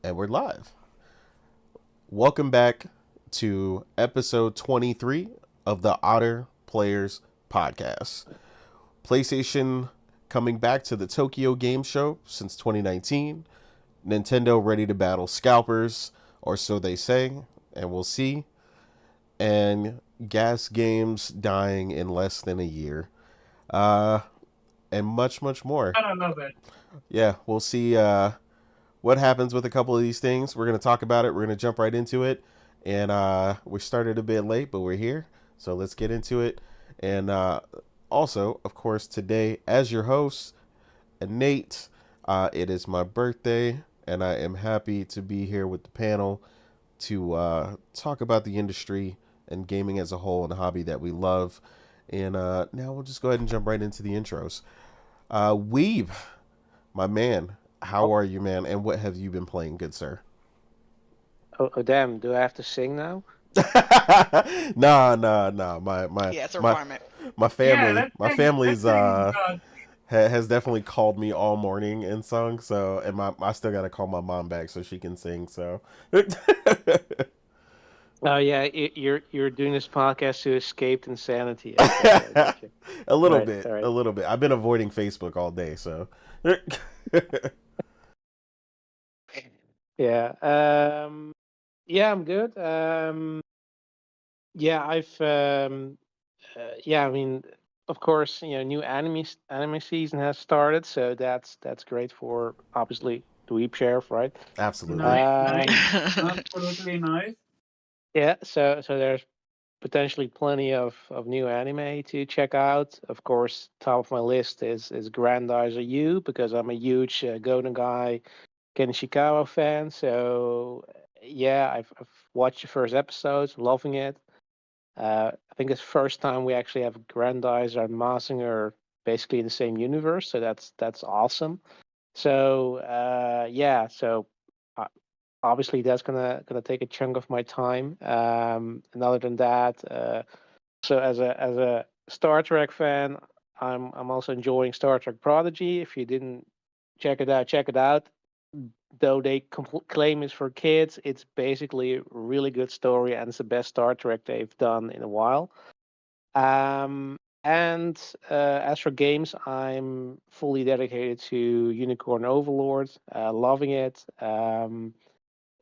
And we're live. Welcome back to episode 23 of the Otter Players Podcast. PlayStation coming back to the Tokyo Game Show since 2019. Nintendo ready to battle scalpers, or so they say, and we'll see. And gas games dying in less than a year. And much, much more. I don't know that. Yeah, we'll see what happens with a couple of these things. We're going to talk about it. We're going to jump right into it. And we started a bit late, but we're here. So let's get into it. And also, of course, today, as your host, Nate, it is my birthday. And I am happy to be here with the panel to talk about the industry and gaming as a whole and a hobby that we love. And now we'll just go ahead and jump right into the intros. Weeb, my man, how are you, man? And what have you been playing, good sir? Oh, damn! Do I have to sing now? Nah. Yeah, it's a requirement. My family, Yeah, my family's has definitely called me all morning and sung. So, and I still gotta call my mom back so she can sing. So. Oh yeah, you're doing this podcast to escape insanity. Okay, A little Right, bit, all right. a little bit. I've been avoiding Facebook all day, so. Yeah. Yeah, I'm good. Yeah, I mean, of course, new anime season has started, so that's great for obviously Dweeb Sheriff, right? Absolutely. Nice. Absolutely nice. Yeah, so there's potentially plenty of new anime to check out. Of course, top of my list is Grandizer U because I'm a huge Golden Guy Kenshikawa fan. So yeah, I've watched the first episodes, loving it. I think it's the first time we actually have Grandizer and Mazinger basically in the same universe. So that's awesome. So yeah, so uh, obviously that's gonna take a chunk of my time. And other than that, so as a Star Trek fan, I'm also enjoying Star Trek Prodigy. If you didn't check it out, check it out. Though they claim it's for kids, it's basically a really good story and it's the best Star Trek they've done in a while. And as for games, I'm fully dedicated to Unicorn Overlord, loving it.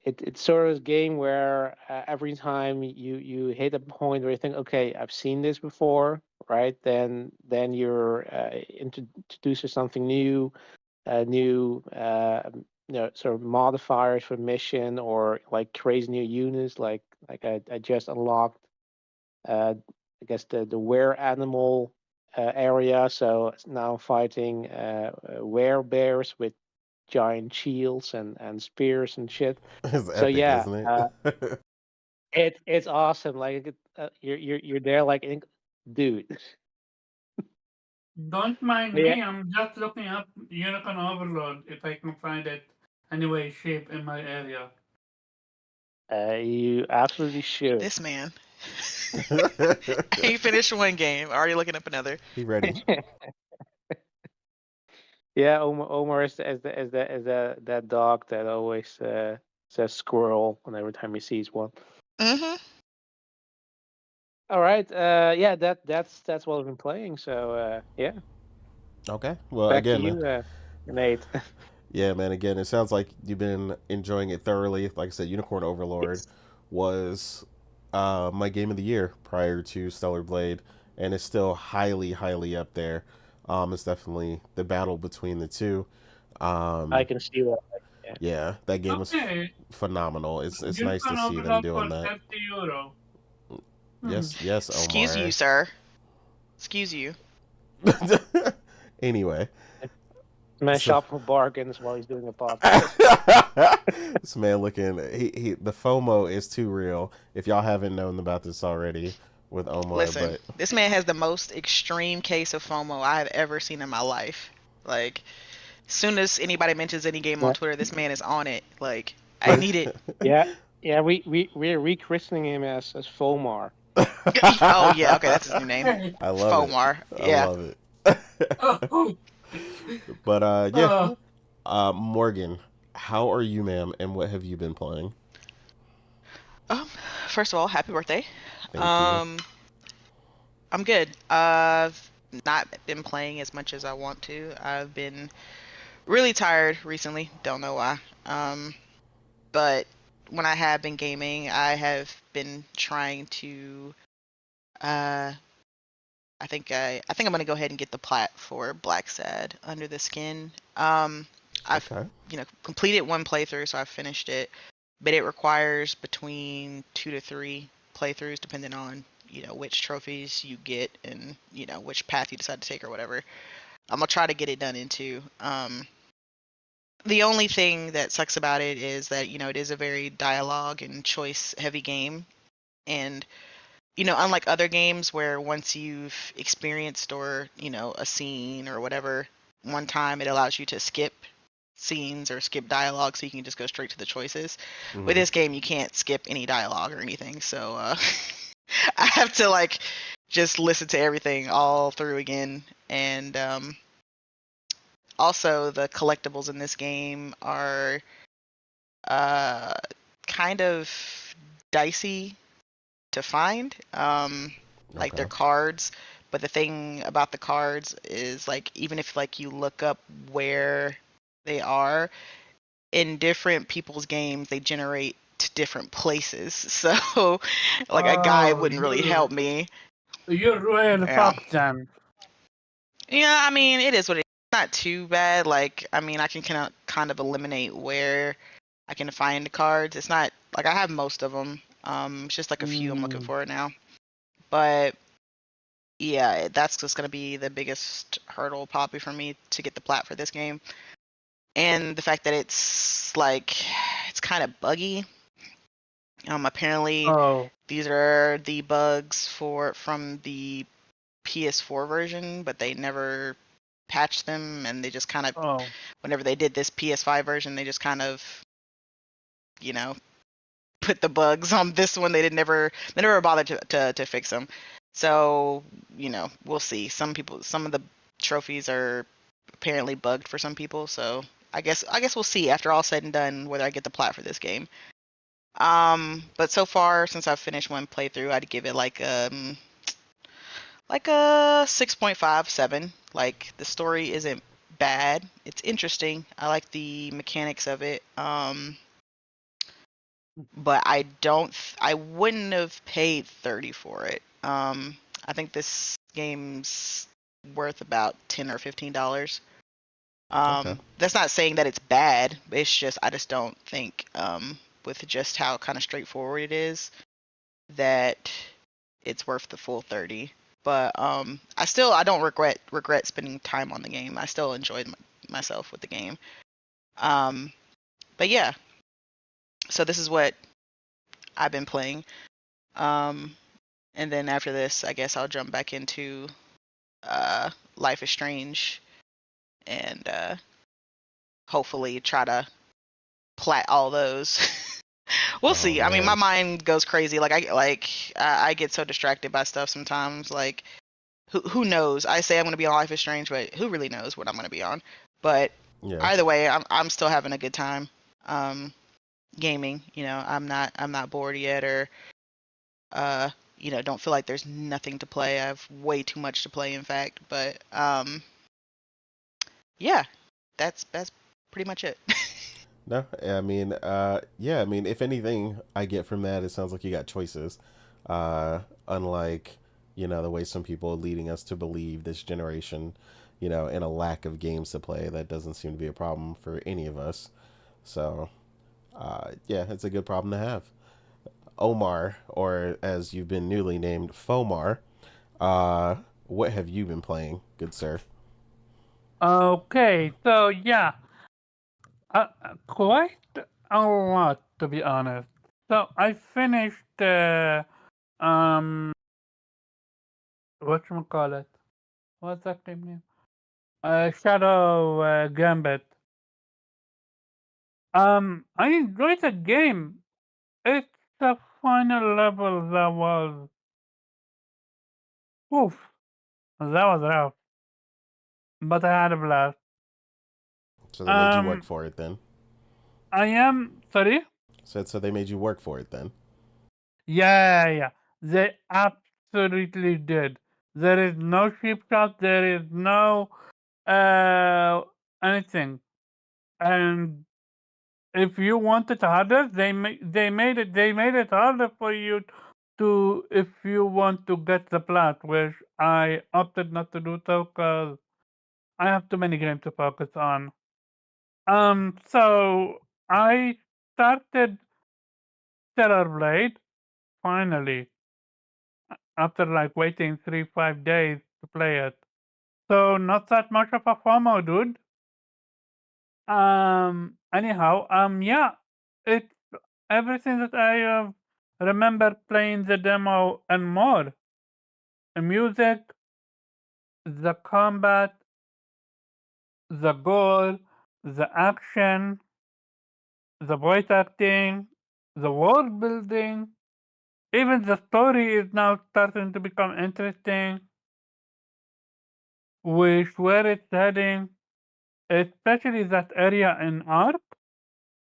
It's sort of a game where every time you hit a point where you think, okay, I've seen this before, right? Then you're introduced to something new, new sort of modifiers for mission or like crazy new units. Like I just unlocked, I guess the were animal area, so now I'm fighting bears with giant shields and spears and shit. It's So epic, yeah, isn't it? it's awesome. Like you're there, like dude. Don't mind Yeah, me. I'm just looking up Unicorn Overlord if I can find it anyway shape in my area. you absolutely should. This man. He finished one game, already looking up another. He ready? Yeah, Omar is that dog that always says squirrel and every time he sees one. Mm-hmm. All right, yeah, that's what I've been playing. So yeah, Okay. Well, back again, to you, Nate. yeah, man. Again, it sounds like you've been enjoying it thoroughly. Like I said, Unicorn Overlord Yes. was my game of the year prior to Stellar Blade, and it's still highly, highly up there. It's definitely the battle between the two. I can see that. Yeah. Yeah, that game was Okay. phenomenal. It's nice to Unicorn see them Overlord doing for that. 30 euro. Yes, Excuse Omar. you, sir. Excuse you. Anyway, Man, So- shop for bargains while he's doing a podcast. this man looking he the FOMO is too real. If y'all haven't known about this already with Omar, Listen, but this man has the most extreme case of FOMO I have ever seen in my life. Like, as soon as anybody mentions any game on Yeah. Twitter, this man is on it. Like, I need it. Yeah, we're rechristening him as Fomar. Oh yeah, okay, that's his new name. I love Fomar. it. Yeah. I love it. Oh, But yeah, Morgan, how are you, ma'am, and what have you been playing? Um, First of all, happy birthday. Thank you. Um, I'm good. I've not been playing as much as I want to. I've been really tired recently. Don't know why. But when I have been gaming, I have been trying to. Uh, I think I'm gonna go ahead and get the plat for Black Sad Under the Skin. I've Okay. completed one playthrough, so I've finished it, but it requires between 2 to 3 playthroughs, depending on which trophies you get and which path you decide to take or whatever. I'm gonna try to get it done in 2. The only thing that sucks about it is that it is a very dialogue and choice heavy game, and unlike other games where once you've experienced or, a scene or whatever one time, it allows you to skip scenes or skip dialogue so you can just go straight to the choices. With Mm-hmm. this game, you can't skip any dialogue or anything. So I have to like just listen to everything all through again. And also, the collectibles in this game are uh, kind of dicey to find. Like they're Okay. cards, but the thing about the cards is like even if like you look up where they are in different people's games, they generate to different places. So like a guide Oh, wouldn't really help me. you're really Yeah. fucked then. Yeah, I mean it is what it is. It's not too bad. Like I mean I can kind of eliminate where I can find the cards. It's not like I have most of them. It's just like a few I'm looking for now. But yeah, that's just gonna be the biggest hurdle probably for me to get the plat for this game. And the fact that it's kind of buggy. Apparently Oh, these are the bugs from the PS4 version, but they never patched them, and they just kind of oh. whenever they did this PS5 version, they just kind of you know put the bugs on this one. They never bothered to fix them. So we'll see. Some of the trophies are apparently bugged for some people. So I guess we'll see after all said and done whether I get the plat for this game. But so far since I've finished one playthrough, I'd give it like a 6.57. Like the story isn't bad. It's interesting. I like the mechanics of it. But I wouldn't have paid 30 for it. I think this game's worth about $10 or $15. Okay. That's not saying that it's bad. It's just I just don't think with just how kind of straightforward it is that it's worth the full 30. But I don't regret spending time on the game. I still enjoyed myself with the game. Um, but yeah, so this is what I've been playing. Um, and then after this, I guess I'll jump back into Life is Strange and hopefully try to plat all those. We'll Oh see. I mean, my man. mind goes crazy. I get so distracted by stuff sometimes. Like who knows? I say I'm gonna be on Life is Strange, but who really knows what I'm gonna be on? But Yeah. either way, I'm still having a good time. Gaming. I'm not bored yet, or uh, don't feel like there's nothing to play. I have way too much to play, in fact. But yeah, that's pretty much it. No, I mean, yeah, I mean, if anything I get from that, it sounds like you got choices. Unlike, the way some people are leading us to believe this generation, in a lack of games to play, that doesn't seem to be a problem for any of us. So, yeah, it's a good problem to have. Omar, or as you've been newly named, Fomar, uh, what have you been playing, good sir? Okay, so yeah, quite a lot to be honest. So I finished um whatchamacallit? What's that game name? Shadow Gambit. I enjoyed the game. It's the final level that was oof, that was rough, but I had a blast. So they made you work Um, for it then. I am sorry. So they made you work for it then. Yeah. They absolutely did. There is no cheap shot. There is no uh anything. And if you want it harder, they made it harder for you to if you want to get the plot, which I opted not to do so because I have too many games to focus on. So I started Stellar Blade finally after like waiting 3-5 days to play it. So not that much of a FOMO, dude. Anyhow, yeah, it's everything that I remember playing the demo and more. The music, the combat, the gore, the action, the voice acting, the world building. Even the story is now starting to become interesting, with where it's heading, especially that area in Ark.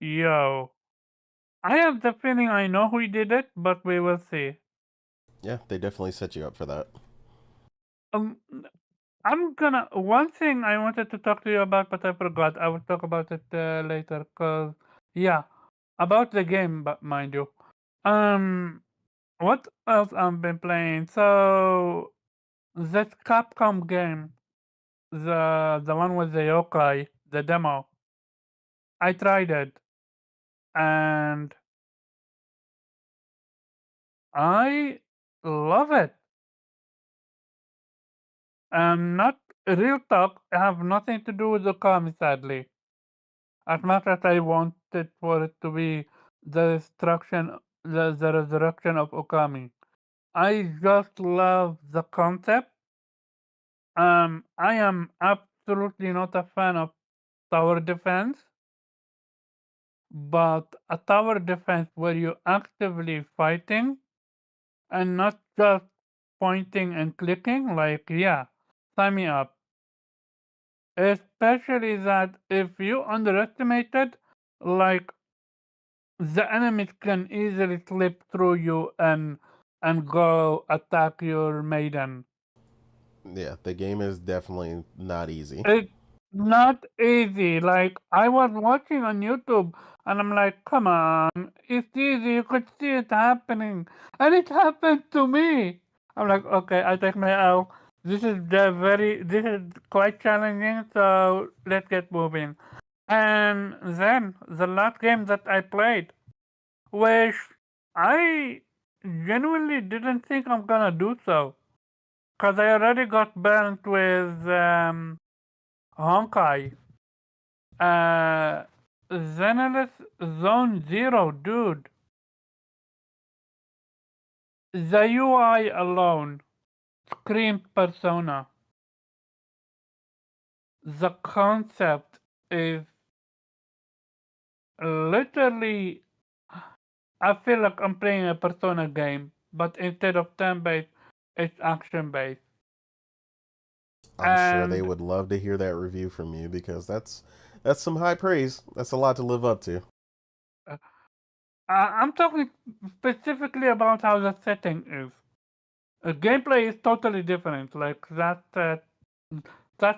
Yo, I have the feeling I know who did it, but we will see. Yeah, they definitely set you up for that. Um, I'm gonna. One thing I wanted to talk to you about, but I forgot. I will talk about it later. Cause yeah, about the game, but mind you. Um, what else I've been playing? So that Capcom game, the one with the yokai, the demo. I tried it, and I love it. Not real talk. Have nothing to do with the Okami, sadly. As much as I wanted for it to be the resurrection of Okami. I just love the concept. I am absolutely not a fan of tower defense, but a tower defense where you're actively fighting and not just pointing and clicking, like, yeah, sign me up. Especially that if you underestimate it, like the enemies can easily slip through you and go attack your maiden. Yeah, the game is definitely not easy. It's not easy. Like I was watching on YouTube and I'm like, come on, it's easy. You could see it happening, and it happened to me. I'm like, okay, I take my L. This is quite challenging. So let's get moving. And then the last game that I played, which I genuinely didn't think I'm gonna do so, cause I already got burnt with Honkai. Uh, Xenolith Zone Zero, dude. The UI alone screams Persona. The concept is literally. I feel like I'm playing a Persona game, but instead of turn based, it's action based. I'm sure they And would love to hear that review from you because that's some high praise. That's a lot to live up to. uh, I'm talking specifically about how the setting is. Gameplay is totally different, like that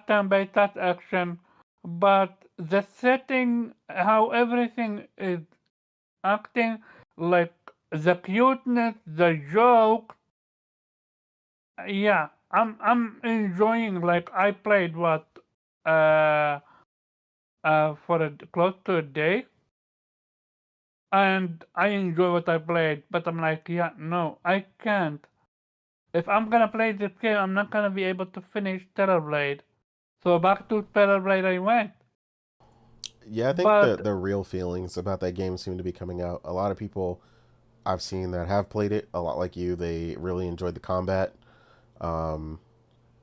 turn based, that action, but the setting, how everything is acting, like the cuteness, the joke, yeah, I'm enjoying. Like I played what uh for close to a day, and I enjoy what I played. But I'm like, yeah, no, I can't. If I'm gonna play this game, I'm not gonna be able to finish Terrorblade. So back to Terrorblade I went. Yeah, I think But the real feelings about that game seem to be coming out. A lot of people I've seen that have played it, a lot like you, they really enjoyed the combat. Um,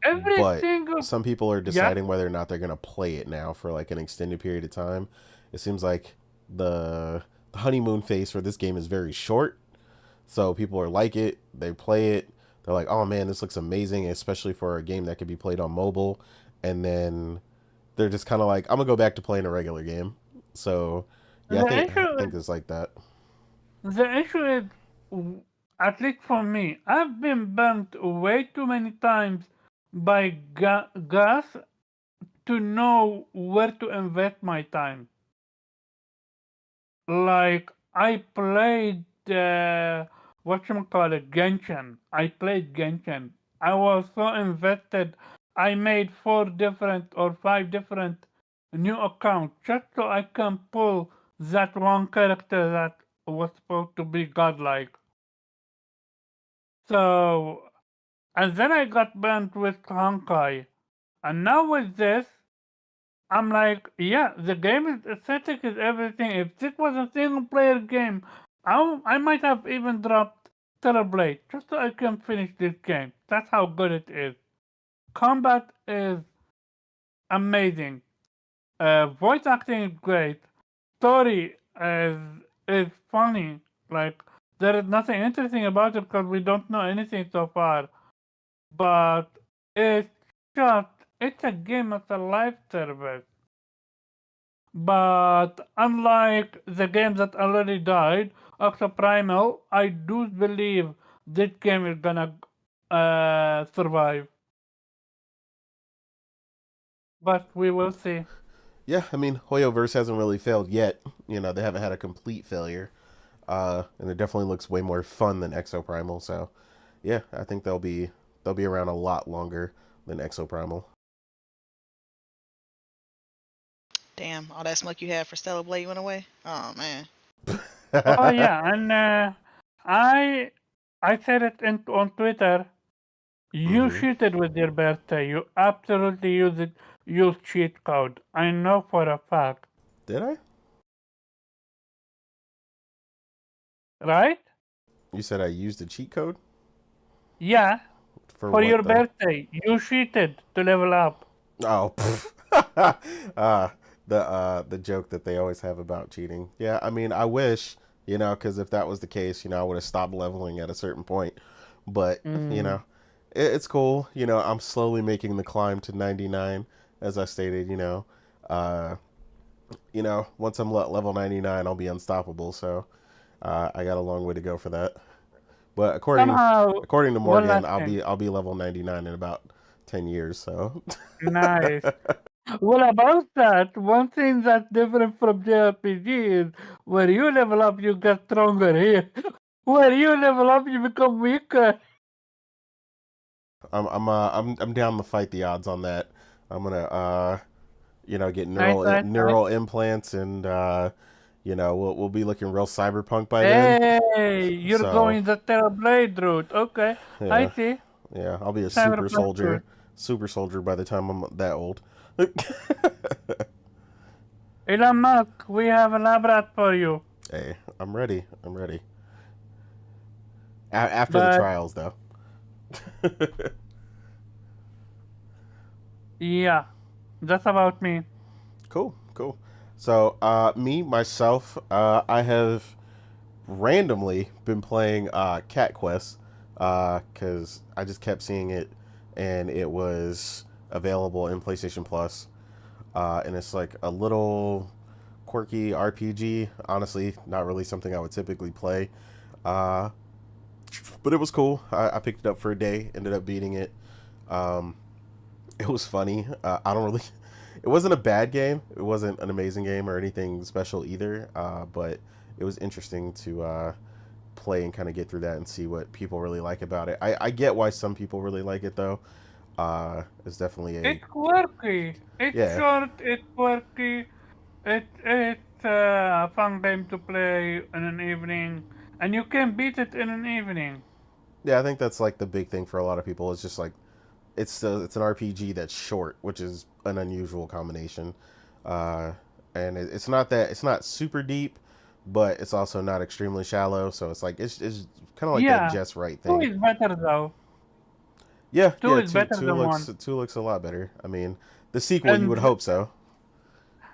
every but single some people are yeah, deciding whether or not they're going to play it now for like an extended period of time. It seems like the honeymoon phase for this game is very short. So people are like it, they play it, they're like, "Oh man, this looks amazing," especially for a game that could be played on mobile. And then they're just kind of like, "I'm going to go back to playing a regular game." So Yeah, The I issue think it's like that. The issue is, at least for me, I've been burnt way too many times by gas to know where to invest my time. Like I played whatchamacallit, Genshin. I played Genshin. I was so invested. I made 4 different or 5 different new accounts just so I can pull that one character that was supposed to be godlike. So, and then I got burnt with Honkai. And now with this, I'm like, yeah, the game is aesthetic is everything. If this was a single player game, I might have even dropped Terrorblade just so I can finish this game. That's how good it is. Combat is amazing. Voice acting is great. Story is funny. Like there is nothing interesting about it because we don't know anything so far. But it's just it's a game as a live service. But unlike the game that already died, exoprimal, I do believe this game is gonna survive. But we will see. Yeah, I mean, Hoyoverse hasn't really failed yet. You know, they haven't had a complete failure. And it definitely looks way more fun than Exoprimal. So, yeah, I think they'll be around a lot longer than Exoprimal. Damn, all that smoke you had for Stellar Blade went away. Oh man. Oh yeah, and I I said it on Twitter. You Mhm. cheated with your birthday. You absolutely used cheat code. I know for a fact, Did I? right? You said I used a cheat code Yeah, for for what your though? birthday, you cheated to level up. Oh, uh, the joke that they always have about cheating. Yeah, I mean, I wish, because if that was the case, I would have stopped leveling at a certain point. But Mm. it's cool. I'm slowly making the climb to 99, as I stated. Uh, once I'm level 99, I'll be unstoppable. So I got a long way to go for that. But Somehow, according to one Morgan, last I'll thing. be level 99 in about 10 years. So Nice. Well, about that, one thing that's different from JRPG is where you level up, you get stronger here. Where you level up, you become weaker. I'm down to fight the odds on that. I'm gonna get Nice, nice, nice. neural implants, and we'll be looking real cyberpunk by then. Hey, you're So going the Terrorblade route. Okay, I yeah, see. yeah, I'll be a Cyberpunk route. super soldier by the time I'm that old. Elon Musk, we have a lab rat for you. Hey, I'm ready. I'm ready. After the But trials, though. yeah, that's about me. Cool, cool. So, me myself, I have randomly been playing Cat Quest because I just kept seeing it, and it was available in PlayStation Plus, and it's like a little quirky RPG. Honestly, not really something I would typically play, uh, but it was cool. I picked it up for a day, ended up beating it. Um, it was funny. I don't really. It wasn't a bad game. It wasn't an amazing game or anything special either. But it was interesting to play and kind of get through that and see what people really like about it. I get why some people really like it though. It's definitely a It's quirky. It's yeah, short. It's quirky. It's a fun game to play in an evening, and you can beat it in an evening. yeah. I think that's like the big thing for a lot of people. It's just like it's an RPG that's short, which is an unusual combination. Uh, and it's not super deep, but it's also not extremely shallow. So it's like it's kind of like that Yeah, just right two thing. is better though. Yeah, Two yeah. is better than one. Two looks a lot better. I mean, the sequel you would And hope so.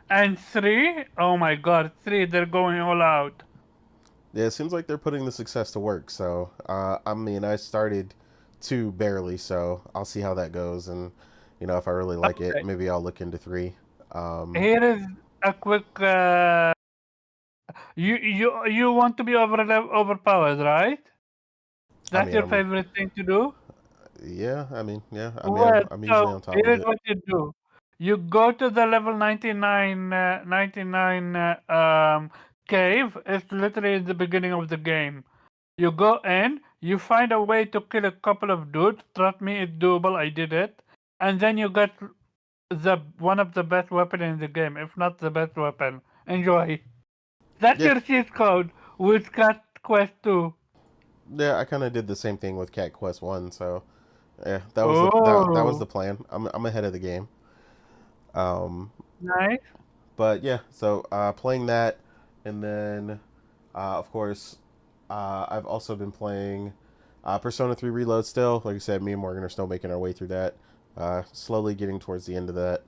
and three, oh my god, three, they're going all out. Yeah, it seems like they're putting the success to work. So, I mean, I started two barely, so I'll see how that goes, and if I really like it, Okay, maybe I'll look into three. Um, here is a quick You want to be overpowered, right? I That's mean, your favorite thing to do? yeah. I mean, yeah. I mean, Well, I'm usually so on top of here is it. what you do. You go to the level 99 cave. It's literally the beginning of the game. You go in, you find a way to kill a couple of dudes. Trust me, it's doable. I did it. And then you get the one of the best weapon in the game, if not the best weapon. Enjoy. That's Yeah, your cheat code with Cat Quest 2. yeah. I kind of did the same thing with Cat Quest One. So yeah, that was Oh, the plan. I'm ahead of the game. Um, nice. but yeah. So playing that, and then of course, I've also been playing Persona 3 Reload still. Like I said, me and Morgan are still making our way through that. Slowly getting towards the end of that,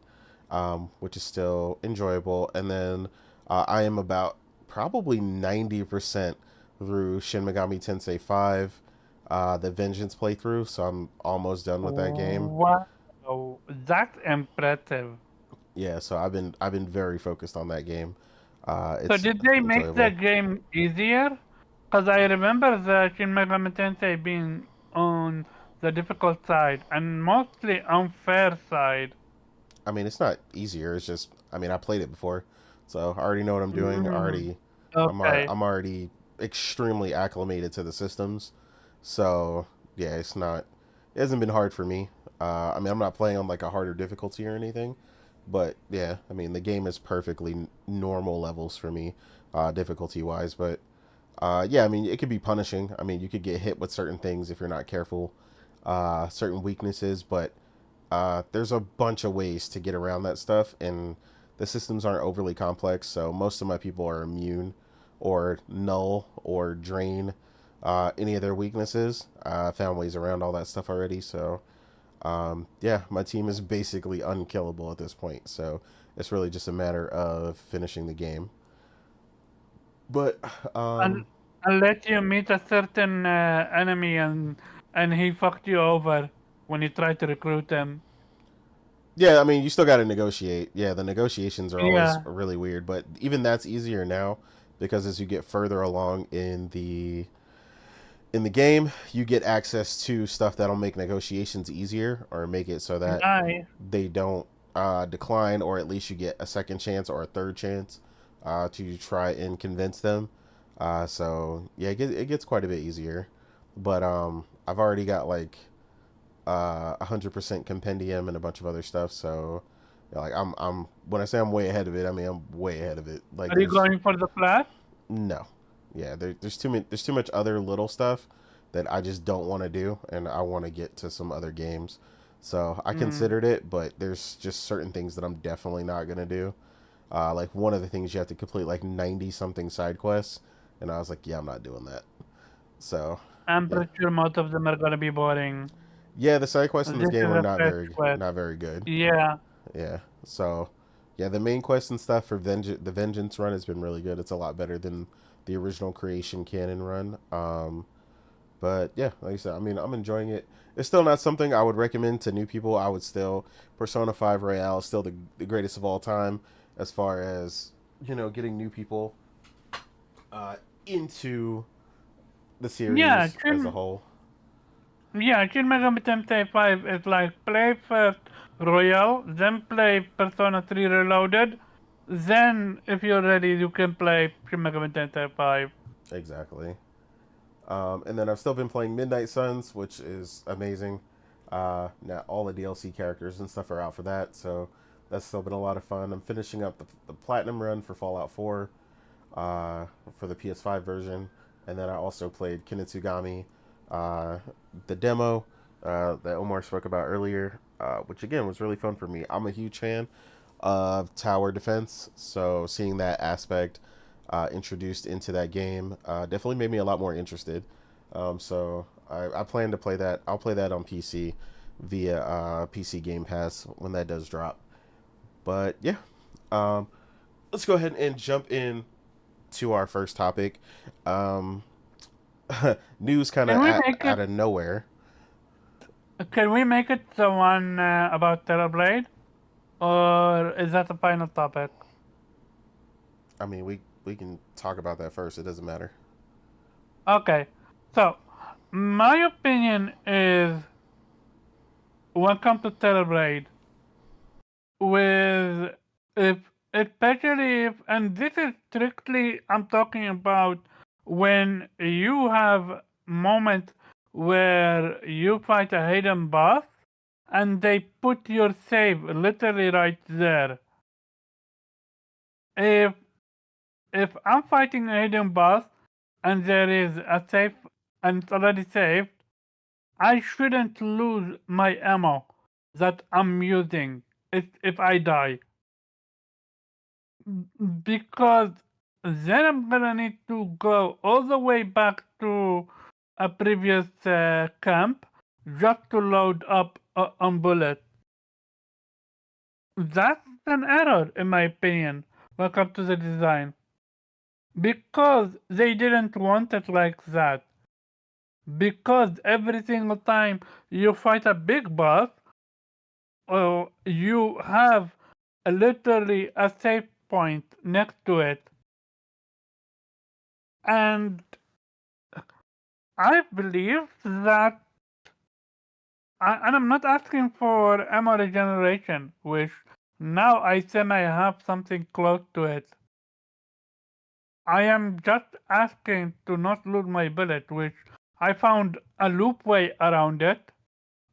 which is still enjoyable. And then I am about probably 90% through Shin Megami Tensei 5, the Vengeance playthrough. So I'm almost done with that game. Wow, that's impressive. Yeah, so I've been very focused on that game. So It's did they make the enjoyable. game easier? Because I remember the Shin Megami Tensei being on the difficult side and mostly unfair side. I mean, it's not easier. It's just, I mean, I played it before, so I already know what I'm doing. Mm, okay. I'm already extremely acclimated to the systems. So yeah, it hasn't been hard for me. I mean, I'm not playing on like a harder difficulty or anything, but yeah, I mean, the game is perfectly normal levels for me, difficulty wise. But yeah, I mean, it could be punishing. I mean, you could get hit with certain things if you're not careful, certain weaknesses, but there's a bunch of ways to get around that stuff, and the systems aren't overly complex, so most of my people are immune or null or drain any of their weaknesses. I found ways around all that stuff already, so yeah, my team is basically unkillable at this point, so it's really just a matter of finishing the game. But And unless you meet a certain enemy and he fucked you over when you try to recruit him. yeah, I mean, you still got to negotiate. Yeah, the negotiations are always Yeah, really weird, but even that's easier now because as you get further along in the game, you get access to stuff that'll make negotiations easier or make it so that nice. they don't decline, or at least you get a second chance or a third chance to try and convince them. So yeah, it gets quite a bit easier. But I've already got like 100% compendium and a bunch of other stuff. So like I'm when I say I'm way ahead of it, I mean I'm way ahead of it. Like Are you there's going for the flash? no, yeah, there's too much other little stuff that I just don't want to do, and I want to get to some other games. So I Mm. considered it, but there's just certain things that I'm definitely not gonna do. Like one of the things you have to complete like 90 something side quests, and I was like, yeah, I'm not doing that. So I'm yeah, pretty sure most of them are gonna be boring. yeah, the side quests in this This game is are a fresh quest. not very good. Yeah, Yeah. So, yeah, the main quest and stuff for the Vengeance run has been really good. It's a lot better than the original Creation Canon run. But yeah, like I said, I mean, I'm enjoying it. It's still not something I would recommend to new people. I would still Persona 5 Royale is still the greatest of all time as far as, getting new people uh, into the yeah. series as a whole. Shin Megami Tensei 5 is like play first Royal, then play Persona 3 Reloaded, then if you're ready, you can play Shin Megami Tensei 5. Exactly. And then I've still been playing Midnight Suns, which is amazing. Now all the DLC characters and stuff are out for that, so that's still been a lot of fun. I'm finishing up the platinum run for Fallout 4 for the PS5 version, and then I also played Kinetsugami, uh, the demo that Omar spoke about earlier, which again was really fun for me. I'm a huge fan of tower defense, so seeing that aspect introduced into that game definitely made me a lot more interested. So I plan to play that. I'll play that on PC via PC Game Pass when that does drop. But yeah, um, let's go ahead and jump in to our first topic. Um, News kind of Can we make out it? of nowhere. Can we make it the one about Terrorblade, or is that the final topic? I mean, we can talk about that first. It doesn't matter. Okay, so my opinion is when it comes to Teleblade, with if especially if, and this is strictly I'm talking about when you have moments where you fight a hidden boss and they put your save literally right there. If if I'm fighting a hidden boss and there is a save and it's already saved, I shouldn't lose my ammo that I'm using if I die. Because then I'm gonna need to go all the way back to a previous camp just to load up on bullet. That's an error, in my opinion, when it comes to the design. Because they didn't want it like that. Because every single time you fight a big boss, you have literally a save point next to it. And I believe that, and I'm not asking for ammo regeneration, which now I semi have something close to it. I am just asking to not lose my bullet, which I found a loop way around it.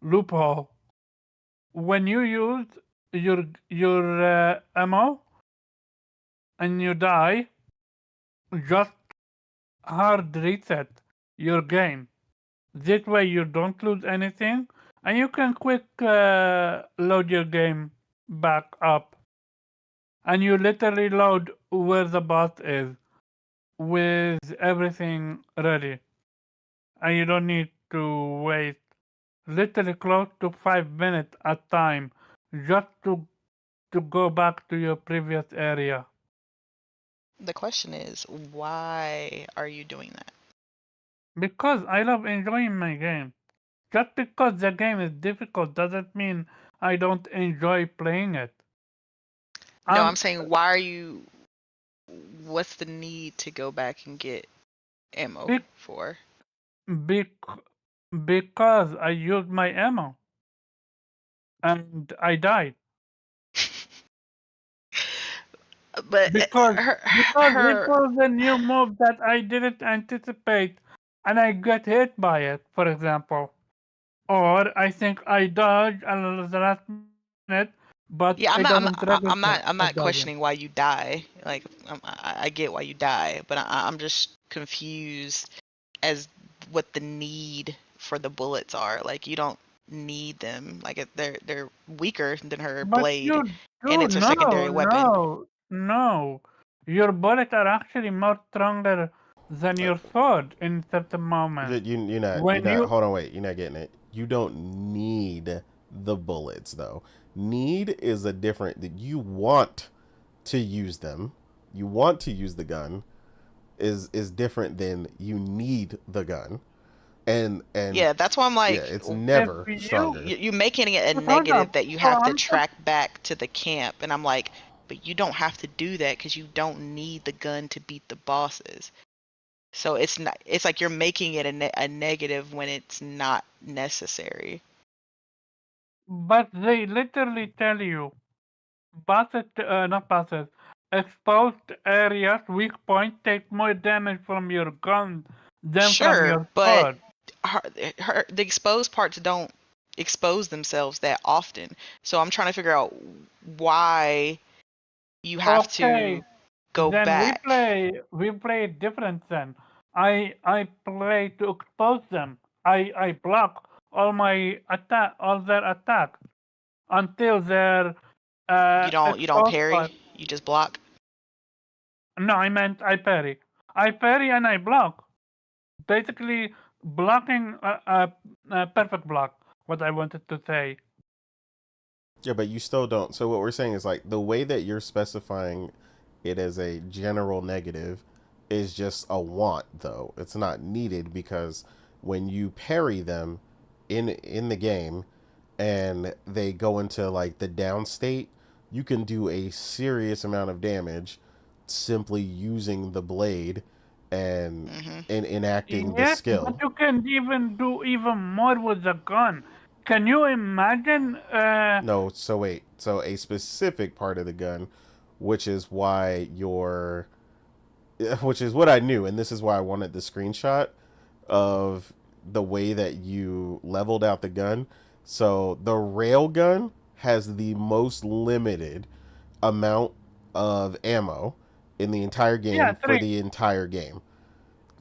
Loophole. When you use your ammo and you die, just hard reset your game. This way you don't lose anything, and you can quick load your game back up. And you literally load where the boss is with everything ready. And you don't need to wait literally close to 5 minutes at time just to go back to your previous area. The question is, why are you doing that? Because I love enjoying my game. Just because the game is difficult doesn't mean I don't enjoy playing it. No, Um, I'm saying, why are you? What's the need to go back and get ammo be, for? bec- because I used my ammo and I died. But Because it her was a new move that I didn't anticipate and I got hit by it, for example. Or I think I dodged at the last minute, but it Yeah, doesn't register I'm as not dodging. questioning why you die. Like, I get why you die, but I'm just confused as what the need for the bullets are. Like, you don't need them. Like, they're weaker than her But blade, you and do it's her secondary weapon. no. Your bullets are actually more stronger than Uh, your sword in certain moments. you're When not. you Hold on, wait. You're not getting it. You don't need the bullets though. Need is a different. That you want to use them. You want to use the gun is different than you need the gun. And Yeah, that's why I'm yeah, like, it's if never you stronger. you're making it a but hold negative up, that you so have to I'm just track back to the camp, and I'm like, but you don't have to do that because you don't need the gun to beat the bosses. So it's not. It's like you're making it a negative when it's not necessary. but they literally tell you bosses not bosses. Exposed areas, weak point take more damage from your gun than from Sure, your but sword. her, the exposed parts don't expose themselves that often. So I'm trying to figure out why you have Okay, to go then back. we play different then. I play to expose them. I block all their attacks until their You don't exposed part. parry. You just block. No, I meant I parry. I parry and I block. Basically, blocking a perfect block. What I wanted to say. Yeah, but you still don't. So what we're saying is like the way that you're specifying it as a general negative is just a want though. It's not needed because when you parry them in the game and they go into like the down state, you can do a serious amount of damage simply using the blade and Mm-hmm. enacting the Yes, skill. but you can even do even more with the gun. Can you imagine? No, so wait. So a specific part of the gun, which is why your, which is what I knew, and this is why I wanted the screenshot of the way that you leveled out the gun. So the rail gun has the most limited amount of ammo in the entire Yeah, game for 3. the entire game.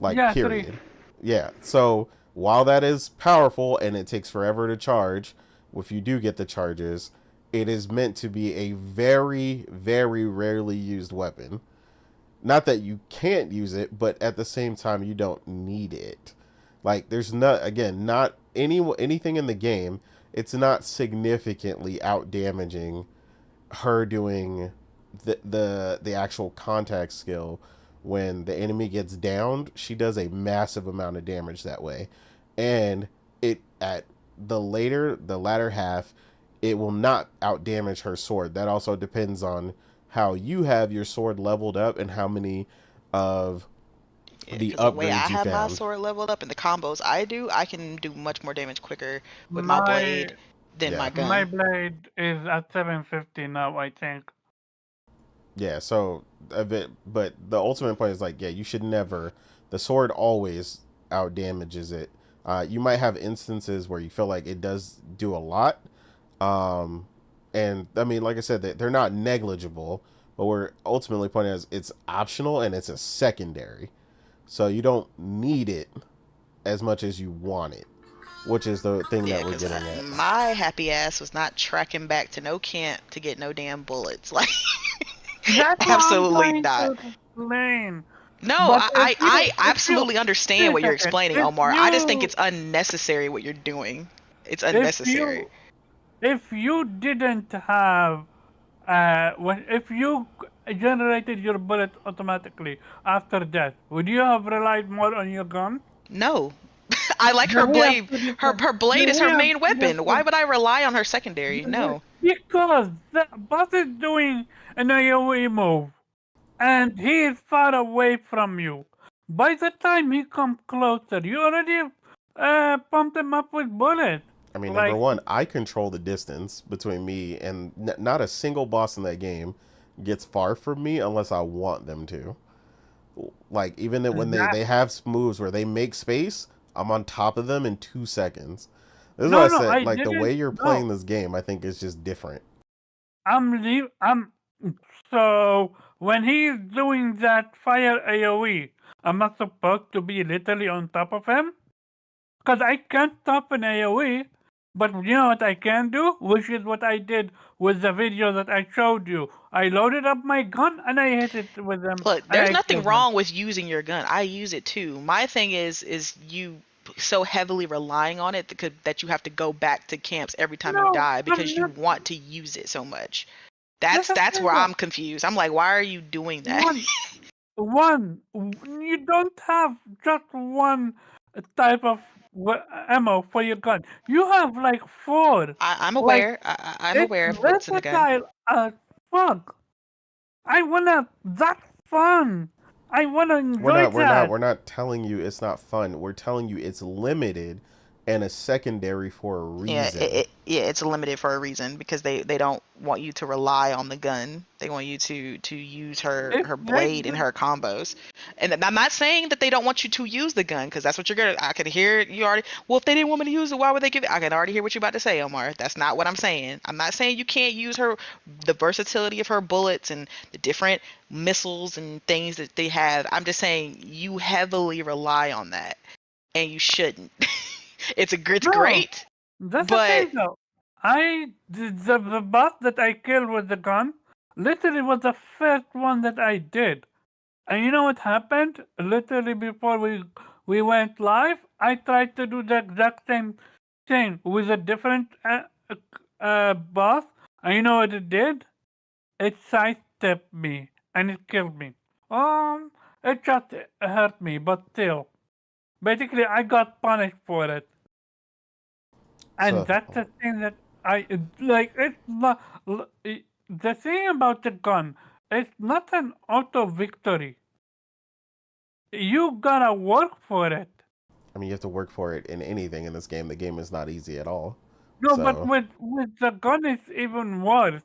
Like, Yeah, 3. period. Yeah. So while that is powerful and it takes forever to charge, if you do get the charges, it is meant to be a very, very rarely used weapon. Not that you can't use it, but at the same time, you don't need it. Like, there's not, again, not anything in the game. It's not significantly out damaging her doing the actual contact skill. When the enemy gets downed, she does a massive amount of damage that way, and it at the latter half, it will not out damage her sword. That also depends on how you have your sword leveled up and how many of the Because the way I upgrades you have my found. sword leveled up and the combos I do, I can do much more damage quicker with my My blade than my Yeah. my gun. blade is at 750 now, I think. Yeah, so a bit, but the ultimate point is like, yeah, you should never. The sword always out damages it. You might have instances where you feel like it does do a lot, and I mean, like I said, they're not negligible, but we're ultimately pointing as it's optional and it's a secondary, so you don't need it as much as you want it, which is the thing Yeah, that we're because getting at. my happy ass was not tracking back to no camp to get no damn bullets. Like, That's what I'm absolutely trying not. to explain. No, But I if you, absolutely understand wait what a you're second, explaining, Omar. I just think it's unnecessary what you're doing. It's if unnecessary. you, if you didn't have, if you generated your bullet automatically after death, would you have relied more on your gun? No. I like her Then we have blade. two Her different. her blade Then is we her have main two weapon. Why different. would I rely on her secondary? No. Because the boss is doing an AoE move, and he is far away from you. By the time he comes closer, you already pumped him up with bullets. I mean, number Like, one, I control the distance between me and not a single boss in that game gets far from me unless I want them to. Like, even when that. they have moves where they make space, I'm on top of them in 2 seconds. This is what No, I no, said. I Like, the way didn't. you're No, playing this game, I think is just different. I'm. So when he's doing that fire AoE, am I supposed to be literally on top of him? Because I can't stop an AoE, but you know what I can do? Which is what I did with the video that I showed you. I loaded up my gun and I hit it with them Look, and there's I nothing killed them. wrong with using your gun. I use it too. My thing is you so heavily relying on it that you have to go back to camps every time you No, die I'm because you not. want to use it so much. That's the That's thing where though. I'm confused. I'm like, why are you doing that? You don't have just one type of ammo for your gun. You have like 4. I'm Like, aware. I'm it's aware of what's in the gun. versatile as fuck. That's fun. I wanna enjoy that. We're not telling you it's not fun. We're telling you it's limited and a secondary for a reason. Yeah, it's limited for a reason because they don't want you to rely on the gun. They want you to use If her they blade and did, her combos. And I'm not saying that they don't want you to use the gun because that's what you're gonna. I can hear you already. Well, if they didn't want me to use it, why would they give it? I can already hear what you're about to say, Omar. That's not what I'm saying. I'm not saying you can't use the versatility of her bullets and the different missiles and things that they have. I'm just saying you heavily rely on that, and you shouldn't. It's no. great, That's the but thing though. The boss that I killed with the gun literally was the first one that I did. And you know what happened? Literally before we went live, I tried to do the exact same thing with a different boss. And you know what it did? It sidestepped me and it killed me. It just hurt me, but still. Basically, I got punished for it. And So that's the thing that I like. It's not the thing about the gun. It's not an auto victory. You gotta work for it. I mean, you have to work for it in anything in this game. The game is not easy at all. No, but So with the gun, it's even worse.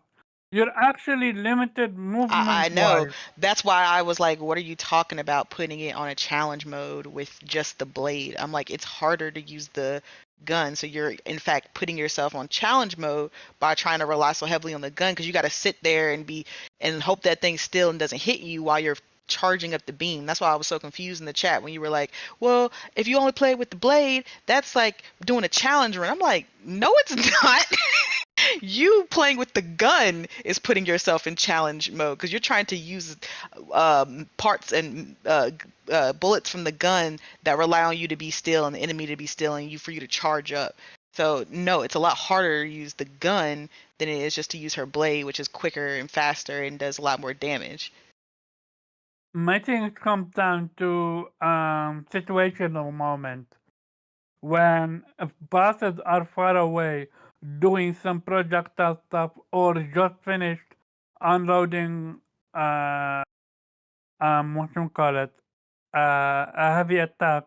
You're actually limited I movement know. wise. That's why I was like, what are you talking about putting it on a challenge mode with just the blade? I'm like, it's harder to use the gun. So you're, in fact, putting yourself on challenge mode by trying to rely so heavily on the gun because you got to sit there and hope that thing's still and doesn't hit you while you're charging up the beam. That's why I was so confused in the chat when you were like, well, if you only play with the blade, that's like doing a challenge run. I'm like, no, it's not. You playing with the gun is putting yourself in challenge mode because you're trying to use parts and bullets from the gun that rely on you to be still and the enemy to be still and for you to charge up. So no, it's a lot harder to use the gun than it is just to use her blade, which is quicker and faster and does a lot more damage. My thing comes down to situational moment. When bosses are far away doing some projectile stuff or just finished unloading what you call it, a heavy attack.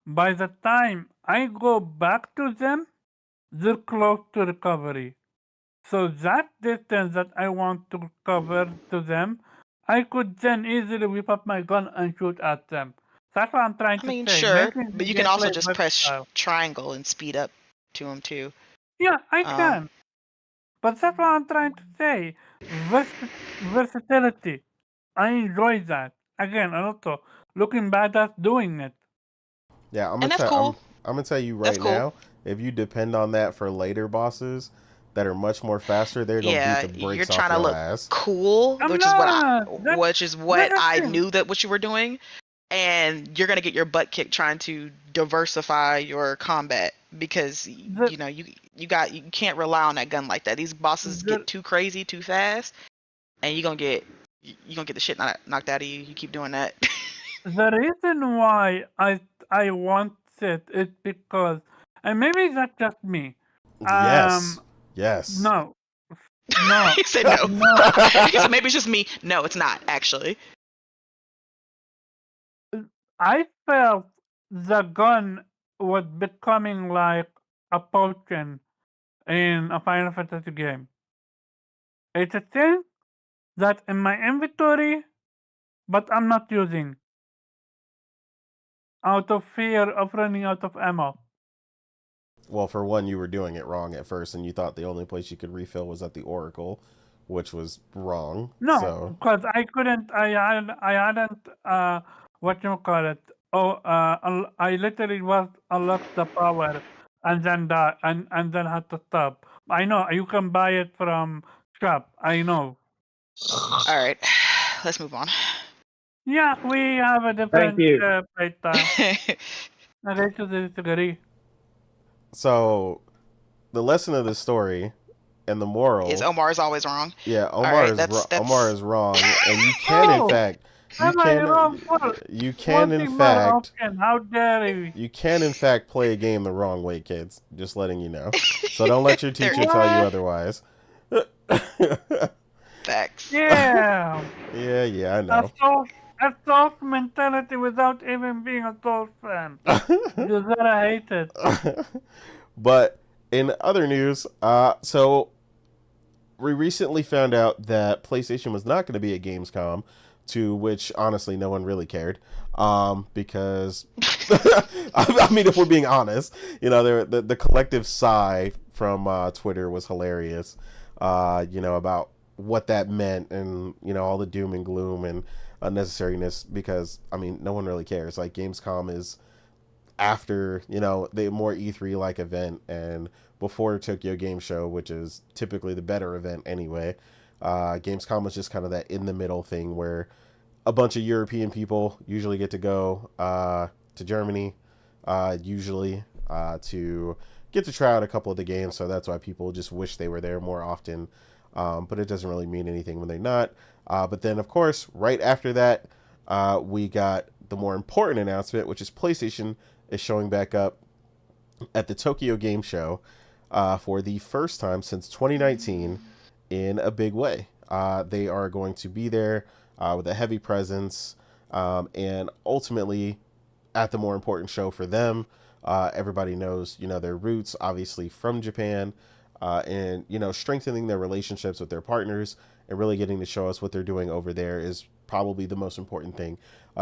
By the time I go back to them, they're close to recovery. So that distance that I want to cover to them, I could then easily whip up my gun and shoot at them. That's what I'm trying I to mean, say. sure, Making the but you can also gameplay just press versatile. triangle and speed up to them too. Yeah, I Um, can. But that's what I'm trying to say. Versatility. I enjoy that. Again, and also looking badass doing it. yeah, and that's cool. I'm gonna tell you That's right cool. now. If you depend on that for later bosses that are much more faster, they're gonna beat Yeah, the you're brakes off trying to your look ass. cool, I'm which not. is That's what the I thing. knew that what you were doing, and you're gonna get your butt kicked trying to diversify your combat because The, you can't rely on that gun like that. These bosses the, get too crazy too fast, and you're gonna get the shit knocked out of you. You keep doing that. the reason why I want it is because, and maybe that's just me. Yes, Um, yes. no, no, He said no. no. He said maybe it's just me. No, it's not actually. I felt the gun was becoming like a potion in a Final Fantasy game. It's a thing that's in my inventory, but I'm not using out of fear of running out of ammo. Well, for one, you were doing it wrong at first, and you thought the only place you could refill was at the Oracle, which was wrong. No, So, because I couldn't. I hadn't. What you call it? Oh, I literally was unlocked the power and then die and then had to stop. I know you can buy it from shop. I know. All right, let's move on. Yeah, we have a Thank different you. playtime. Agree to disagree. so the lesson of the story and the Is moral, Omar's always wrong? yeah, All right, that's Omar is wrong, and you can in Oh, fact, am I wrong? you can in Wanting more fact, option? How dare you? you can in fact play a game the wrong way, kids. Just letting you know. So don't let your There teacher is tell you What? otherwise. facts. Yeah, yeah, I know. a Souls mentality without even being a Souls fan. You gotta hate it. But in other news, so we recently found out that PlayStation was not going to be at Gamescom, to which honestly no one really cared, because I mean, if we're being honest, the collective sigh from Twitter was hilarious, about what that meant, and all the doom and gloom and unnecessariness, because I mean no one really cares. Like, Gamescom is after the more E3 like event and before Tokyo Game Show, which is typically the better event anyway. Gamescom was just kind of that in the middle thing where a bunch of European people usually get to go to Germany, usually to get to try out a couple of the games. So that's why people just wish they were there more often. But it doesn't really mean anything when they're not. But then, of course, right after that, we got the more important announcement, which is PlayStation is showing back up at the Tokyo Game Show for the first time since 2019 in a big way. They are going to be there with a heavy presence, and ultimately at the more important show for them. Everybody knows, their roots obviously from Japan, and, strengthening their relationships with their partners and really getting to show us what they're doing over there is probably the most important thing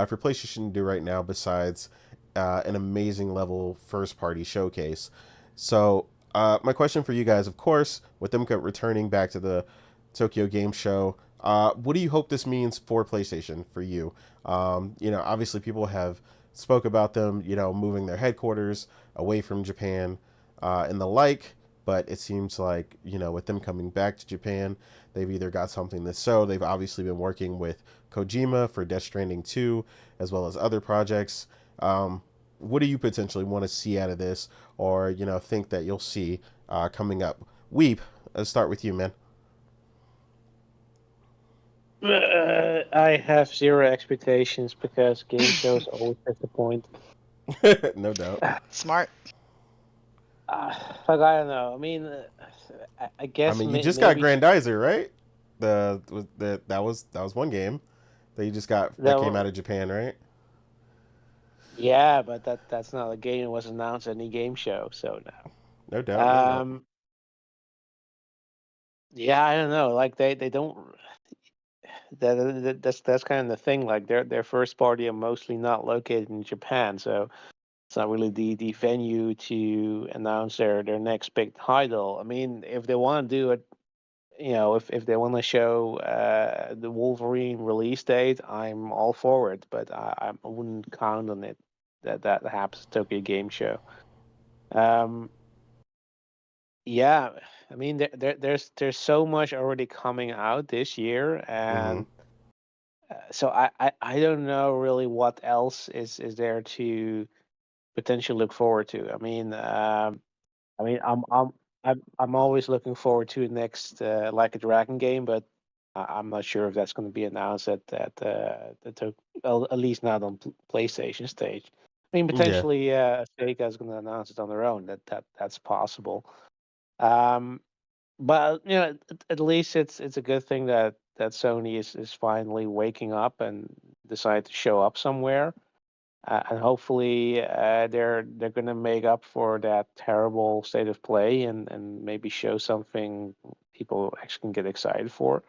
for PlayStation to do right now, besides an amazing level first party showcase. So, my question for you guys, of course, with them returning back to the Tokyo Game Show, what do you hope this means for PlayStation for you? Obviously people have spoke about them, moving their headquarters away from Japan and the like. But it seems like, with them coming back to Japan, they've either got something to show. They've obviously been working with Kojima for Death Stranding 2, as well as other projects. What do you potentially want to see out of this, or, think that you'll see coming up? Weep, let's start with you, man. I have zero expectations because game shows always disappoint. No doubt. Smart. Like, I don't know. I mean, I guess. You just got Grandizer, right? That was one game that you just got that came out of Japan, right? Yeah, but that's not a game that was announced at any game show, so no. No doubt. Yeah, I don't know. Like they don't. That's kind of the thing. Like their first party are mostly not located in Japan, so it's not really the venue to announce their next big title. I mean, if they want to do it, if they want to show the Wolverine release date, I'm all for it. But I wouldn't count on it that happens at Tokyo Game Show. Yeah, I mean, there's so much already coming out this year, and so I don't know really what else is there to potentially look forward to. I mean, I'm always looking forward to the next Like a Dragon game, but I'm not sure if that's going to be announced at least not on PlayStation stage. I mean, potentially Sega is going to announce it on their own. That's possible. But at least it's a good thing that Sony is finally waking up and decide to show up somewhere, and hopefully they're going to make up for that terrible state of play and maybe show something people actually can get excited for.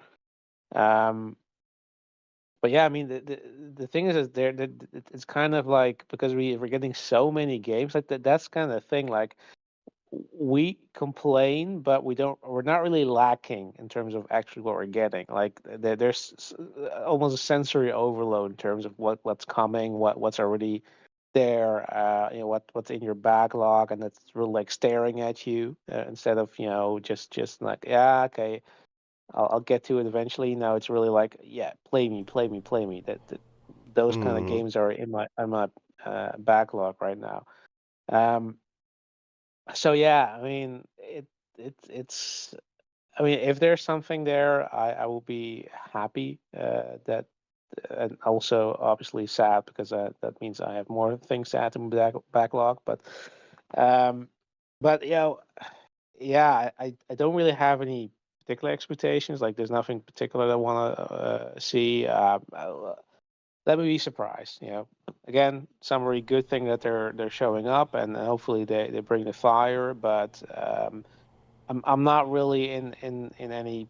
But yeah, I mean the thing is it's kind of like, because we're getting so many games like that's kind of the thing, like we complain, but we're not really lacking in terms of actually what we're getting. Like there's almost a sensory overload in terms of what's coming, what's already there, what's in your backlog, and it's really like staring at you, instead of just like, yeah, okay, I'll get to it eventually. Now it's really like, yeah, play me. Those kind of games are in my backlog right now. So yeah, I mean, it's. I mean, if there's something there, I will be happy. That, and also obviously sad, because that means I have more things to add to my backlog. Um, but yeah, I don't really have any particular expectations. Like, there's nothing particular that I want to see. Let me be surprised. Again, summary, good thing that they're showing up, and hopefully they bring the fire. But I'm not really in any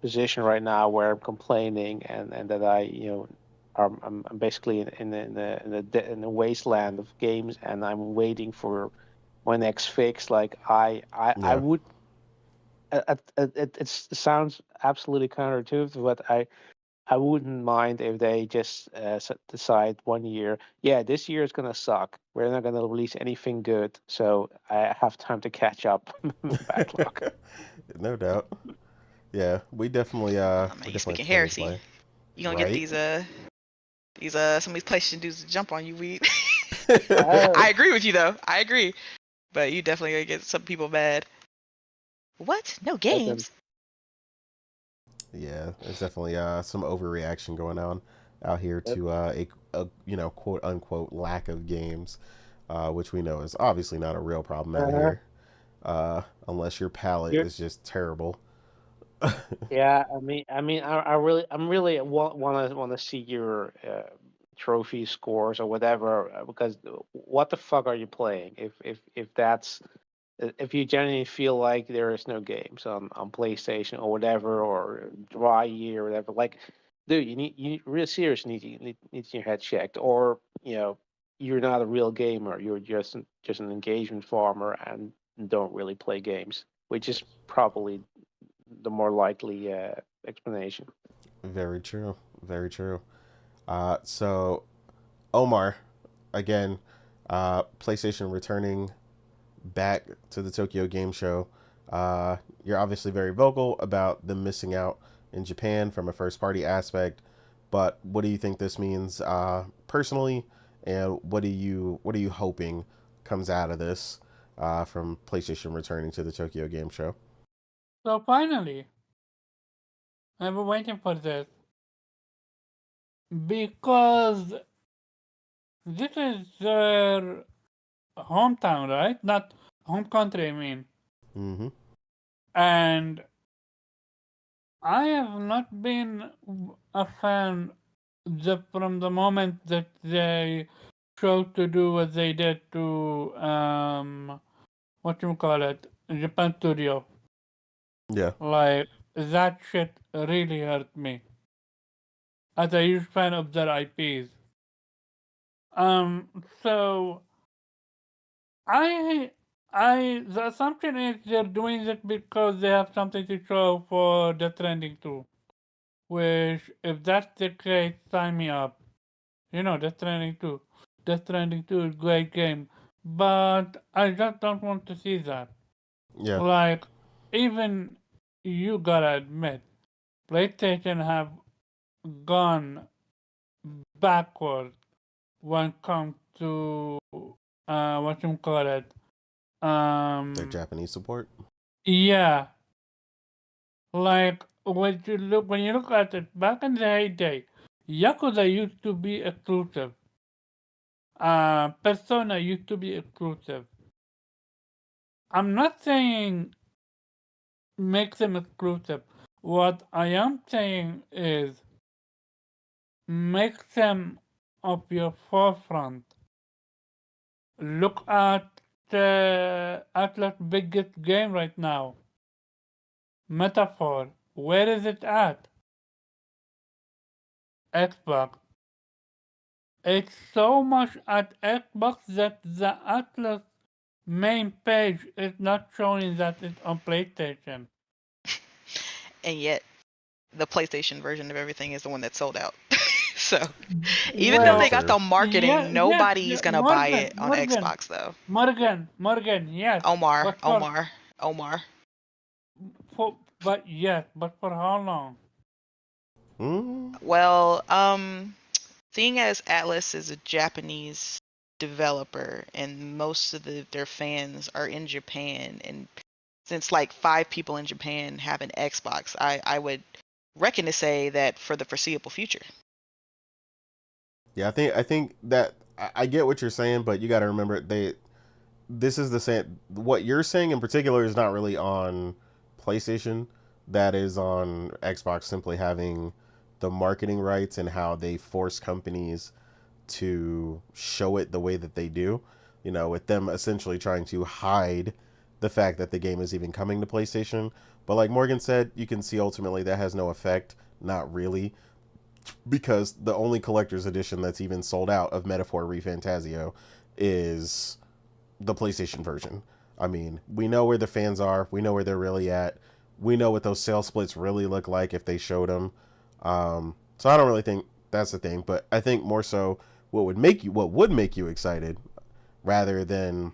position right now where I'm complaining and that I'm basically in the wasteland of games, and I'm waiting for my next fix. Like I would. It sounds absolutely counterintuitive, but I wouldn't mind if they just decide 1 year, yeah, this year is going to suck. We're not going to release anything good, so I have time to catch up. Backlog. No doubt. Yeah, we definitely Man, you speaking heresy. You gonna get these some of these PlayStation dudes to jump on you, weed. I agree with you though. I agree, but you definitely gonna get some people mad. What? No games? Yeah, there's definitely some overreaction going on out here to a quote unquote lack of games, which we know is obviously not a real problem out here, unless your palate is just terrible. Yeah, I'm really want to see your trophy scores or whatever, because what the fuck are you playing? If you genuinely feel like there is no games on PlayStation or whatever, or dry year or whatever, like, dude, you really seriously need your head checked, or you're not a real gamer. You're just an engagement farmer and don't really play games, which is probably the more likely explanation. Very true. Very true. So Omar, again, PlayStation returning back to the Tokyo Game Show. You're obviously very vocal about them missing out in Japan from a first party aspect, but what do you think this means personally, and what are you hoping comes out of this from PlayStation returning to the Tokyo Game Show? So finally, I've been waiting for this because this is their hometown, right? Not home country, I mean. Mm-hmm. And I have not been a fan from the moment that they chose to do what they did to what you call it, Japan Studio. Yeah. Like, that shit really hurt me as a huge fan of their IPs. So I the assumption is they're doing it because they have something to show for Death Stranding 2. Which, if that's the case, sign me up. Death Stranding 2. Death Stranding 2 is a great game. But I just don't want to see that. Yeah. Like, even you gotta admit, PlayStation have gone backward when it comes to what you call it. Their Japanese support. Yeah, like when you look at it back in the heyday, Yakuza used to be exclusive. Persona used to be exclusive. I'm not saying make them exclusive. What I am saying is make them of your forefront. Look at the Atlas' biggest game right now, Metaphor. Where is it at? Xbox. It's so much at Xbox that the Atlas main page is not showing that it's on PlayStation. And yet the PlayStation version of everything is the one that's sold out. So even though they got the marketing, nobody's gonna buy it on Xbox though. Morgan, yes. Omar. But for how long? Well, seeing as Atlas is a Japanese developer and most of their fans are in Japan, and since like 5 people in Japan have an Xbox, I would reckon to say that for the foreseeable future. Yeah, I think that I get what you're saying, but you got to remember this is the same. What you're saying in particular is not really on PlayStation. That is on Xbox simply having the marketing rights and how they force companies to show it the way that they do. With them essentially trying to hide the fact that the game is even coming to PlayStation. But like Morgan said, you can see ultimately that has no effect. Not really. Because the only collector's edition that's even sold out of Metaphor ReFantazio is the PlayStation version. I mean, we know where the fans are. We know where they're really at. We know what those sales splits really look like if they showed them. So I don't really think that's the thing. But I think more so what would make you excited rather than,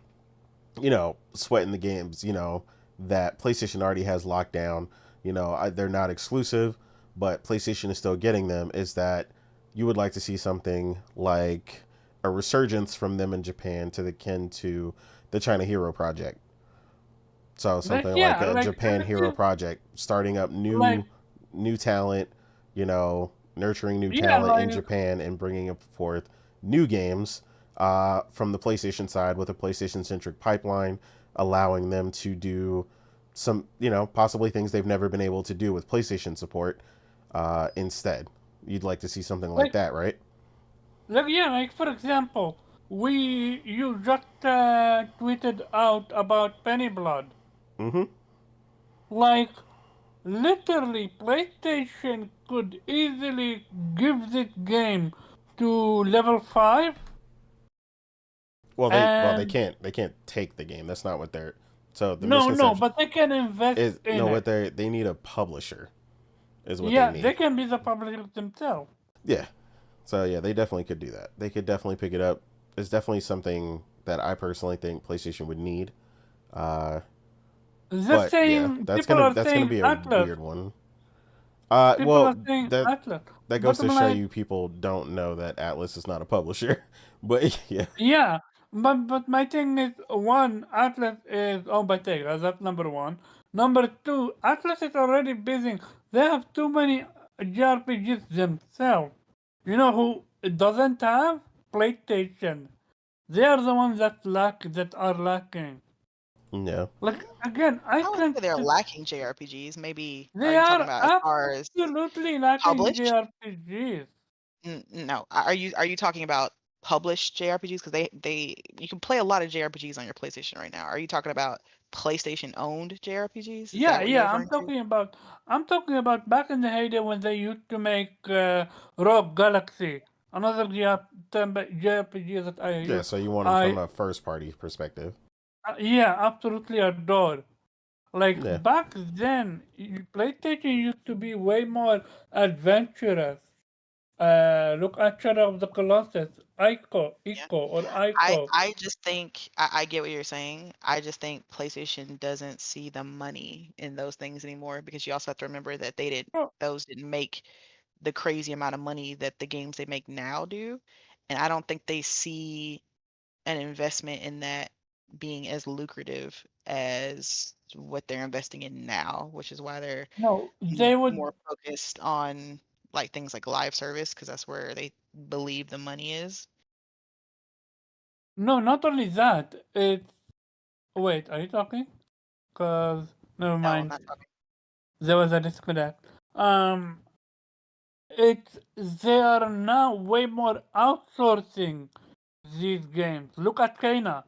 sweating the games, that PlayStation already has locked down. They're not exclusive, but PlayStation is still getting them, is that you would like to see something like a resurgence from them in Japan to the kin to the China Hero Project. So something like a Japan Hero Project, starting up new talent, nurturing new talent in Japan and bringing forth new games from the PlayStation side with a PlayStation-centric pipeline, allowing them to do some, possibly things they've never been able to do with PlayStation support. Instead, you'd like to see something like Like, that, right? like for example, you just tweeted out about Penny Blood. Mm-hmm. Like, literally, PlayStation could easily give this game to level 5 Well, they and can't take the game. That's not what they're. So the no, misconception but they can invest is in no, it. what they need a publisher, is what they Yeah, they need. can be the publishers themselves. Yeah. So yeah, they definitely could do that. They could definitely pick it up. It's definitely something that I personally think PlayStation would need. Uh, The but yeah, same people are that's gonna saying be a Atlas. weird one. People are Well, saying Atlas. that goes But to I'm show like, you people don't know that Atlas is not a publisher. But yeah, yeah, but my thing is, one, Atlas is owned by Sega. That's number one. Number two, Atlas is already busy. They have too many JRPGs themselves. You know who doesn't have? PlayStation. They are the ones that are lacking. no, Like again, I I would think say they're lacking JRPGs. Maybe are they you talking are about as far as absolutely lacking published? JRPGs. No. Are you talking about published JRPGs? Because they you can play a lot of JRPGs on your PlayStation right now. Are you talking about PlayStation owned JRPGs? Is that what you're Yeah. I'm referring to? talking about. I'm talking about back in the heyday when they used to make Rogue Galaxy, another JRPG that yeah. So you want them from I a first party perspective. yeah, absolutely adore. Like Yeah, back then, PlayStation used to be way more adventurous. Look at Shadow of the Colossus, Yeah. Ico or I Ico. I just think I get what you're saying. I just think PlayStation doesn't see the money in those things anymore because you also have to remember that Oh, those didn't make the crazy amount of money that the games they make now do. And I don't think they see an investment in that being as lucrative as what they're investing in now, which is why they're no, they would. more focused on like things like live service because that's where they believe the money is. No, not only that. It's wait. Are you talking? Cause never No, I'm mind. not talking. There was a disconnect. It's they are now way more outsourcing these games. Look at Kena.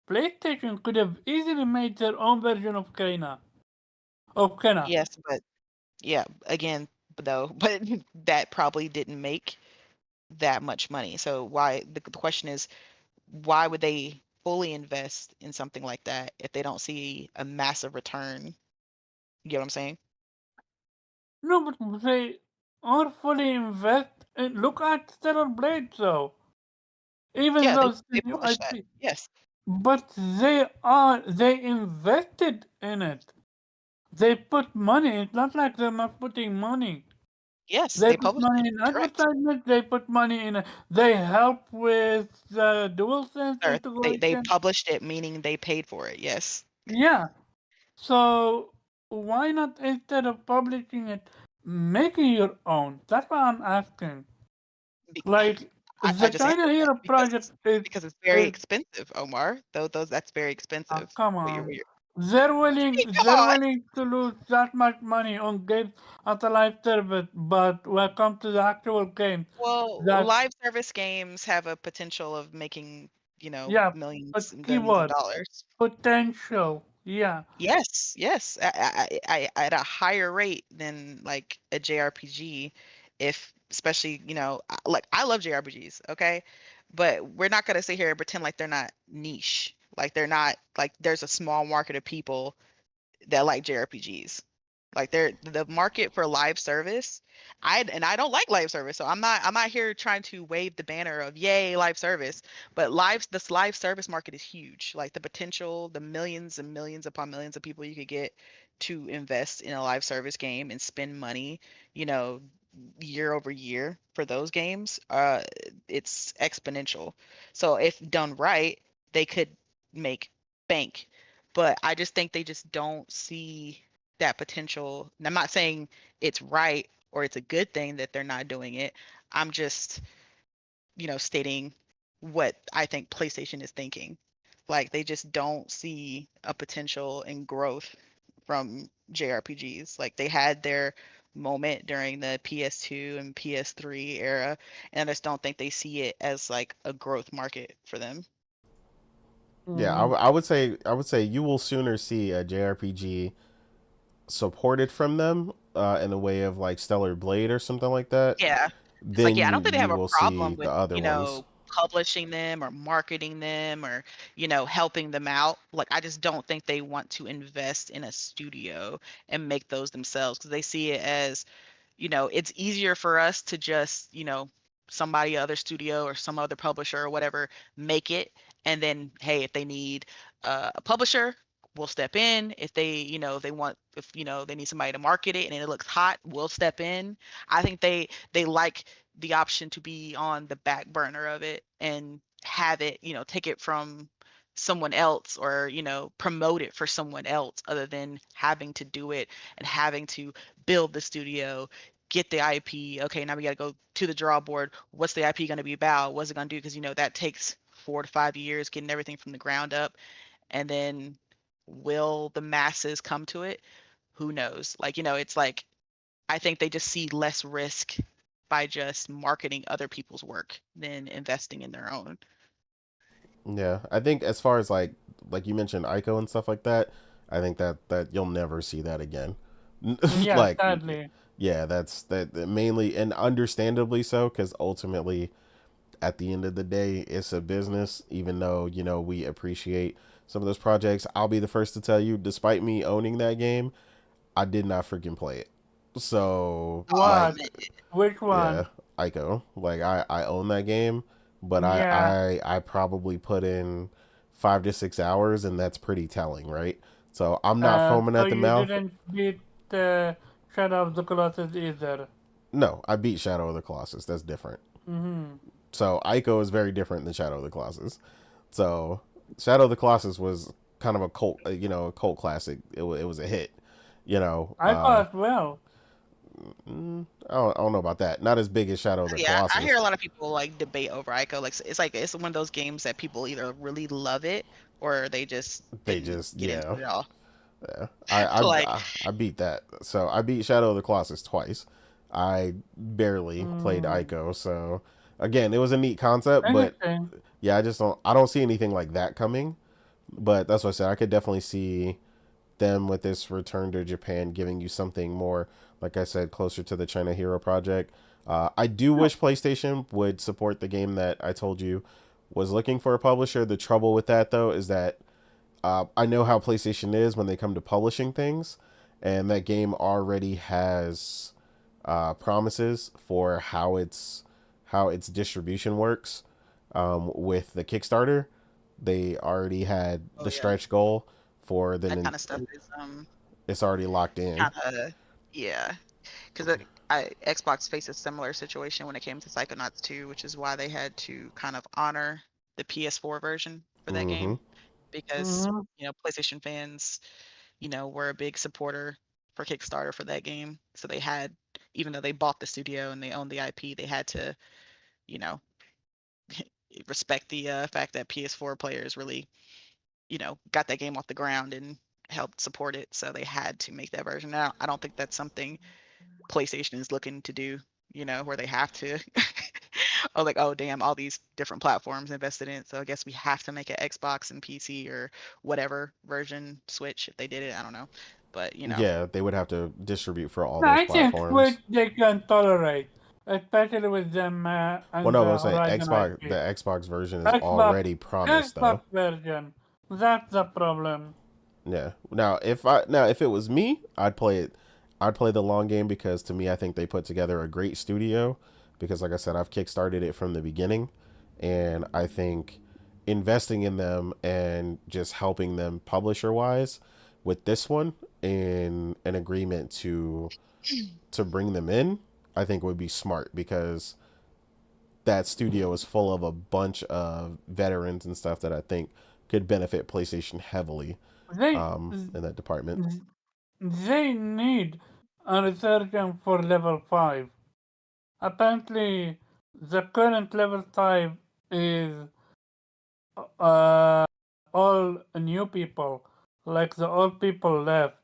PlayStation could have easily made their own version of Kena. Yes, but yeah, again, though, but that probably didn't make that much money. So why the question is why would they fully invest in something like that if they don't see a massive return? You get what I'm saying? No, but they are fully invest in. Look at Stellar Blade, though. Even Yeah, though it's they new published that. IP, Yes. but they invested in it. They put money. It's not like they're not putting money. Yes, They they put published it. money in Correct. advertisement. They put money in. They help with the DualSense Or they integration. published it, meaning they paid for it. Yes. Yeah. So why not instead of publishing it, making your own? That's what I'm asking. Be- Like I the just China answered that Hero project because it's very is expensive, Omar. Those that's very expensive. come What you're, on. what you're, They're I willing mean, come they're on. willing to lose that much money on games at a live service, but when it comes to the actual game, Well, that live service games have a potential of making, yeah, millions but and billions of keyword dollars. potential. Yeah. Yes, at a higher rate than like a JRPG, if especially, like I love JRPGs, okay? But we're not gonna sit here and pretend like they're not niche. Like they're not like there's a small market of people that like JRPGs. Like the market for live service. I don't like live service, so I'm not here trying to wave the banner of yay live service. But this live service market is huge. Like the potential, the millions and millions upon millions of people you could get to invest in a live service game and spend money, you know, year over year for those games, it's exponential. So if done right, they could make bank. But I just think they just don't see that potential. And I'm not saying it's right or it's a good thing that they're not doing it. I'm just, stating what I think PlayStation is thinking. Like they just don't see a potential in growth from JRPGs. Like they had their moment during the PS2 and PS3 era, and I just don't think they see it as like a growth market for them. Yeah, I would say you will sooner see a JRPG supported from them in a way of like Stellar Blade or something like that, Yeah. It's like, then yeah, I don't think they have you a will problem see with, the other ones. publishing them or marketing them or, helping them out. Like, I just don't think they want to invest in a studio and make those themselves because they see it as, it's easier for us to just, somebody other studio or some other publisher or whatever make it. And then, hey, if they need a publisher, we'll step in. If they, they want, if, they need somebody to market it and it looks hot, we'll step in. I think they like the option to be on the back burner of it and have it, take it from someone else or, promote it for someone else other than having to do it and having to build the studio, get the IP. Okay, now we got to go to the draw board. What's the IP going to be about? What's it going to do? Because that takes 4 to 5 years getting everything from the ground up. And then will the masses come to it? Who knows? Like, it's like I think they just see less risk by just marketing other people's work than investing in their own. Yeah, I think as far as like you mentioned Ico and stuff like that, I think that you'll never see that again. Yeah, Like, sadly. yeah, that mainly and understandably so, because ultimately at the end of the day, it's a business. Even though we appreciate some of those projects, I'll be the first to tell you, despite me owning that game, I did not freaking play it. So Oh like, What? man. Which yeah, one? Ico, like I own that game, but Yeah. I probably put in 5 to 6 hours, and that's pretty telling, right? So I'm not foaming So at the you mouth. didn't beat Shadow of the Colossus either. No, I beat Shadow of the Colossus. That's different. Mm-hmm. So Ico is very different than Shadow of the Colossus. So Shadow of the Colossus was kind of a cult, a cult classic. It was a hit, you know. I thought, well, I don't know about that. Not as big as Shadow of the Yeah, I hear Colossus. a lot of people like debate over Ico. Like it's one of those games that people either really love it or they just They didn't just, get into yeah, it at all. yeah. Like, I beat that. So I beat Shadow of the Colossus twice. I barely played mm, Ico. So again, it was a neat concept, but anything. yeah, I don't see anything like that coming. But that's what I said. I could definitely see them with this return to Japan giving you something more, like I said, closer to the China Hero project. I do wish PlayStation would support the game that I told you was looking for a publisher. The trouble with that, though, is that I know how PlayStation is when they come to publishing things, and that game already has promises for how its distribution works with the Kickstarter. They already had oh the yeah, stretch goal for that the kind of stuff is it's already locked in. kind of yeah, because Xbox faced a similar situation when it came to Psychonauts 2, which is why they had to kind of honor the PS4 version for that Mm-hmm. game because Mm-hmm. PlayStation fans were a big supporter for Kickstarter for that game. So they had, even though they bought the studio and they owned the IP, they had to, you know, respect the fact that PS4 players really, got that game off the ground and helped support it. So they had to make that version. Now, I don't think that's something PlayStation is looking to do, where they have to. Oh, like, oh, damn, all these different platforms invested in it. So I guess we have to make an Xbox and PC or whatever version Switch if they did it. I don't know. But, Yeah, they would have to distribute for all No, those I think Switch platforms. they can tolerate, especially with them Well, and no, but I'm the saying Horizon The IP. Xbox version is Xbox, already promised, Xbox though. version. That's the problem. Yeah. Now if it was me, I'd play it. I'd play the long game because to me, I think they put together a great studio. Because, like I said, I've kickstarted it from the beginning, and I think investing in them and just helping them publisher wise with this one in an agreement to bring them in, I think would be smart because that studio is full of a bunch of veterans and stuff that I think could benefit PlayStation heavily They in that department. they need a resurgence for level 5. Apparently, the current level 5 is uh, new people, like the old people left,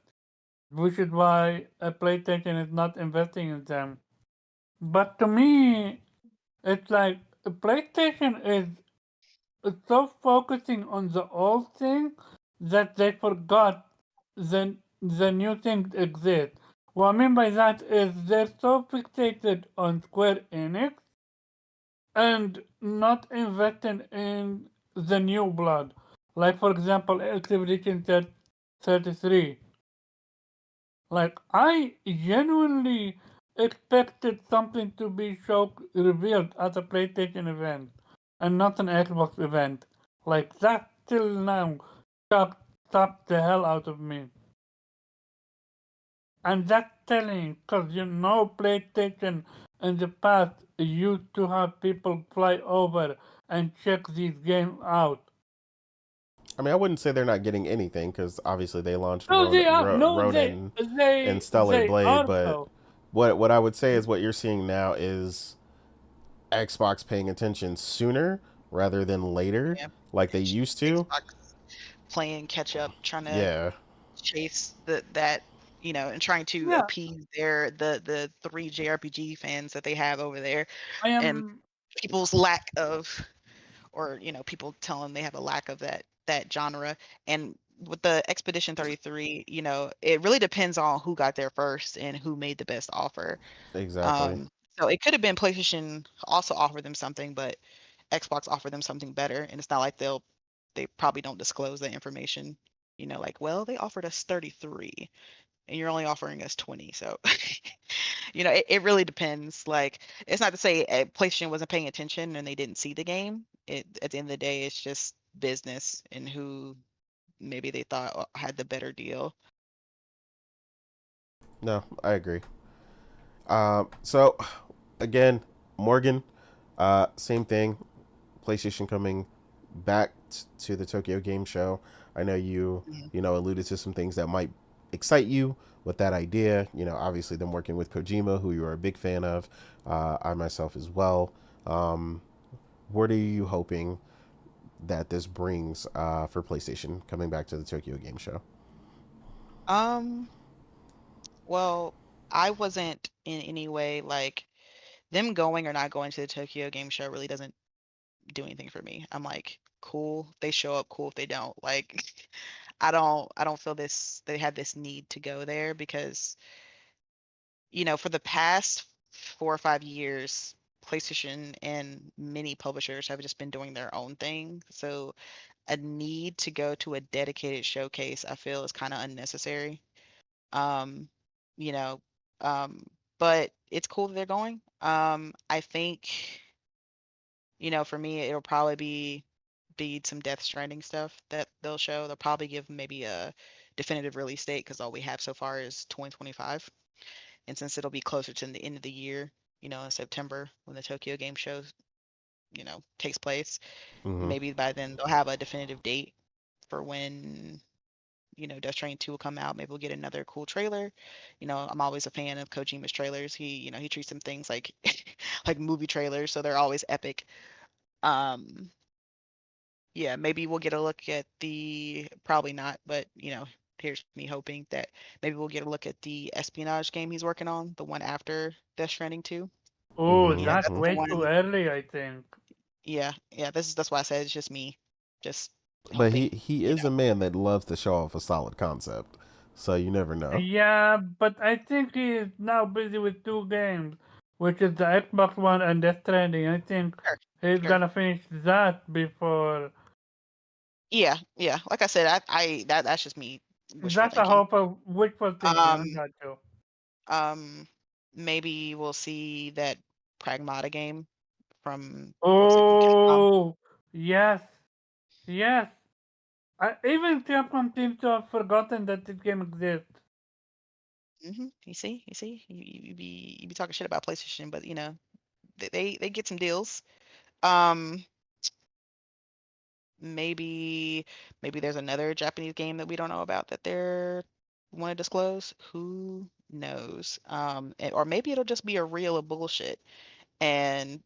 which is why PlayStation is not investing in them. But to me, it's like PlayStation is so focusing on the old thing that they forgot the new thing exists. What I mean by that is they're so fixated on Square Enix and not invested in the new blood. Like for example, exoprimal 33. Like I genuinely expected something to be revealed at a PlayStation event and not an Xbox event. Like that till now shocked the hell out of me. And that's telling because PlayStation in the past used to have people fly over and check these games out. I mean, I wouldn't say they're not getting anything because obviously they launched No, they are. No, Ronin and Stellar they Blade. But also. what I would say is what you're seeing now is Xbox paying attention sooner rather than later, Yeah. like they used to. Xbox playing catch up, trying to Yeah, chase that and trying to Yeah, appease the three JRPG fans that they have over there, I and am. people's lack of, or people telling they have a lack of that genre. And with the Expedition 33, it really depends on who got there first and who made the best offer. exactly. Um, so it could have been PlayStation also offered them something, but Xbox offered them something better, and it's not like they probably don't disclose that information. Like, well, they offered us 33 and you're only offering us 20. So, it really depends. Like, it's not to say PlayStation wasn't paying attention and they didn't see the game. At the end of the day, it's just business and who maybe they thought had the better deal. No, I agree. So again, Morgan, same thing. PlayStation coming back to the Tokyo Game Show. I know you, Mhm. alluded to some things that might excite you with that idea. Obviously them working with Kojima, who you are a big fan of. I myself as well. What are you hoping that this brings for PlayStation coming back to the Tokyo Game Show? Um, well, I wasn't in any way like them going or not going to the Tokyo Game Show really doesn't do anything for me. I'm like, cool, if they show up, cool if they don't. Like I don't feel they had this need to go there because, for the past 4 or 5 years, PlayStation and many publishers have just been doing their own thing. So a need to go to a dedicated showcase, I feel is kind of unnecessary. Um, you know, um, but it's cool that they're going. I think, for me, it'll probably be some Death Stranding stuff that they'll show. They'll probably give maybe a definitive release date because all we have so far is 2025. And since it'll be closer to the end of the year, in September when the Tokyo Game Show, takes place, Mm-hmm. maybe by then they'll have a definitive date for when, Death Stranding 2 will come out. Maybe we'll get another cool trailer. I'm always a fan of Kojima's trailers. He treats some things like like movie trailers, so they're always epic. Um, yeah, maybe we'll get a look at probably not, but here's me hoping that maybe we'll get a look at the espionage game he's working on, the one after Death Stranding 2. Oh, that's Mm-hmm. That's the way too one. early, I think. Yeah. That's why I said it's just me, just But hoping. he is a man that loves to show off a solid concept, so you never know. Yeah, but I think he is now busy with two games, which is the Xbox One and Death Stranding. I think Sure, he's sure. gonna finish that before. Yeah. Like I said, that's just me wishful That's a thinking. hope of wishful thinking on Um, that too. um, maybe we'll see that Pragmata game from what was it from Capcom. Oh, yes, yes. Even Capcom seems to have forgotten that this game exists. You see, you be talking shit about PlayStation, but they get some deals. Um, maybe there's another Japanese game that we don't know about that they're want to disclose. Who knows? Or maybe it'll just be a reel of bullshit, and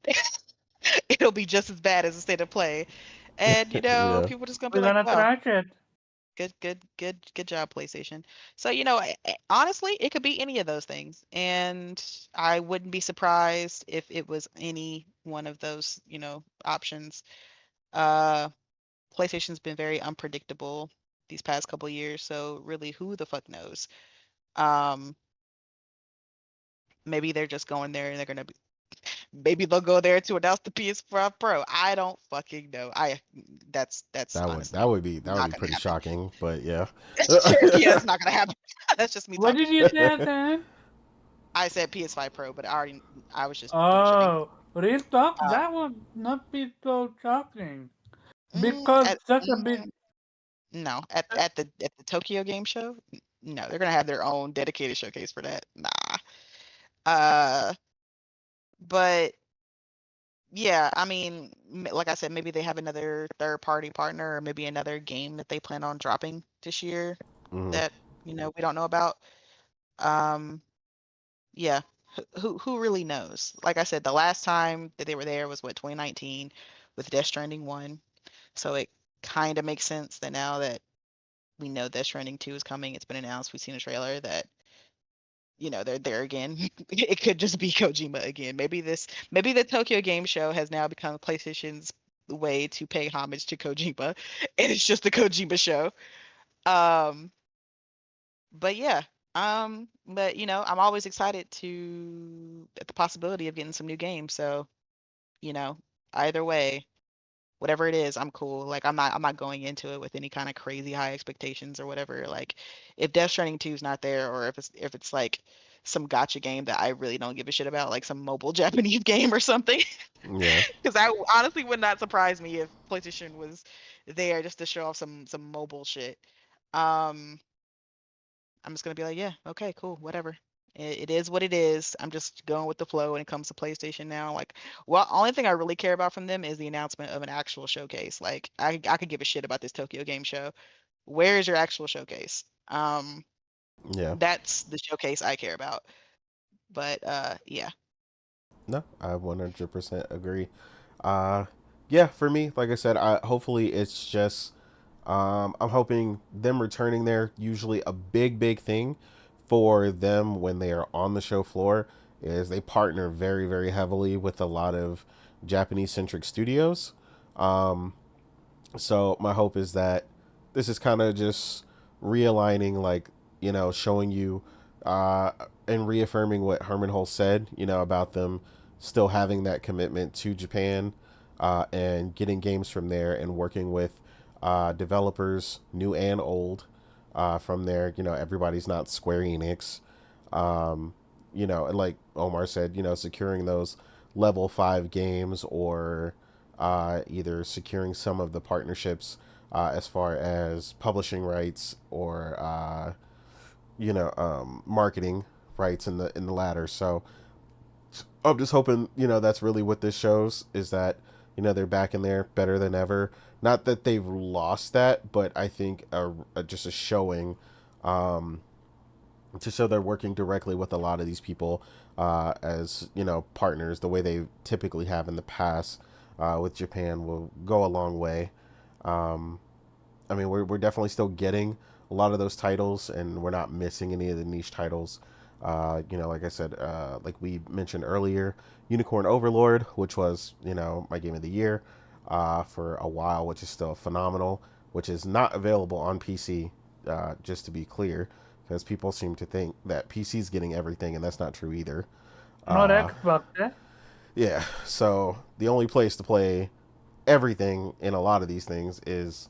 it'll be just as bad as the state of play. And Yeah. people just gonna be We're like, gonna well, trash it. Good job, PlayStation. So, honestly, it could be any of those things, and I wouldn't be surprised if it was any one of those, options. Uh, PlayStation's been very unpredictable these past couple of years, so really, who the fuck knows? Um, maybe they're just going there and they're gonna be, maybe they'll go there to announce the PS5 Pro. I don't fucking know. That's honestly that would not be gonna pretty happen. shocking, but yeah. Yeah, it's not gonna happen. That's just me What talking did you shit. say then? I said PS5 Pro, but I was just bullshitting. Oh, real talk? Uh, That would not be so shocking. Because at, such a big... no, at the Tokyo Game Show, no, they're gonna have their own dedicated showcase for that. Nah. Uh, but yeah, I mean, like I said, maybe they have another third party partner, or maybe another game that they plan on dropping this year Mhm. that we don't know about. Um, yeah, who really knows? Like I said, the last time that they were there was 2019 with Death Stranding 1. So it kind of makes sense that now that we know Death Stranding 2 is coming, it's been announced, we've seen a trailer that they're there again. It could just be Kojima again. Maybe the Tokyo Game Show has now become PlayStation's way to pay homage to Kojima, and it's just the Kojima show. Um, but yeah, but I'm always excited at the possibility of getting some new games. So, you know, either way, whatever it is, I'm cool. Like I'm not going into it with any kind of crazy high expectations or whatever. Like if Death Stranding 2 is not there, or if it's like some gotcha game that I really don't give a shit about, like some mobile Japanese game or something. Yeah. Because I honestly would not surprise me if PlayStation was there just to show off some mobile shit. Um, I'm just gonna be like, yeah, okay, cool, whatever. It is what it is. I'm just going with the flow when it comes to PlayStation now. Like, well, only thing I really care about from them is the announcement of an actual showcase. Like, I could give a shit about this Tokyo Game Show. Where is your actual showcase? Yeah. That's the showcase I care about. But yeah. No, I 100% agree. Uh, yeah, for me, like I said, hopefully it's just, I'm hoping them returning there. Usually, a big thing for them when they are on the show floor is they partner very, very heavily with a lot of Japanese centric studios. Um, so my hope is that this is kind of just realigning, like, showing you uh, and reaffirming what Herman Hulse said, about them still having that commitment to Japan, and getting games from there and working with developers, new and old, from there. Everybody's not Square Enix. And like Omar said, securing those level 5 games, or either securing some of the partnerships as far as publishing rights, or marketing rights in the latter. So I'm just hoping that's really what this shows, is that they're back in there better than ever. Not that they've lost that, but I think just a showing, to show they're working directly with a lot of these people, as partners, the way they typically have in the past, with Japan, will go a long way. um, I mean, we're definitely still getting a lot of those titles, and we're not missing any of the niche titles. Like I said, like we mentioned earlier, Unicorn Overlord, which was my game of the year for a while, which is still phenomenal, which is not available on PC, just to be clear, because people seem to think that PC's getting everything, and that's not true either. Not Uh, Xbox, eh? yeah, so the only place to play everything in a lot of these things is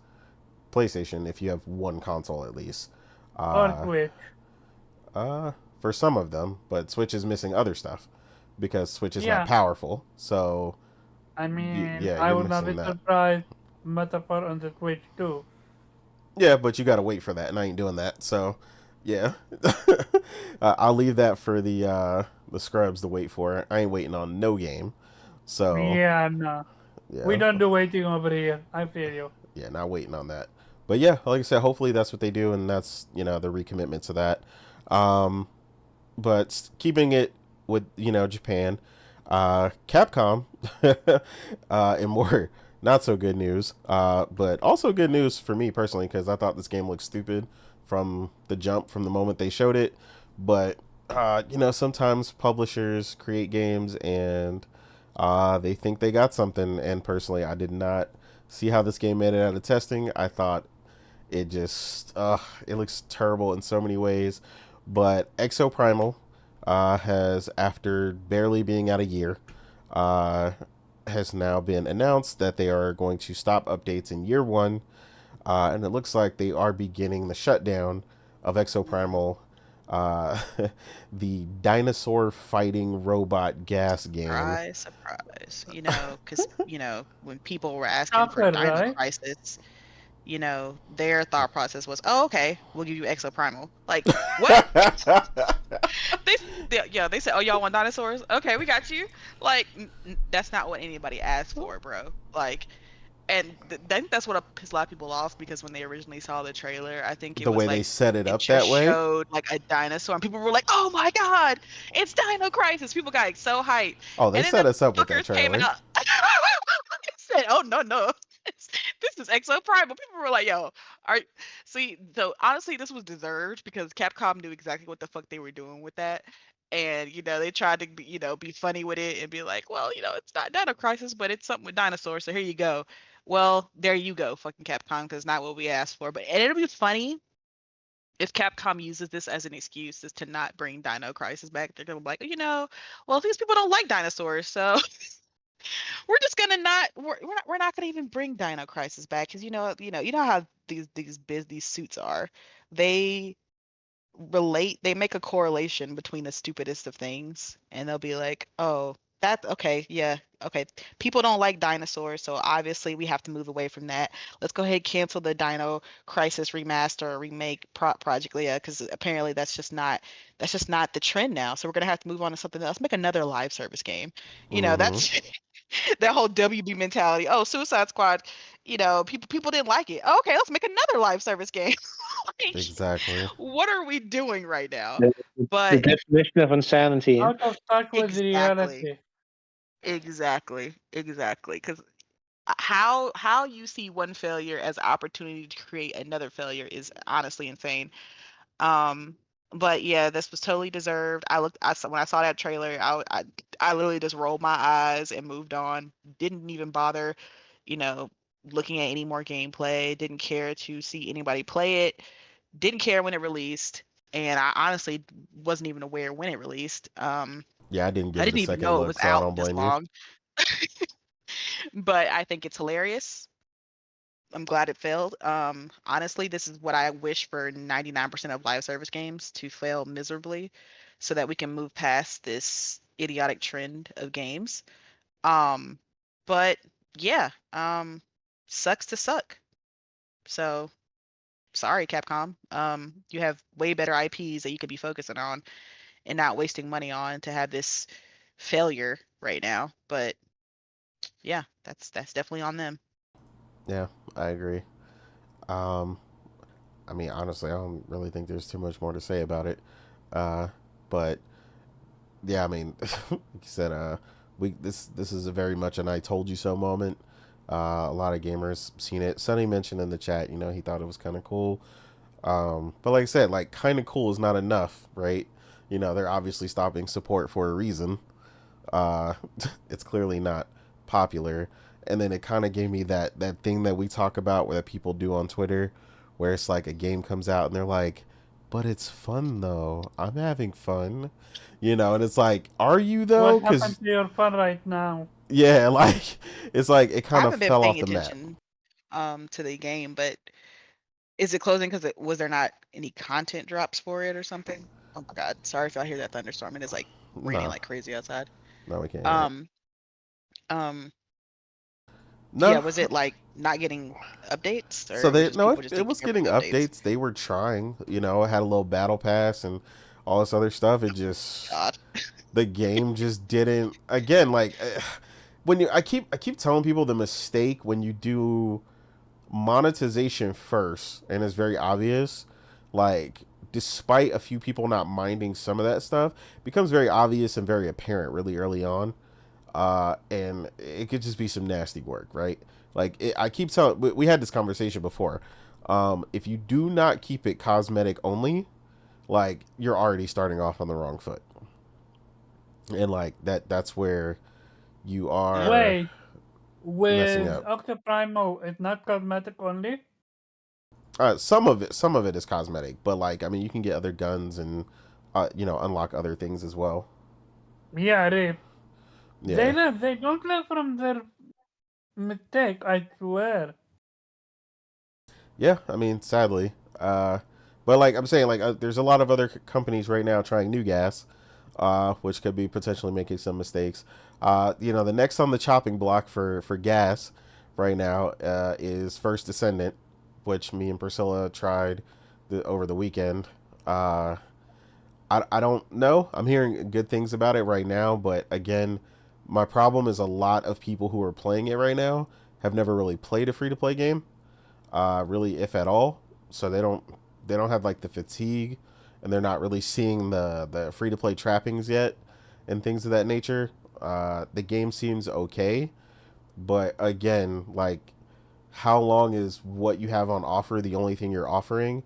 PlayStation, if you have one console at least. Or Uh, Switch. uh, for some of them, but Switch is missing other stuff because Switch is not Yeah, powerful. So I mean, yeah, I you're would not be missing that. surprised Metaphor on the Switch too. Yeah, but you got to wait for that, and I ain't doing that. So yeah, I'll leave that for the scrubs to wait for. I ain't waiting on no game. So Yeah, no. We yeah, don't do waiting over here. I feel you. yeah, not waiting on that. But yeah, like I said, hopefully that's what they do, and that's the recommitment to that. Um, but keeping it with Japan, Capcom, in more not so good news. But also good news for me personally, because I thought this game looked stupid from the jump, from the moment they showed it. But sometimes publishers create games and they think they got something. And personally, I did not see how this game made it out of testing. I thought it just it looks terrible in so many ways. But exoprimal has, after barely being out a year, has now been announced that they are going to stop updates in year one, and it looks like they are beginning the shutdown of exoprimal, uh, the dinosaur fighting robot gas game. Surprise, surprise. Because, when people were asking for Chopper, Dino right? Crisis, their thought process was, oh, okay, we'll give you exoprimal. Like, what? They said, oh, y'all want dinosaurs? Okay, we got you. Like, that's not what anybody asked for, bro. Like, and I think that's what pissed a lot of people off, because when they originally saw the trailer, I think it The was way like they set it it up just that way. showed like a dinosaur, and people were like, "Oh my god, it's Dino Crisis!" People got like, so hyped, Oh, they and then set the us up with that fuckers came trailer. out. Said, "Oh no, this is Exo Primal." People were like, "Yo, are see?" So honestly, this was deserved, because Capcom knew exactly what the fuck they were doing with that, and they tried to be funny with it and be like, "Well, it's not Dino Crisis, but it's something with dinosaurs, so here you go." Well, there you go, fucking Capcom, because not what we asked for. But and it'll be funny if Capcom uses this as an excuse as to not bring Dino Crisis back. They're gonna be like, well, these people don't like dinosaurs, so we're just gonna not we're not gonna even bring Dino Crisis back, because you know how these suits are. They they make a correlation between the stupidest of things, and they'll be like, oh, that's okay, yeah, okay, people don't like dinosaurs, so obviously we have to move away from that. Let's go ahead and cancel the Dino Crisis remaster or remake Project Leia, because apparently that's just not the trend now, so we're gonna have to move on to something else. Make another live service game. Mm-hmm. That's that whole WB mentality. Oh, Suicide Squad, people didn't like it. Okay, let's make another live service game. Like, Exactly. what are we doing right now? The But definition of insanity. Out of touch with exactly, reality. exactly. Because how you see one failure as an opportunity to create another failure is honestly insane. Um, but yeah, this was totally deserved. When I saw that trailer, I literally just rolled my eyes and moved on. Didn't even bother, you know, looking at any more gameplay. Didn't care to see anybody play it. Didn't care when it released, and I honestly wasn't even aware when it released. Yeah, I didn't I give it a didn't even second know it look, was so I out don't this blame you. long. But I think it's hilarious. I'm glad it failed. Honestly, this is what I wish for 99% of live service games, to fail miserably, so that we can move past this idiotic trend of games. Um, but yeah, sucks to suck. So sorry, Capcom. You have way better IPs that you could be focusing on and not wasting money on to have this failure right now. But yeah, that's definitely on them. Yeah, I agree. Um, I mean, honestly, I don't really think there's too much more to say about it. But yeah, I mean, like you said, this is a very much an "I told you so" moment. A lot of gamers seen it. Sonny mentioned in the chat, he thought it was kind of cool. But like I said, like, kind of cool is not enough, right? They're obviously stopping support for a reason. Uh, it's clearly not popular. And then it kind of gave me that thing that we talk about, where people do on Twitter, where it's like a game comes out and they're like, but it's fun though. I'm having fun, and it's like, are you though? What happened Because to your fun right now? yeah, like, it's like it I kind of haven't been fell off paying the map. attention to the game, but is it closing because was there not any content drops for it or something? Oh my god, sorry if y'all hear that thunderstorm. It is like raining No, like crazy outside. no, we can't hear it. Um, um, yeah, No, was it like not getting updates, so or was they just no, people it, just it didn't was care for getting the updates? updates. They were trying, it had a little battle pass and all this other stuff. It just God, the game just didn't. Again, like, when I keep telling people the mistake when you do monetization first, and it's very obvious, like, despite a few people not minding some of that stuff, becomes very obvious and very apparent really early on. And it could just be some nasty work, right? Like I keep telling, we had this conversation before. If you do not keep it cosmetic only, like you're already starting off on the wrong foot, and like that's where you are Wait, messing with up. exoprimal, it's not cosmetic only. Some of it is cosmetic, but like I mean, you can get other guns and unlock other things as well. Yeah, Rip. They Yeah, learn. They don't learn from their mistake. I swear. yeah. I mean, sadly, but like I'm saying, like there's a lot of other companies right now trying new gas, which could be potentially making some mistakes. The next on the chopping block for gas right now is First Descendant, which me and Priscilla tried over the weekend. I don't know. I'm hearing good things about it right now, but again, my problem is a lot of people who are playing it right now have never really played a free to play game, really, if at all. So they don't have like the fatigue, and they're not really seeing the free to play trappings yet, and things of that nature. The game seems okay, but again, like, how long is what you have on offer the only thing you're offering?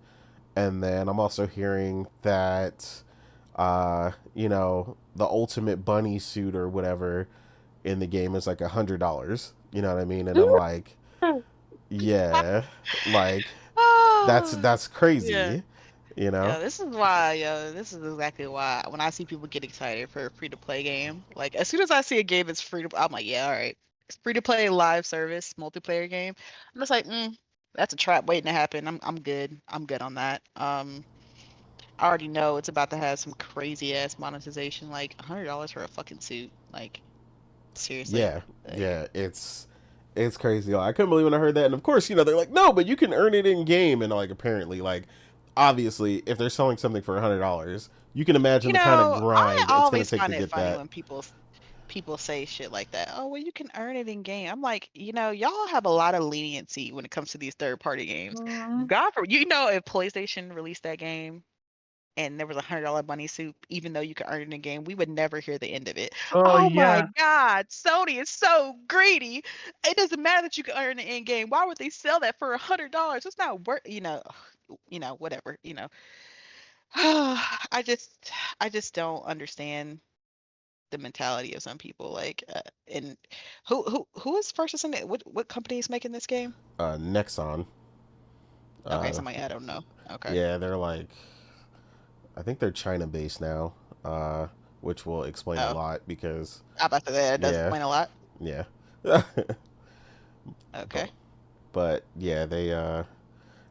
And then I'm also hearing that the ultimate bunny suit or whatever in the game is like $100. You know what I mean? And I'm like, yeah, like Oh, that's yeah. crazy, you know? Yeah, this is why, this is exactly why when I see people get excited for a free to play game, like as soon as I see a game that's free to, I'm like, yeah, all right. It's free to play live service multiplayer game. I'm just like, that's a trap waiting to happen. I'm good. I'm good on that. I already know it's about to have some crazy ass monetization, like $100 for a fucking suit. Like, seriously. Yeah, Like, yeah, it's crazy. I couldn't believe when I heard that. And of course, they're like, no, but you can earn it in game. And like, apparently, like, obviously, if they're selling something for $100, you can imagine the kind of I grind it's going to always take to find it get funny that. when people say shit like that. Oh, well, you can earn it in game. I'm like, y'all have a lot of leniency when it comes to these third party games. Mhm. God, if PlayStation released that game and there was $100 bunny suit, even though you could earn it in game, we would never hear the end of it. Oh Oh my yeah. God, Sony is so greedy. It doesn't matter that you can earn it in game. Why would they sell that for $100? It's not worth, whatever. I just don't understand the mentality of some people. Like, and who is First Ascendant? What company is making this game? Nexon. Okay, Uh, somebody I don't know. Okay. yeah, they're like, I think they're China based now, which will explain a Oh, lot because, I about to say that does yeah, explain a lot. yeah. Okay. But yeah,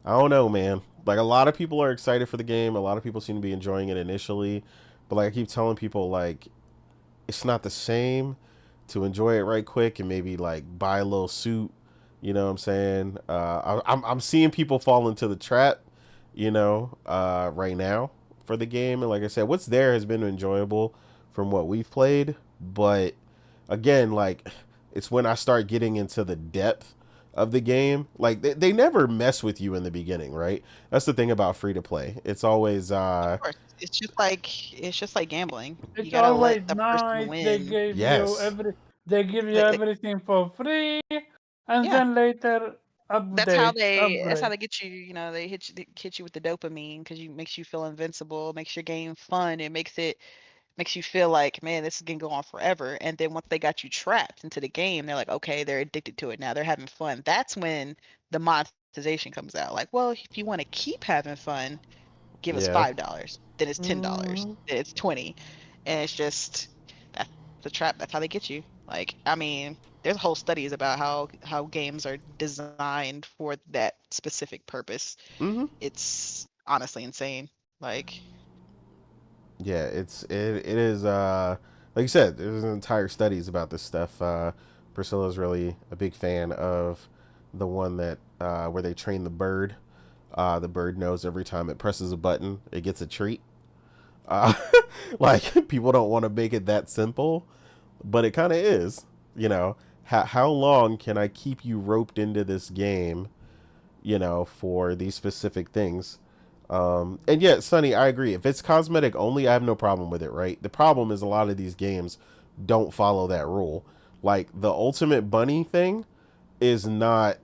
I don't know, man. Like a lot of people are excited for the game. A lot of people seem to be enjoying it initially, but like I keep telling people, like it's not the same to enjoy it right quick and maybe like buy a little suit. You know what I'm saying? I'm seeing people fall into the trap. Right now for the game, and like I said, what's there has been enjoyable from what we've played, but again, like it's when I start getting into the depth of the game, like they never mess with you in the beginning, right? That's the thing about free to play. It's always Of course. It's just like gambling. You It's gotta always let the person nice. They win. give you yes, Like, everything for free, and yeah. then later That's how they upgrade. get you, they hit you with the dopamine because you makes you feel invincible, makes your game fun, it makes you feel like, man, this is gonna go on forever. And then once they got you trapped into the game, they're like, okay, they're addicted to it now. They're having fun. That's when the monetization comes out. Like, well, if you want to keep having fun, give us yeah, $5. Then it's $10. Mhm. Then it's 20. And it's just that's the trap. That's how they get you. Like, I mean, there's whole studies about how games are designed for that specific purpose. mm-hmm. It's honestly insane. Like, Yeah, it is like you said, there's entire studies about this stuff. Priscilla's really a big fan of the one that where they train the bird. The bird knows every time it presses a button, it gets a treat. Uh, like people don't want to make it that simple, but it kind of is. How long can I keep you roped into this game? For these specific things. And yeah, Sonny, I agree. If it's cosmetic only, I have no problem with it, right? The problem is a lot of these games don't follow that rule. Like the Ultimate Bunny thing, is not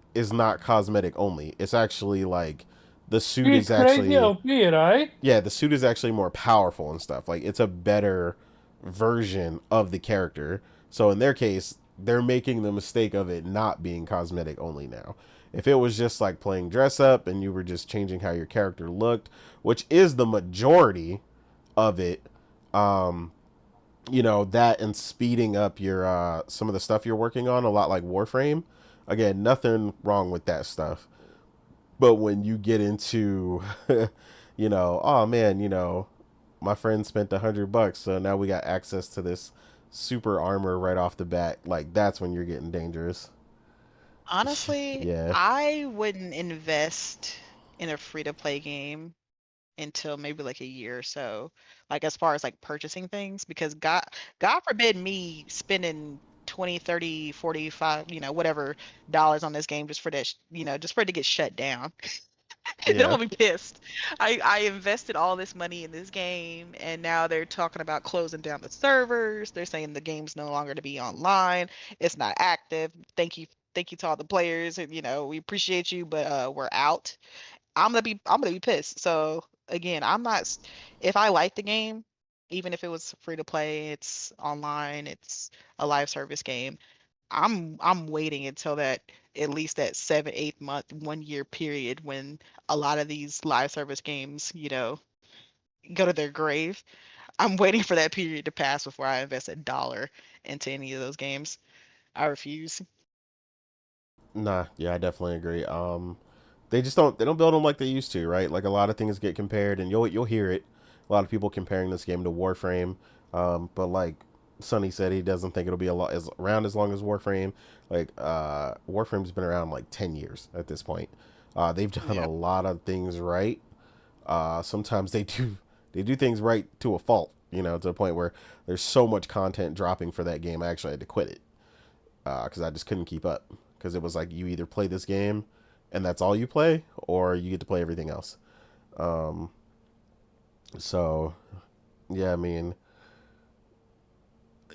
cosmetic only. It's actually like the suit He's is crazy actually OP, right? yeah, the suit is actually more powerful and stuff. Like it's a better version of the character. So in their case, they're making the mistake of it not being cosmetic only now. If it was just like playing dress up and you were just changing how your character looked, which is the majority of it, um, that and speeding up your some of the stuff you're working on, a lot like Warframe. Again, nothing wrong with that stuff. But when you get into oh man, my friend spent $100, so now we got access to this super armor right off the bat. Like that's when you're getting dangerous. Honestly, Yeah. I wouldn't invest in a free-to-play game until maybe like a year or so. Like as far as like purchasing things, because God forbid me spending 20, 30, 45, whatever dollars on this game just for that, just for it to get shut down. Then I'm Yeah. gonna be pissed. I invested all this money in this game, and now they're talking about closing down the servers. They're saying the game's no longer to be online. It's not active. Thank you to all the players, and we appreciate you, but we're out. I'm gonna be pissed. So again, I'm not. If I like the game, even if it was free to play, it's online, it's a live service game. I'm waiting until that at least that 7, 8 month, 1 year period when a lot of these live service games, go to their grave. I'm waiting for that period to pass before I invest a dollar into any of those games. I refuse. Nah, yeah, I definitely agree. They don't build them like they used to, right? Like a lot of things get compared, and you'll hear it. A lot of people comparing this game to Warframe, but like Sonny said, he doesn't think it'll be around as long as Warframe. Like Warframe's been around like 10 years at this point. They've done Yeah. a lot of things right. Sometimes they do things right to a fault. To the point where there's so much content dropping for that game, I actually had to quit it because I just couldn't keep up. Because it was like you either play this game and that's all you play, or you get to play everything else. Um, so yeah, I mean,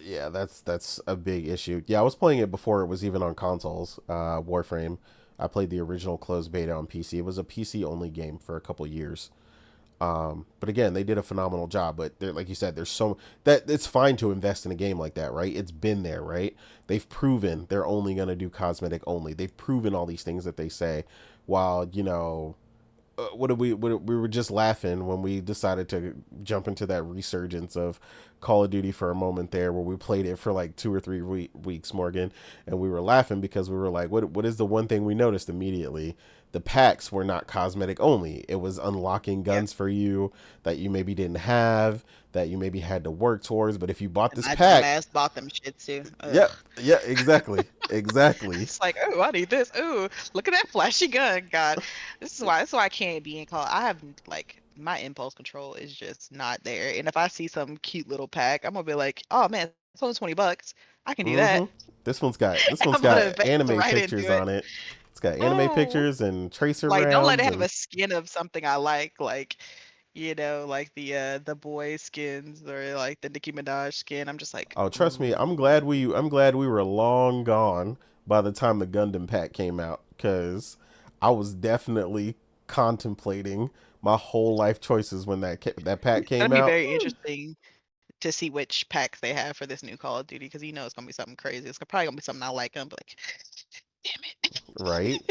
yeah, that's a big issue. Yeah, I was playing it before it was even on consoles. Warframe. I played the original closed beta on PC. It was a PC only game for a couple years. But again, they did a phenomenal job. But like you said, there's so that it's fine to invest in a game like that, right? It's been there, right? They've proven they're only going to do cosmetic only. They've proven all these things that they say. While we were just laughing when we decided to jump into that resurgence of Call of Duty for a moment there, where we played it for like 2 or 3 weeks, Morgan, and we were laughing because we were like, what is the one thing we noticed immediately? The packs were not cosmetic only. It was unlocking guns for you that you maybe didn't have, that you maybe had to work towards. But if you bought And this my pack, dumbass bought them shit too. yeah, Ugh. yeah, exactly. It's like, oh, I need this. Oh, look at that flashy gun. God, this is why I can't be in call. I have like my impulse control is just not there. And if I see some cute little pack, I'm gonna be like, oh man, it's only $20. I can do that. Mm-hmm. This one's I'm gonna got invest anime right pictures into it. on it. It's got anime Oh, pictures and tracer like don't let it rounds have and a skin of something I like like the boy skins or like the Nicki Minaj skin. I'm just like, oh, trust me, I'm ooh. glad we were long gone by the time the Gundam pack came out, because I was definitely contemplating my whole life choices when that pack It's gonna came be out. very interesting to see which packs they have for this new Call of Duty because it's gonna be something crazy. It's probably gonna be something I like. I'm like, damn it. Right?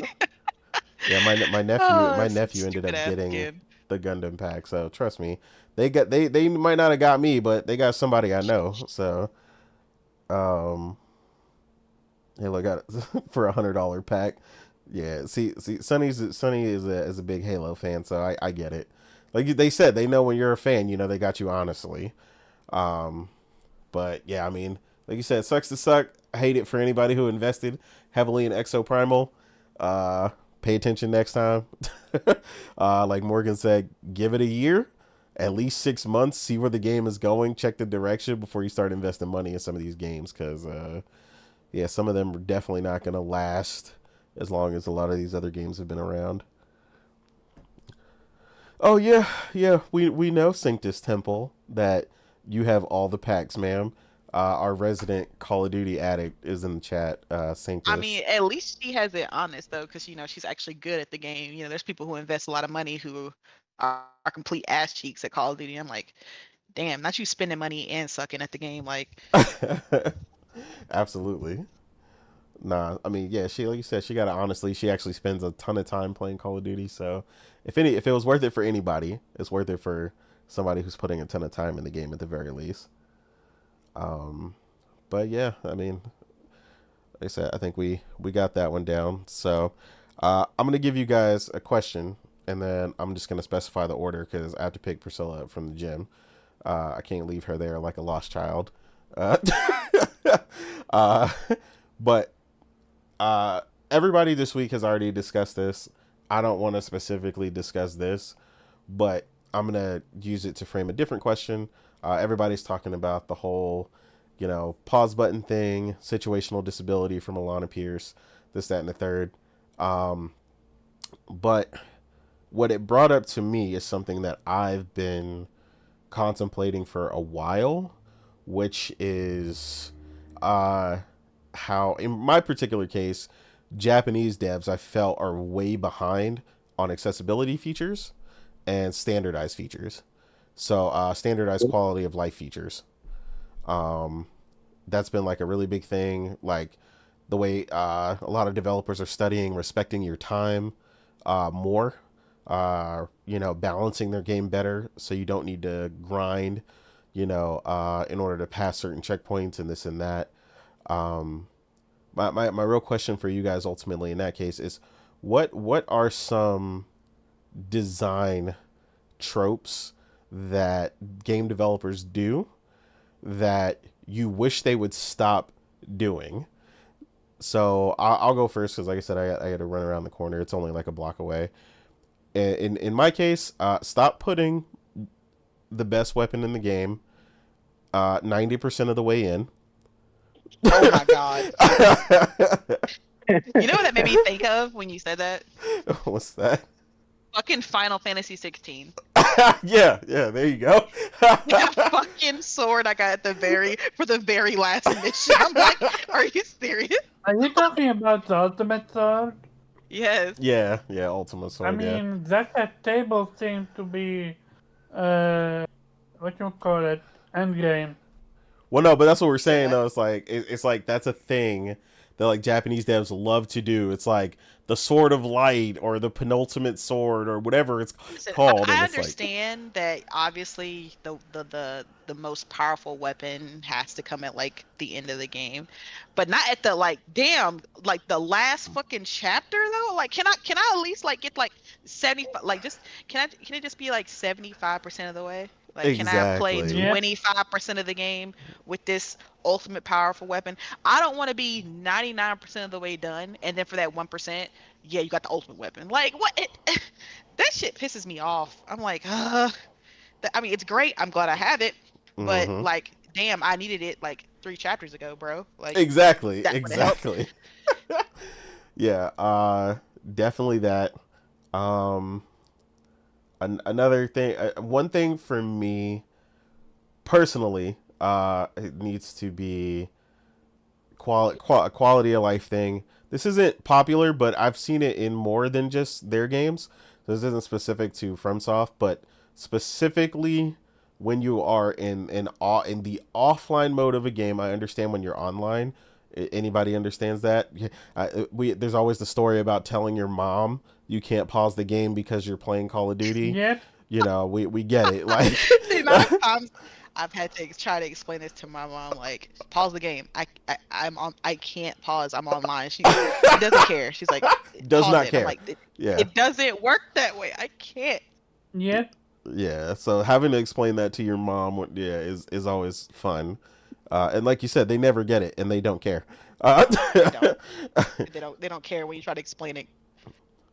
Yeah, my nephew Oh, my that's some nephew ended stupid up ass getting skin. the Gundam pack, so trust me, they might not have got me, but they got somebody I know. So hey, look, got it for $100 pack. Yeah, see, Sonny is a big Halo fan, so I get it. Like they said, they know when you're a fan, they got you honestly. Um, but yeah, I mean, like you said, sucks to suck. I hate it for anybody who invested heavily in exoprimal. Uh, Pay attention next time. Like Morgan said, give it a year, at least 6 months, see where the game is going, check the direction before you start investing money in some of these games, because yeah, some of them are definitely not going to last as long as a lot of these other games have been around. Oh yeah, yeah, we know Sanctus Temple that you have all the packs, ma'am. our resident Call of Duty addict, is in the chat. Saint I mean, at least she has it honest though, because she's actually good at the game. There's people who invest a lot of money who are complete ass cheeks at Call of Duty. I'm like, damn, not you spending money and sucking at the game. Like, Absolutely. Nah, I mean, yeah, she, like you said, she got to honestly, she actually spends a ton of time playing Call of Duty. So if it was worth it for anybody, it's worth it for somebody who's putting a ton of time in the game at the very least. But yeah, I mean, like I said, I think we got that one down. So I'm gonna give you guys a question, and then I'm just gonna specify the order because I have to pick Priscilla up from the gym. I can't leave her there like a lost child. Uh, but everybody this week has already discussed this. I don't want to specifically discuss this, but I'm gonna use it to frame a different question. Everybody's talking about the whole, pause button thing, situational disability from Alana Pierce, this, that, and the third. But what it brought up to me is something that I've been contemplating for a while, which is how, in my particular case, Japanese devs I felt are way behind on accessibility features and standardized features. So standardized quality of life features. That's been like a really big thing. Like the way a lot of developers are studying respecting your time more. Balancing their game better so you don't need to grind, in order to pass certain checkpoints and this and that. My real question for you guys ultimately in that case is what are some design tropes that game developers do that you wish they would stop doing? So I'll go first because, like I said, I got to run around the corner. It's only like a block away. In my case, stop putting the best weapon in the game 90% of the way in. oh my god. You know what that made me think of when you said that? What's that? Fucking Final Fantasy 16. yeah, there you go. That fucking sword I got for the very last mission. I'm like, are you serious? Are you talking about the ultimate sword? Yes. Yeah, Ultimate Sword. I mean, that table seems to be, what you call it, endgame. Well, no, but that's what we're saying though. It's like it's like that's a thing that like Japanese devs love to do. It's like the Sword of Light or the penultimate sword or whatever it's called. I and it's understand that obviously the most powerful weapon has to come at like the end of the game, but not at the like the last fucking chapter though. Like can I at least like get like 75, like just can it just be like 75% of the way? Like, can I play Exactly. 25% of the game with this ultimate powerful weapon? I don't want to be 99% of the way done, and then for that 1%, yeah, you got the ultimate weapon. Like, what? That shit pisses me off. I'm like, I mean, it's great. I'm glad I have it, but like, damn, I needed it like 3 chapters ago, bro. Like, exactly. Yeah, definitely that. Another thing, one thing for me personally, it needs to be quality of life thing. This isn't popular, but I've seen it in more than just their games. This isn't specific to FromSoft, but specifically when you are in the offline mode of a game. I understand when you're online. Anybody understands that? There's always the story about telling your mom you can't pause the game because you're playing Call of Duty. Yep. We get it. Like, the amount of times I've had to try to explain this to my mom, like, pause the game. I can't pause. I'm online. She doesn't care. She's like, does not it. care. I'm like, yeah. It doesn't work that way. I can't. Yep. Yeah. So having to explain that to your mom, is always fun. And like you said, they never get it and they don't care. They don't care when you try to explain it.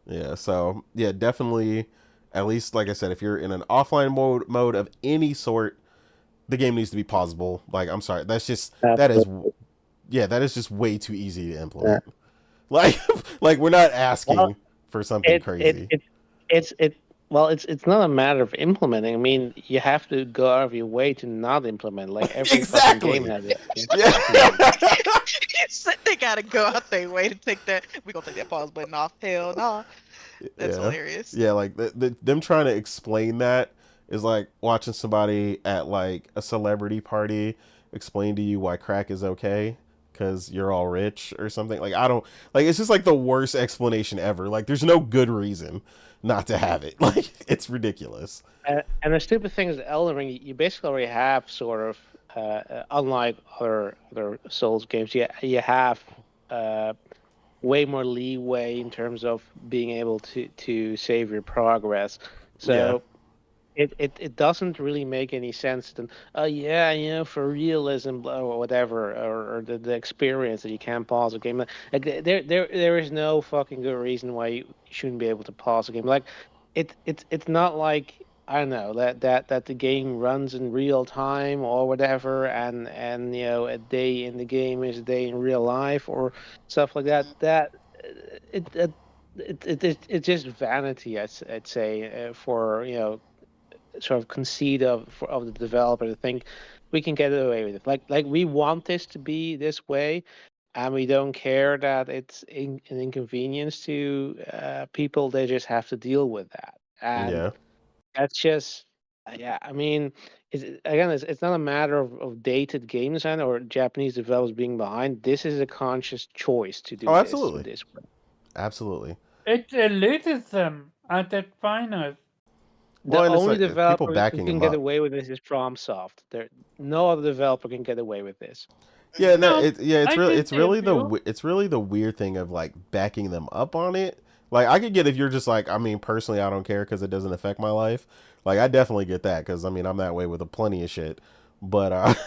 Yeah, so yeah, definitely. At least, like I said, if you're in an offline mode of any sort, the game needs to be pausable. Like, I'm sorry, that is just way too easy to implement. Yeah. Like we're not asking for something crazy. Well, it's not a matter of implementing. I mean, you have to go out of your way to not implement. Like every fucking game Exactly. has it. Yeah. They gotta go out their way to take that. We gonna take that pause button off. Hell no. That's Yeah. hilarious. Yeah, like them trying to explain that is like watching somebody at like a celebrity party explain to you why crack is okay because you're all rich or something. Like I don't like it's just like the worst explanation ever. Like there's no good reason not to have it. Like it's ridiculous. And the stupid thing is, Elden Ring, you basically already have sort of, unlike other Souls games, you have way more leeway in terms of being able to save your progress. So it doesn't really make any sense. Then, oh yeah, for realism or whatever, or the experience that you can't pause a game. Like there is no fucking good reason why you shouldn't be able to pause a game. Like it's not like, I don't know, that the game runs in real time or whatever, and a day in the game is a day in real life or stuff like that. That it. It's just vanity, I'd say, for sort of conceit of the developer to think we can get away with it. Like we want this to be this way, and we don't care that it's an inconvenience to people. They just have to deal with that, and Yeah. that's just yeah. I mean, it's not a matter of dated game design or Japanese developers being behind. This is a conscious choice to Oh, do this in absolutely. this way. Absolutely. It's elitism at its finest. Well, The and it's only like people developer who backing can them get up. away with this is FromSoft. No other developer can get away with this. Yeah, no, No, it's I really can see a few. it's really the weird thing of like backing them up on it. Like I could get if you're just like I mean personally I don't care because it doesn't affect my life. Like I definitely get that because I mean I'm that way with a plenty of shit. But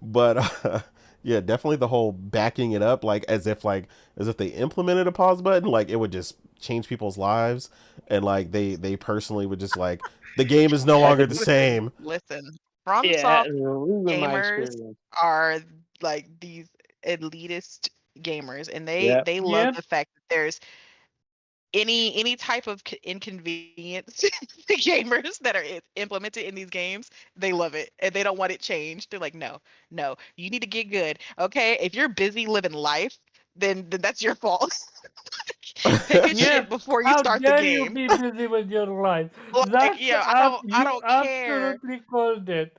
but yeah, definitely the whole backing it up like as if they implemented a pause button like it would just change people's lives and like they personally would just like the game is no I longer think, the Listen, same. listen. yeah, FromSoft in my gamers experience. are like these elitist gamers, and they Yeah, they love Yep. the fact that there's any type of inconvenience to gamers that are implemented in these games. They love it, and they don't want it changed. They're like, no, no, you need to get good. Okay, if you're busy living life, then that's your fault. Take a shit Yep. before you How start the dare you game. be busy with your life? Like, yeah, I You don't care. absolutely called it.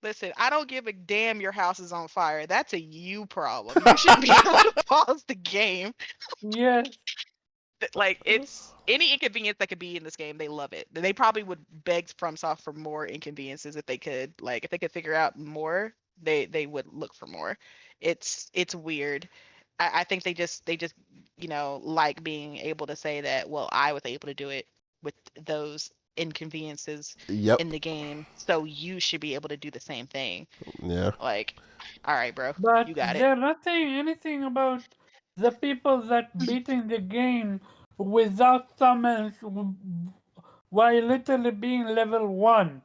Listen, I don't give a damn your house is on fire. That's a you problem. You should be able to pause the game. Yes. Like it's any inconvenience that could be in this game, they love it. They probably would beg FromSoft for more inconveniences if they could. Like if they could figure out more, they would look for more. It's weird. I think they just like being able to say that, well, I was able to do it with those inconveniences in Yep. the game, so you should be able to do the same thing. Yeah. Like, all right, bro, But you got it. they're not saying anything about the people that beating the game without summons while literally being level 1.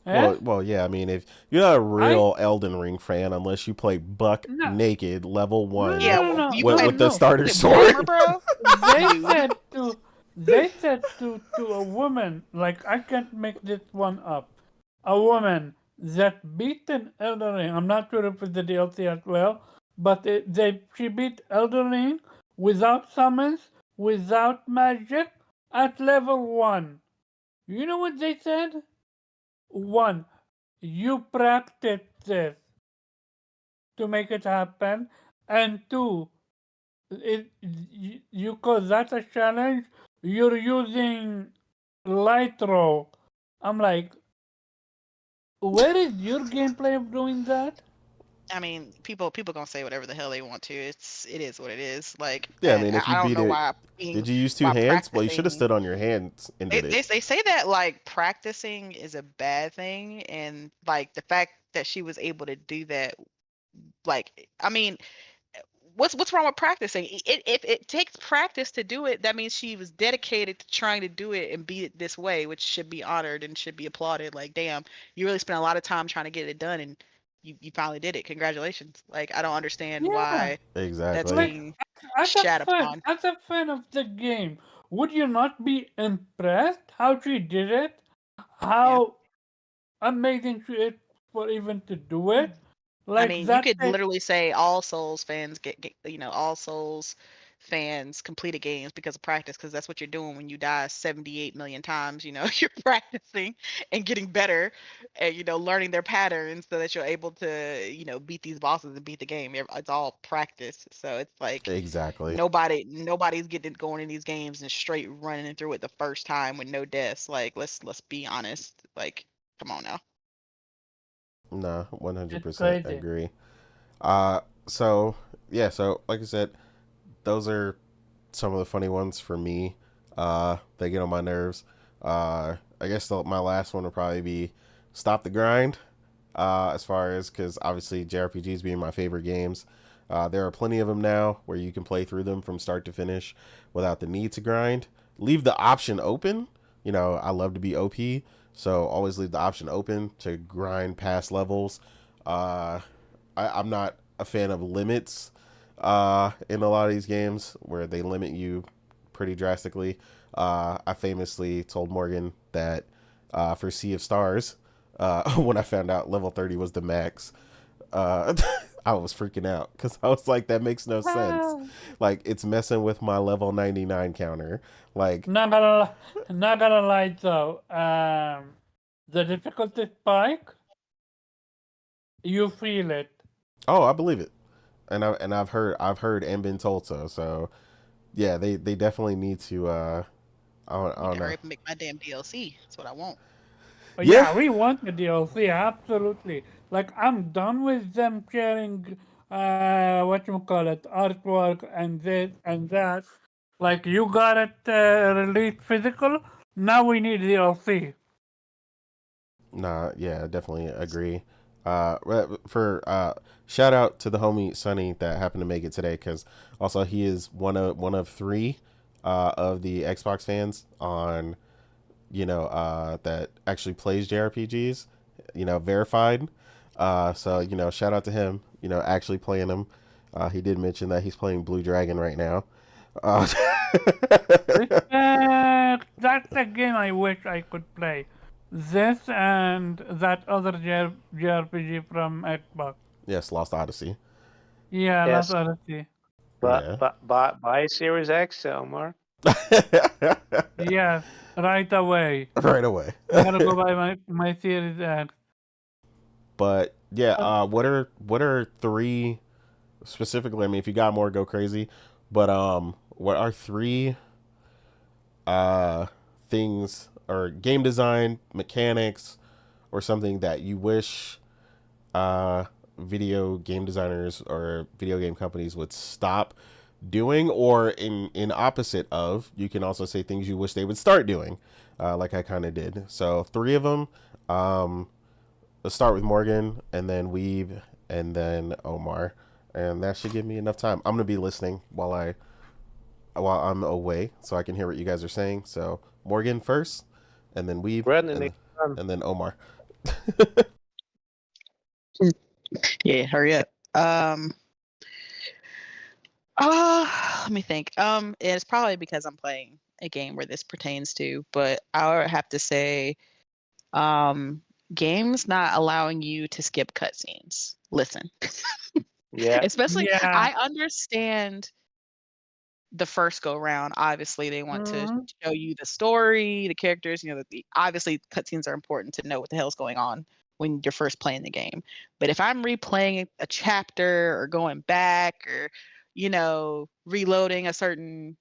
Eh? Well, yeah. I mean, if you're not a I real Elden Ring fan, unless you play buck no naked level no one Yeah, no no well, no you no play with the no. starter the sword, Warhammer, bro. They You said to they said to a woman, like I can't make this one up. A woman that beat an Elden Ring. I'm not sure if it's the DLC as well, but she beat Elden Ring without summons, without magic, at level 1. You know what they said? 1. You practice this to make it happen, and 2. You call that a challenge? You're using light roll. I'm like, where is your gameplay of doing that? I mean, people gonna say whatever the hell they want to. It is what it is. Like, yeah. I mean, if you I don't beat know it, why did you use two why hands? Well, you should have practicing. stood on your hands and They, did they it. they say that like practicing is a bad thing, and like the fact that she was able to do that, like, I mean, what's wrong with practicing? If it takes practice to do it, that means she was dedicated to trying to do it and beat it this way, which should be honored and should be applauded. Like, damn, you really spent a lot of time trying to get it done, and you finally did it. Congratulations. Like, I don't understand Yeah. why that's Exactly. Like, being as a shat fan, upon. as a fan of the game, would you not be impressed how she did it? How amazing she is for even to do it? I Like mean, you that could thing. literally say all Souls fans all Souls fans completed games because of practice, because that's what you're doing when you die 78 million times. You're practicing and getting better, and learning their patterns so that you're able to beat these bosses and beat the game. It's all practice, so it's like Exactly. nobody's getting going in these games and straight running through it the first time with no deaths. Like let's be honest. Like, come on now. No, It's 100% crazy. agree. So yeah, so like I said, those are some of the funny ones for me. They get on my nerves. I guess my last one would probably be Stop the Grind. As far as, because obviously JRPGs being my favorite games, there are plenty of them now where you can play through them from start to finish without the need to grind. Leave the option open. I love to be OP, so always leave the option open to grind past levels. I'm not a fan of limits in a lot of these games where they limit you pretty drastically. I famously told Morgan that for Sea of Stars, when I found out level 30 was the max, uh, I was freaking out because I was like, that makes no sense. Like, it's messing with my level 99 counter. Like, Not gonna lie though. The difficulty spike, you feel it. oh, I believe it. And I've heard and been told so. So yeah, they definitely need to. I You don't can know. hurry up and make my damn DLC. That's what I want. Yeah, Yeah, we want the DLC, absolutely. Like I'm done with them sharing what you call it, artwork and this and that. Like you got it released physical, now we need DLC. nah, yeah, definitely agree. For shout out to the homie Sonny that happened to make it today, because also he is one of three of the Xbox fans on that actually plays JRPGs, verified. So shout out to him. Actually playing them. He did mention that he's playing Blue Dragon right now. Uh, That's a game I wish I could play. This and that other JRPG from Xbox. yes, Lost Odyssey. Yeah, Lost Yes, Odyssey. Yeah. buy Series X, Omar. Yes, right away. Right away. I gotta go buy my Series X. But yeah, Uh, what are three specifically? I mean, if you got more, go crazy. But what are three uh things or game design mechanics or something that you wish uh video game designers or video game companies would stop doing, or in opposite of, you can also say things you wish they would start doing, like I kind of did. So three of them. Let's start with Morgan, and then Weeb, and then Omar, and that should give me enough time. I'm gonna be listening while I'm away, so I can hear what you guys are saying. So Morgan first, and then Weeb, Brandon, and then Omar. Yeah, hurry up. Let me think. It's probably because I'm playing a game where this pertains to, but I would have to say, games not allowing you to skip cutscenes. Listen, yeah, especially yeah. I understand the first go round. Obviously, they want to Mhm. show you the story, the characters. Obviously cutscenes are important to know what the hell's going on when you're first playing the game. But if I'm replaying a chapter or going back or reloading a certain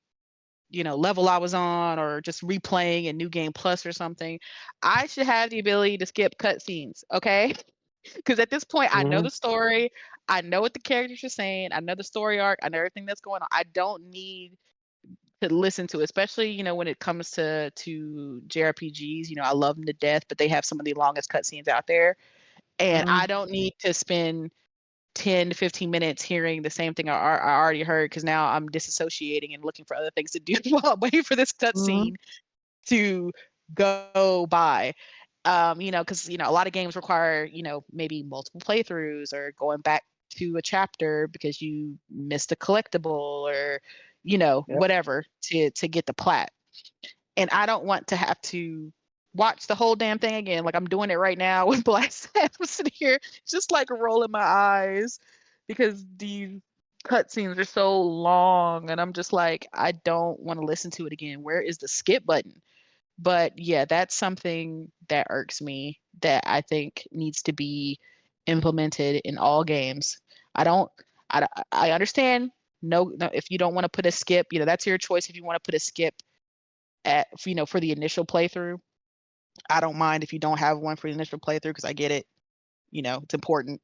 level I was on, or just replaying a new game plus or something, I should have the ability to skip cutscenes, okay? Because at this point, I know hmm the story, I know what the characters are saying, I know the story arc, I know everything that's going on. I don't need to listen to, especially when it comes to JRPGs. I love them to death, but they have some of the longest cutscenes out there, and I Mhm. don't need to spend 10 to 15 minutes hearing the same thing I already heard, because now I'm disassociating and looking for other things to do while I'm waiting for this Mhm. cutscene to go by. Because a lot of games require maybe multiple playthroughs or going back to a chapter because you missed a collectible, or Yep. whatever to get the plat. And I don't want to have to watch the whole damn thing again. Like I'm doing it right now with Black Sam sitting here, just like rolling my eyes because these cutscenes are so long, and I'm just like, I don't want to listen to it again. Where is the skip button? But yeah, that's something that irks me that I think needs to be implemented in all games. I don't. I understand. No, if you don't want to put a skip, that's your choice. If you want to put a skip for the initial playthrough, I don't mind if you don't have one for the initial playthrough because I get it. It's important.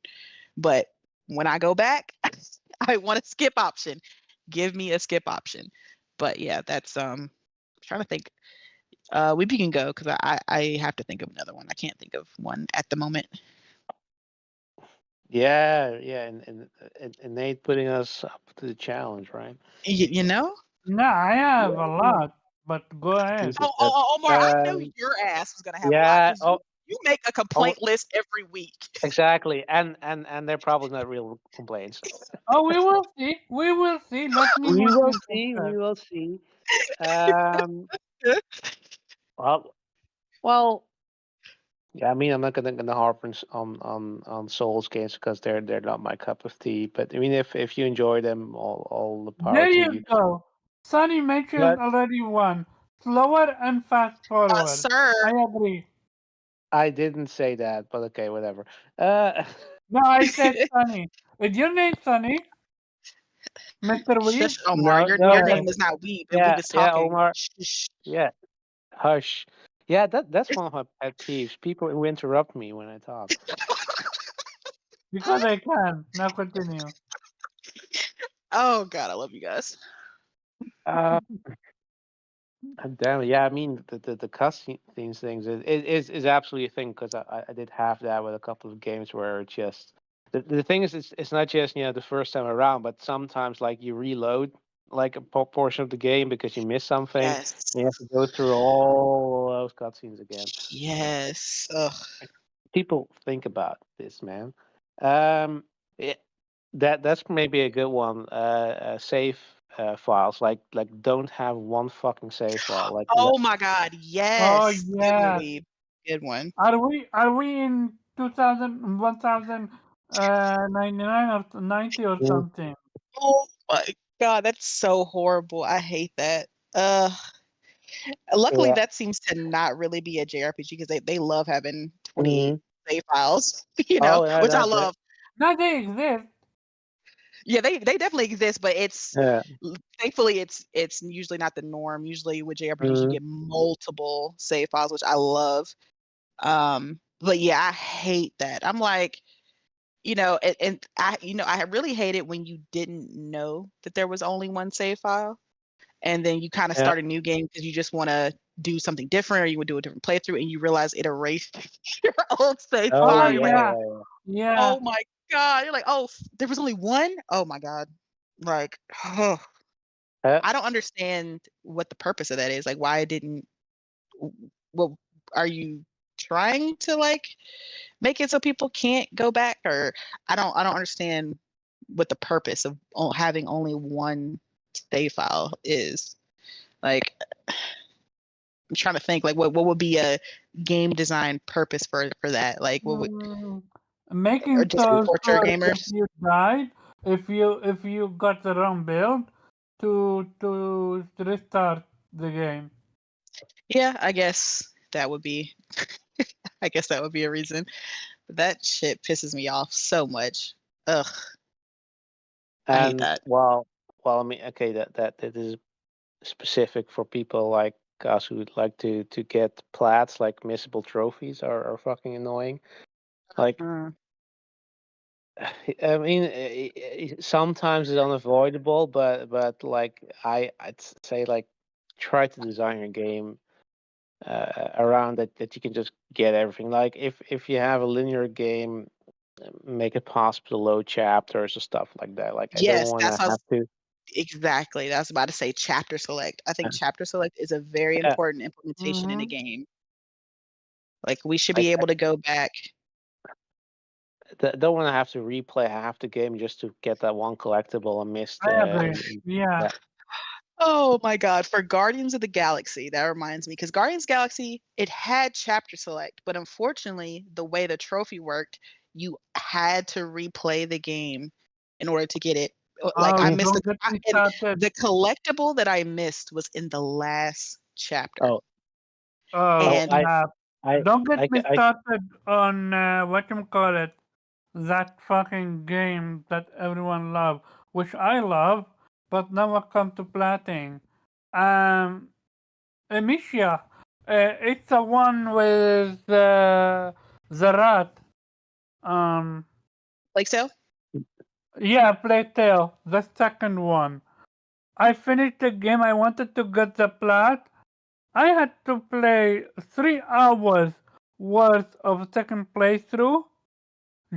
But when I go back, I want a skip option. Give me a skip option. But yeah, that's trying to think. We can go because I have to think of another one. I can't think of one at the moment. Yeah, and Nate putting us up to the challenge, right? You know? No, I have a lot, but go ahead. Jesus, Omar, I knew your ass was gonna have a lot yeah. because you make a complaint list every week. Exactly, and they're probably not real complaints. Oh, we will see. We will see. Let me We make will you see. confess. We will see. Well, yeah. I mean, I'm not gonna harp on Souls games because they're not my cup of tea. But I mean, if you enjoy them, all the power There to you you. go. Sunny mentioned But already one. Slower and fast forward. Sir. I agree. I didn't say that. But okay, whatever. No, I said Sunny. Is your name Sunny? Mr. Weeb? Shush, Omar. No, Your no. name is not Weeb, and Weeb Yeah, is yeah, talking. Omar. Shh. Yeah, hush. Yeah, that's one of my pet peeves. People who interrupt me when I talk. Because I can. Now continue. Oh God, I love you guys. Uh, Damn it. Yeah, I mean the cutscenes things is absolutely a thing because I did have that with a couple of games where it just the thing is it's not just the first time around, but sometimes like you reload like a portion of the game because you missed something. Yes. And you have to go through all those cutscenes again. Yes. Ugh. People think about this, man. It, that's maybe a good one. Save files like don't have one fucking save file. Like Oh my God. Oh, Yes. Good one, yeah. Weeb. Good one. Are we in 2000, 1099 or 90 or Mm, something? Oh my God, that's so horrible. I hate that. Luckily, yeah. that seems to not really be a JRPG because they love having 28 Mhm. save files, Oh yeah, which I that's it. love. No, they exist. Yeah, they definitely exist, but Yeah. thankfully it's usually not the norm. Usually with JRPGs you Mhm. get multiple save files, which I love. But yeah, I hate that. I'm like, and I really hate it when you didn't know that there was only one save file, and then you kind of Yeah. start a new game because you just want to do something different, or you would do a different playthrough, and you realize it erased your old save Oh Oh, file. yeah, You're like, yeah. yeah, Yeah. oh my God. You're like, oh, there was only one? Oh my God. Like, yeah. I don't understand what the purpose of that is. Like, why didn't, well, are you trying to like make it so people can't go back? Or I don't understand what the purpose of having only one save file is. Like, I'm trying to think like what would be a game design purpose for that? Like what would, Mm, or making just so torture sure if gamers? you died, if you got the wrong build, to restart the game. Yeah, I guess that would be I guess that would be a reason. But that shit pisses me off so much. Ugh, I hate And that. I mean, okay, that is specific for people like us who would like to get plats like missable trophies are fucking annoying. Like, Mm. I mean, sometimes it's unavoidable, but like I'd say like try to design your game around that you can just get everything. Like if you have a linear game, make it possible to load chapters or stuff like that. Like I don't Yes, want to that's how have to. exactly. I was about to say chapter select. I think chapter select is a very Yeah, important implementation in a Mm-hmm. game. Like we should like be able to go back. don't want to have to replay half the game just to get that one collectible and missed. I agree. Yeah. Yeah. Oh my God. For Guardians of the Galaxy, that reminds me, because Guardians Galaxy, it had chapter select, but unfortunately, the way the trophy worked, you had to replay the game in order to get it. Like Oh, I missed don't get me and started. the collectible that I missed was in the last chapter. Oh, Oh, And snap. I, Don't get I, me I, started on whatchamacallit, that fucking game that everyone love, which I love, but never come to plating. Amicia. It's the one with the rat. Um, like so? yeah, Plague Tale, the second one. I finished the game. I wanted to get the plot. I had to play 3 hours worth of second playthrough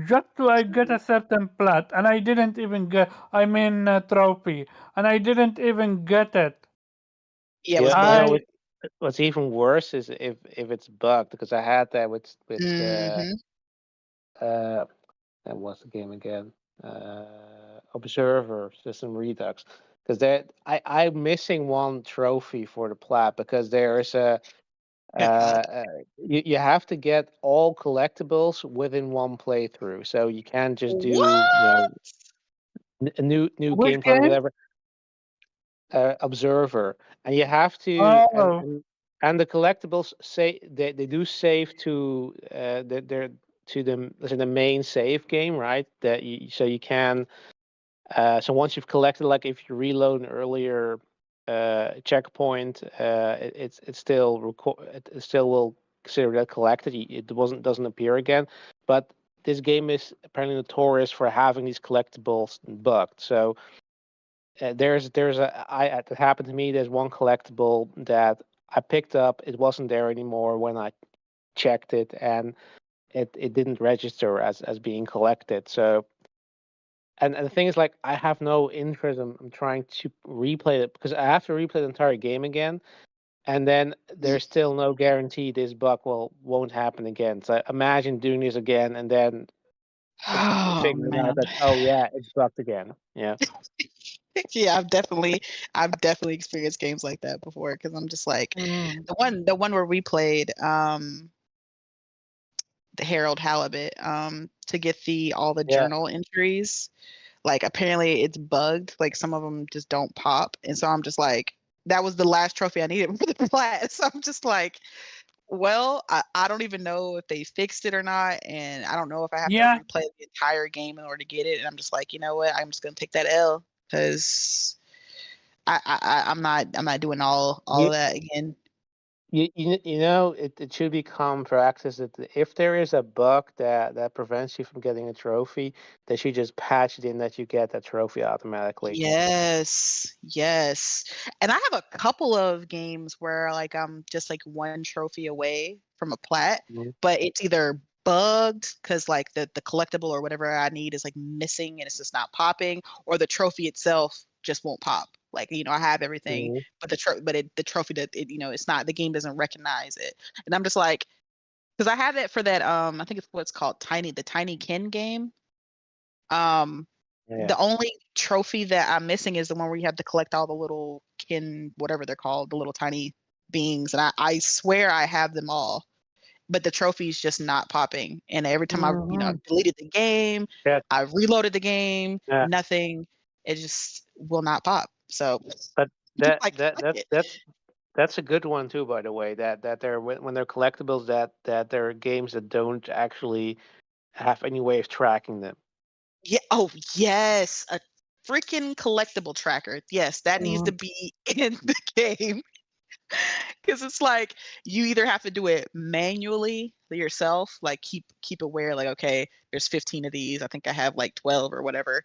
just to I get a certain plot, and I didn't even get. I mean, trophy, and I didn't even get it. Yeah, it was yeah, bugged. what's even worse is if it's bugged, because I had that with Mm-hmm. uh and what's the game again? Observer System Redux. Because I'm missing one trophy for the plat, because there's you have to get all collectibles within one playthrough. So you can't just do What? a new Which game plan, game? whatever. Observer, and you have to Oh, and the collectibles say they do save to they're to the main save game, right? So you can so once you've collected, like if you reload an earlier checkpoint, it's still it still will consider that collected. It doesn't appear again, but this game is apparently notorious for having these collectibles bugged. So it happened to me. There's one collectible that I picked up. It wasn't there anymore when I checked it, and it didn't register as being collected. So, and the thing is, like, I have no interest in trying to replay it, because I have to replay the entire game again, and then there's still no guarantee this bug won't happen again. So imagine doing this again and then Oh figuring out man. that, oh yeah, it's bugged again. Yeah. Yeah, I've definitely experienced games like that before because I'm just like the one where we played the Harold Halibut to get all the Yeah. journal entries. Like apparently it's bugged. Like some of them just don't pop, and so I'm just like that was the last trophy I needed for the class. So I'm just like, well, I don't even know if they fixed it or not, and I don't know if I have to yeah. replay the entire game in order to get it. And I'm just like, you know what? I'm just gonna take that L because I'm not doing all You of that again. you know it should become practice that if there is a bug that prevents you from getting a trophy, they should just patch it in that you get that trophy automatically. Yes, yes. And I have a couple of games where like I'm just like one trophy away from a plat, Mhm. but it's either bugged because like the collectible or whatever I need is like missing and it's just not popping, or the trophy itself just won't pop. Like, I have everything, Mhm. but the trophy that it's not, the game doesn't recognize it. And I'm just like, because I have it for that I think it's what's called the Tiny Kin game. Um Yeah. the only trophy that I'm missing is the one where you have to collect all the little kin, whatever they're called, the little tiny beings. And I swear I have them all, but the trophy's just not popping. And every time Mhm. deleted the game, Yeah. I reloaded the game, Yeah. nothing. It just will not pop. So But just that like, that fuck that's it. that's that's a good one too, by the way. That they're when they're collectibles, that there are games that don't actually have any way of tracking them. Yeah. Oh, yes. A freaking collectible tracker. Yes, that needs to Mhm. be in the game. Because it's like you either have to do it manually yourself, like keep aware, like, okay, there's 15 of these. I think I have like 12 or whatever.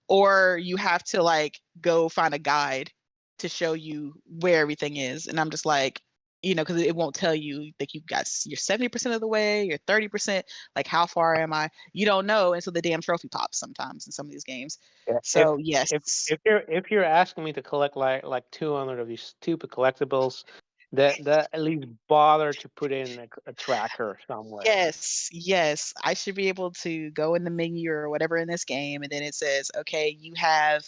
Or you have to like go find a guide to show you where everything is. And I'm just like, because it won't tell you like you're 70% of the way, you're 30%, like how far am I? You don't know until the damn trophy pops sometimes in some of these games. Yeah. So yes. If you're asking me to collect like 200 of these stupid collectibles, that at least bother to put in a tracker somewhere. Yes, yes. I should be able to go in the menu or whatever in this game, and then it says, okay, you have,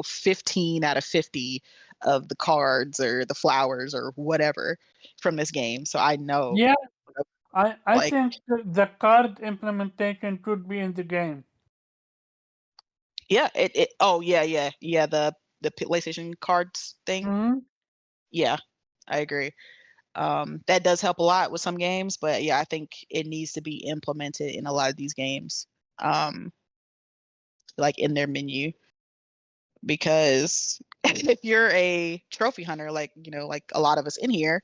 15 out of 50 of the cards or the flowers or whatever from this game. So I know, Yeah, I like, think the card implementation should be in the game. yeah, the PlayStation cards thing. Hmm. Yeah, I agree. That does help a lot with some games, but yeah, I think it needs to be implemented in a lot of these games, like in their menu, because if you're a trophy hunter, like like a lot of us in here,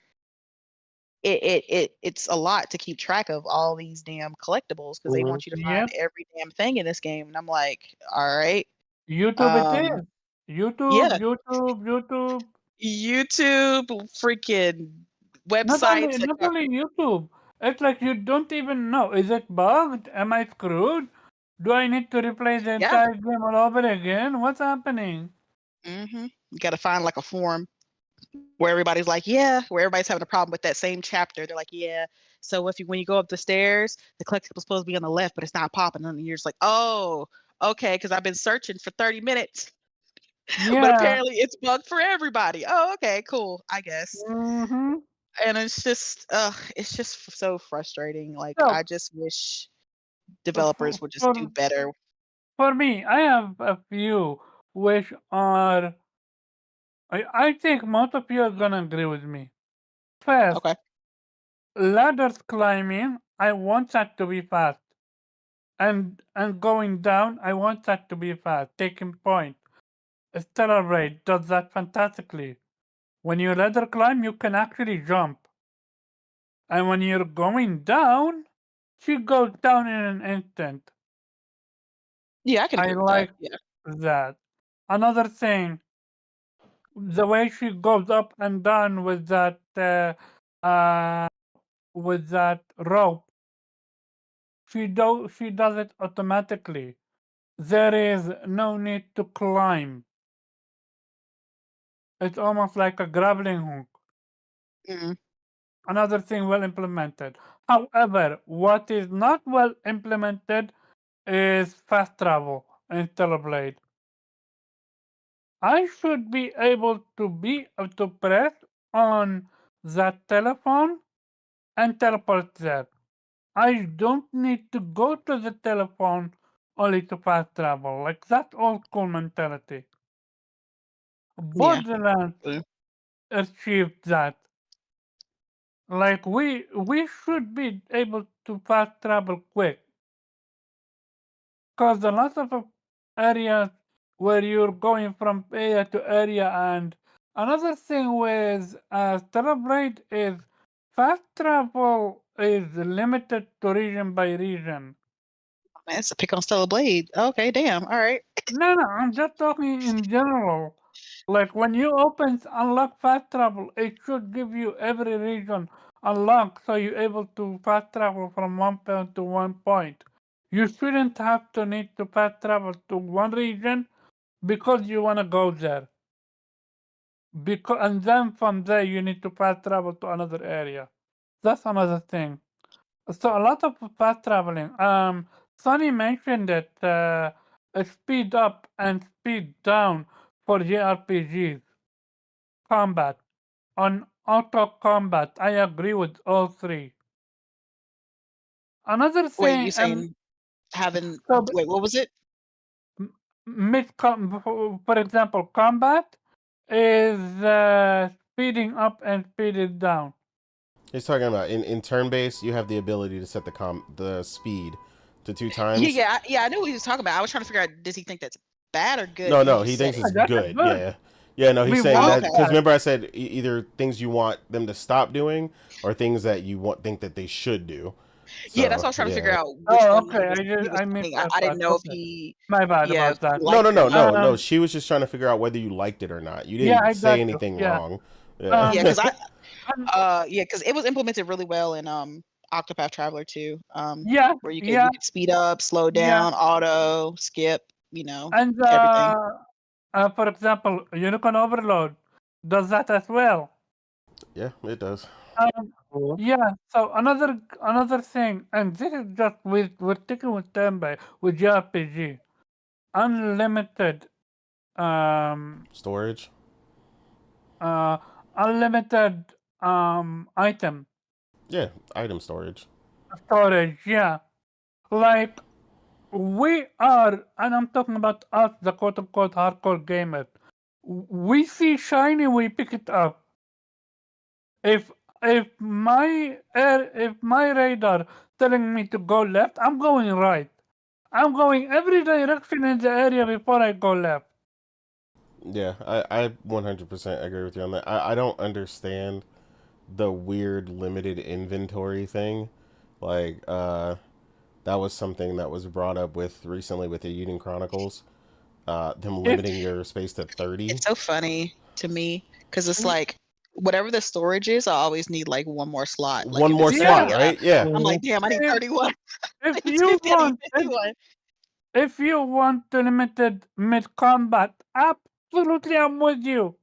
it's a lot to keep track of all these damn collectibles because they Mhm. want you to find Yep. every damn thing in this game, and I'm like, all right, YouTube it um, is. YouTube, yeah, YouTube, YouTube. YouTube, freaking Not websites only that not only YouTube. It's like you don't even know. Is it bugged? Am I screwed? Do I need to replay the yeah. entire game all over again? What's happening? You got to find like a forum where everybody's like, yeah, where everybody's having a problem with that same chapter. They're like, yeah. So when you go up the stairs, the collectible's supposed to be on the left, but it's not popping. And you're just like, oh, okay, because I've been searching for 30 minutes, but Yeah. apparently it's bugged for everybody. Oh, okay, cool, I guess. Mm-hmm. And it's just so frustrating. Like, So I just wish for, developers would just do for better. for me, I have a few which are I think most of you are gonna agree with me. First, Okay. ladders climbing, I want that to be fast. And going down, I want that to be fast. Taking point. Stellar Raid does that fantastically. When you ladder climb, you can actually jump. And when you're going down, she goes down in an instant. Yeah, I can I agree with that. like Yeah. that. Another thing, the way she goes up and down uh, with that rope, she does it automatically. There is no need to climb. It's almost like a grappling hook. Mm-hmm. Another thing well implemented. However, what is not well implemented is fast travel in Teleblade. I should be able to press on that telephone and teleport there. I don't need to go to the telephone only to fast travel. Like that's old school mentality. Yeah. Borderlands Mm. achieved that. Like we should be able to fast travel quick. Because a lot of areas where you're going from area to area, and another thing with Celebrate is fast travel is limited to region by region. Man, it's a pick on Stella Blade. Okay, damn. All right. No, I'm just talking in general. Like when you open unlock fast travel, it should give you every region unlocked so you're able to fast travel from one point to one point. You shouldn't have to need to fast travel to one region because you want to go there. And then from there you need to fast travel to another area. That's another thing. So a lot of fast traveling. Sonny mentioned that speed up and speed down for JRPGs combat. On auto combat, I agree with all three. Another Wait, you thing, saying having so wait, what was it? for example, combat is speeding up and speeding down. He's talking about in turn based, you have the ability to set the speed to 2 times. Yeah. I knew what he was talking about. I was trying to figure out, does he think that's bad or good No, that no, he's he thinks Yeah, it's setting? that's good. good. Yeah, yeah. No, he's We saying want that Okay. because that. remember I said either things you want them to stop doing or things that you think that they should do. Yeah, that's So what I was trying to figure yeah. out which Oh, one okay. he was I missed saying. that I didn't part. know if Okay, he my bad yeah, if about he that. No, liked no, it or no, not. no, no. She was just trying to figure out whether you liked it or not. You Yeah, didn't I say got you. anything Yeah. wrong. Yeah, Yeah. because Um, because it was implemented really well in Octopath Traveler 2. yeah, Where you yeah, could speed up, slow yeah. down, auto, skip, And everything. for example, Unicorn Overload does that as well. Yeah, it does. Um, Mhm. yeah. So another thing, and this is just we're sticking with Tembe with JRPG, unlimited Storage. unlimited item Yeah, item storage. storage. Yeah, like we are, and I'm talking about us, the quote unquote hardcore gamer. We see shiny, we pick it up. If if my radar telling me to go left, I'm going right. I'm going every direction in the area before I go left. Yeah, I 100% agree with you on that. I don't understand the weird limited inventory thing. Like, that was something that was brought up with recently with the Eden Chronicles. Them If limiting your space to 30. It's so funny to me because it's like whatever the storage is, I always need like one more slot. Like One if more it's yeah, slot, 50, right? Yeah. I'm like, Mhm. damn, I need if 31. if It's you 50, I need want 51. if you want limited mid combat, absolutely I'm with you.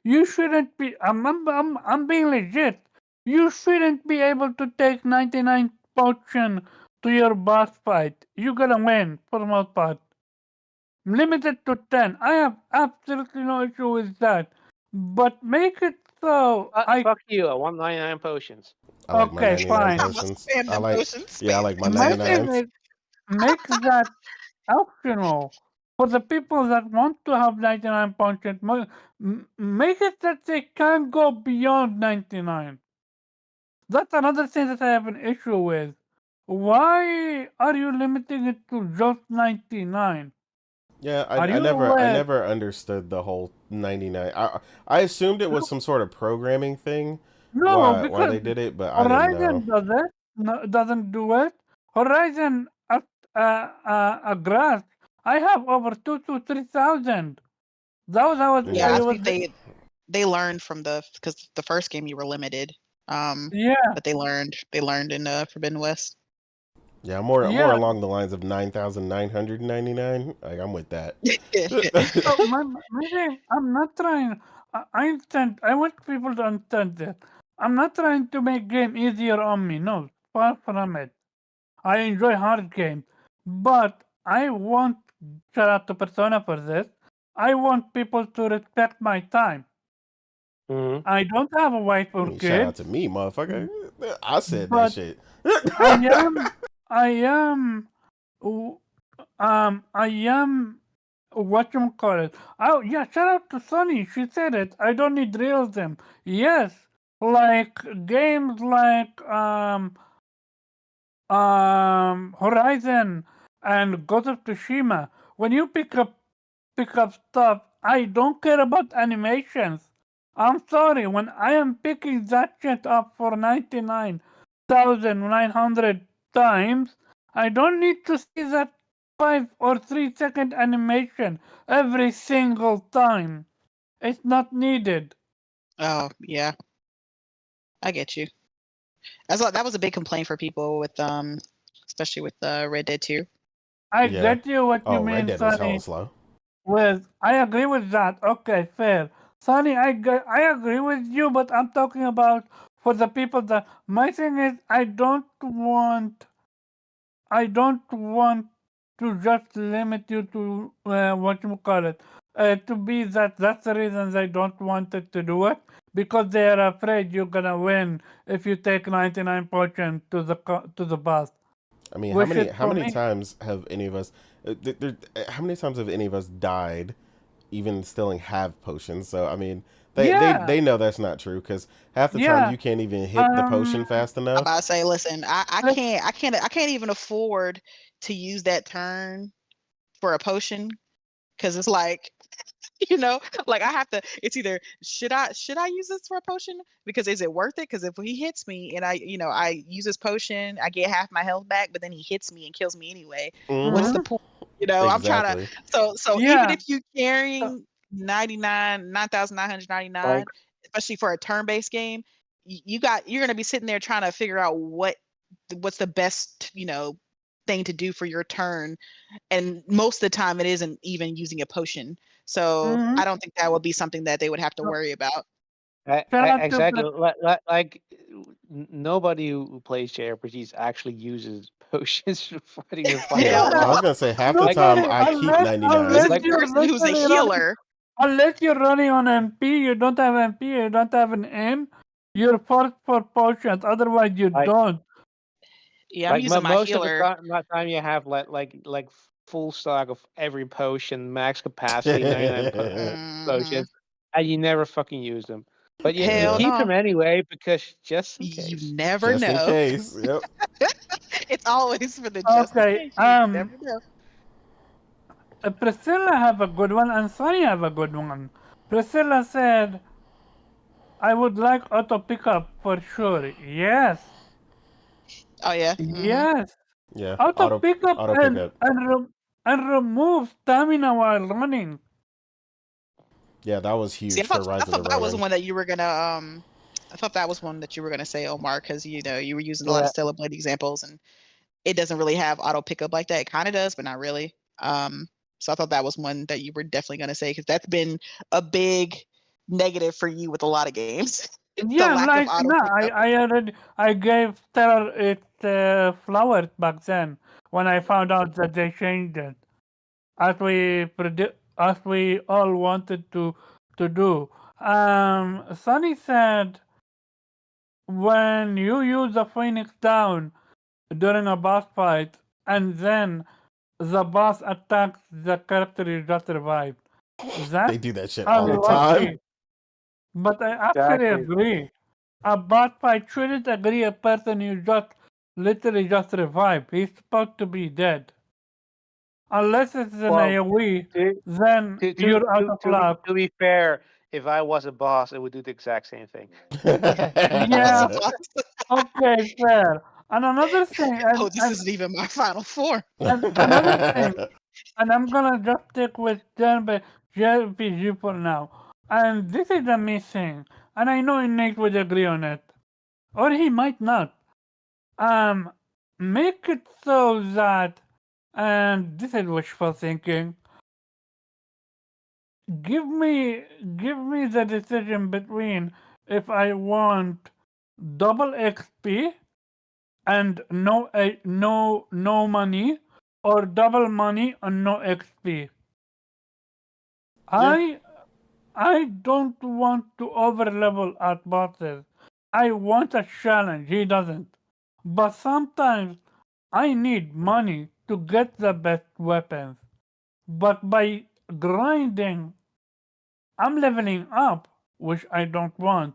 You shouldn't be. I'm being legit. You shouldn't be able to take 99 potion to your boss fight. You gotta win for the most part. Limited to 10. I have absolutely no issue with that. But make it so Fuck you. I want 99 potions. I like my okay, 99 fine. I'm gonna potions. spam them potions. Yeah, I Spam, like my spam, Make spam, spam. 99s. it make that optional for the people that want to have 99 potions. Make it that they can't go beyond 99. That's another thing that I have an issue with. Why are you limiting it to just 99? Yeah, Are I you never I aware? never understood the whole 99. I assumed it was some sort of programming thing No, why because they did it, but I didn't know. Horizon does it. No, doesn't do it. Horizon at grass. I have over 2 to 3,000. Those Yeah, Yeah. I I was think they learned from because the first game you were limited. yeah But they learned in Forbidden West. Yeah, more yeah. along the lines of 9,999. Like I'm with that. So my thing, I'm not trying. I want people to understand that. I'm not trying to make game easier on me. No, far from it. I enjoy hard games, but I want shout out to Persona for this. I want people to respect my time. Hmm. I don't have a wife I or mean, shout out kids, to me, motherfucker. I said that but shit. I am I am w- I am what you call it. Oh yeah, shout out to Sunny. She said it. I don't need realism. Yes, like games like Horizon and Ghost of Tsushima. When you pick up stuff, I don't care about animations. I'm sorry, when I am picking that shit up for 99,900 times, I don't need to see that 5 or 3 second animation every single time. It's not needed. Oh yeah, I get you. That was a big complaint for people with especially with Red Dead 2. I Yeah. get you what you Oh, Red mean, Dead was hella Sonny. slow. I agree with that. Okay, fair. Sonny, I agree with you, but I'm talking about for the people that my thing is I don't want to just limit you to what you call it to be that. That's the reason they don't want it to do it because they are afraid you're gonna win if you take 99 potions to the boss. I mean, Wish it how for many me. times have any of us how many times have any of us died even still have potions? So I mean, Yeah, they know that's not true cuz half the time yeah. you can't even hit the Um, potion fast I'm enough. about to say, listen, let's I can't even afford to use that turn for a potion because it's like like I have to. It's either should I use this for a potion because is it worth it? Because if he hits me and I use this potion, I get half my health back, but then he hits me and kills me anyway. What's the Mhm. mhm. point? I'm trying to. Exactly. So even Yeah. if you So, carrying 9,999, Like, especially for a turn-based game, you're gonna be sitting there trying to figure out what's the best thing to do for your turn, and most of the time it isn't even using a potion. So mhm. I don't think that would be something that they would have to So, worry about. shout out to exactly. Like nobody who plays JRPGs actually uses potions for fighting the final Yeah, Hell I yeah. was boss. gonna say half the Like, time Nobody I keep unless 99s. this unless like is a you're person who's a literally running. healer. Unless you're running on MP, you don't have MP, you don't have an M, you're forced for potions. Otherwise, you Like, don't. Yeah, I'm using my most of the healer. time you have like full stock of every potion, max capacity, 99 Hmm. potions, and you never fucking use them. But you Hell Yeah. keep them no. anyway because just in You case. never Just in know. case. Yep. It's always for the just in Okay, case. You never know. Priscilla have a good one and Sonny have a good one. Priscilla said, I would like auto pickup for sure. Yes, Oh yeah. yes. Yeah. Auto pickup Auto pickup. and remove stamina while running. Yeah, that was See, huge for I Rise of the thought that was Ronin. one that you were gonna I thought that was one that you were gonna say, Omar, because you were using a lot of Yeah. Stellar Blade examples, and it doesn't really have auto pickup like that. It kind of does, but not really. So I thought that was one that you were definitely gonna say because that's been a big negative for you with a lot of games. The Yeah, lack of like auto no, pickup. I gave Stellar its flowers back then when I found out that they changed it as we all wanted to do. Sonny said when you use a Phoenix down during a boss fight and then the boss attacks the character you just revived, They that's do that shit all the time. unlucky. But I actually Exactly. agree. A boss fight shouldn't agree a person you just literally just revived. He's supposed to be dead. Unless it's an Well, AoE, to then you're out of luck. to be fair, if I was a boss, I would do the exact same thing. Yeah. As a Yeah, boss. okay, fair. And another thing, Oh, this isn't even my final form. and another thing, and I'm gonna just stick with JRPG for now. And this is a missing, and I know Nate would agree on it, or he might not. Um, make it so that, and this is wishful thinking. Give me, give me the decision between if I want double XP and no money, or double money and no XP. Yeah. I don't want to overlevel at bosses. I want a challenge. He doesn't. But sometimes I need money to get the best weapons. But by grinding, I'm leveling up, which I don't want.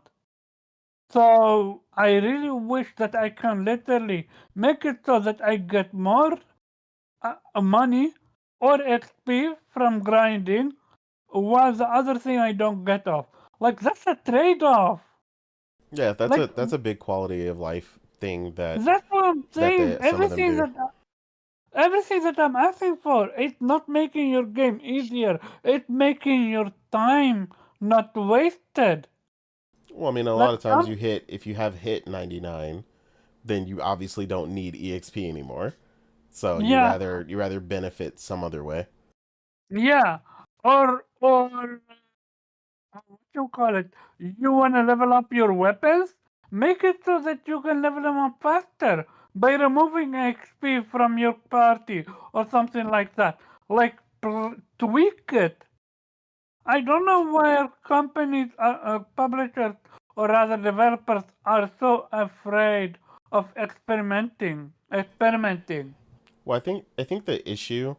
So I really wish that I can literally make it so that I get more money or XP from grinding, while the other thing I don't get off. Like that's a trade-off. Yeah, Like that's a big quality of life thing that's what I'm saying. some of them do. Everything that I'm asking for, it's not making your game easier. It's making your time not wasted. Well, I mean, a Like lot of times if you have hit 99, then you obviously don't need EXP anymore. So yeah, you rather benefit some other way. yeah. Or what you call it? You wanna level up your weapons? Make it so that you can level them up faster by removing XP from your party or something like that. Like tweak it. I don't know why companies, publishers, or rather developers are so afraid of experimenting. Well, I think the issue,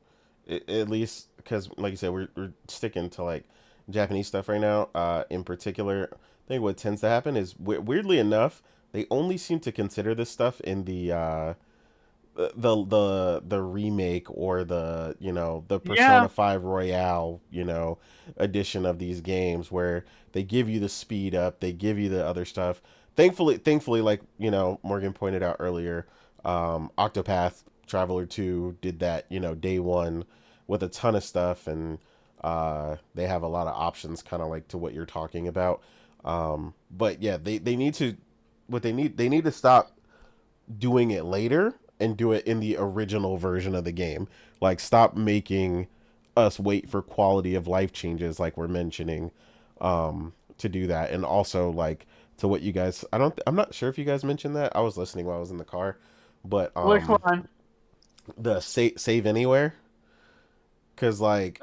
at least because like you said, we're sticking to like Japanese stuff right now. In particular, I think what tends to happen is weirdly enough, they only seem to consider this stuff in the remake or the the Yeah, Persona 5 Royale edition of these games where they give you the speed up, they give you the other stuff. Thankfully, like Morgan pointed out earlier, Octopath Traveler 2 did that day one with a ton of stuff, and they have a lot of options, kind of like to what you're talking about. But yeah, they need to what they need to stop doing it later and do it in the original version of the game. Like, stop making us wait for quality of life changes, like we're mentioning, to do that. And also, like, to what you guys, I'm not sure if you guys mentioned that. I was listening while I was in the car, but which one? the save anywhere. Because like,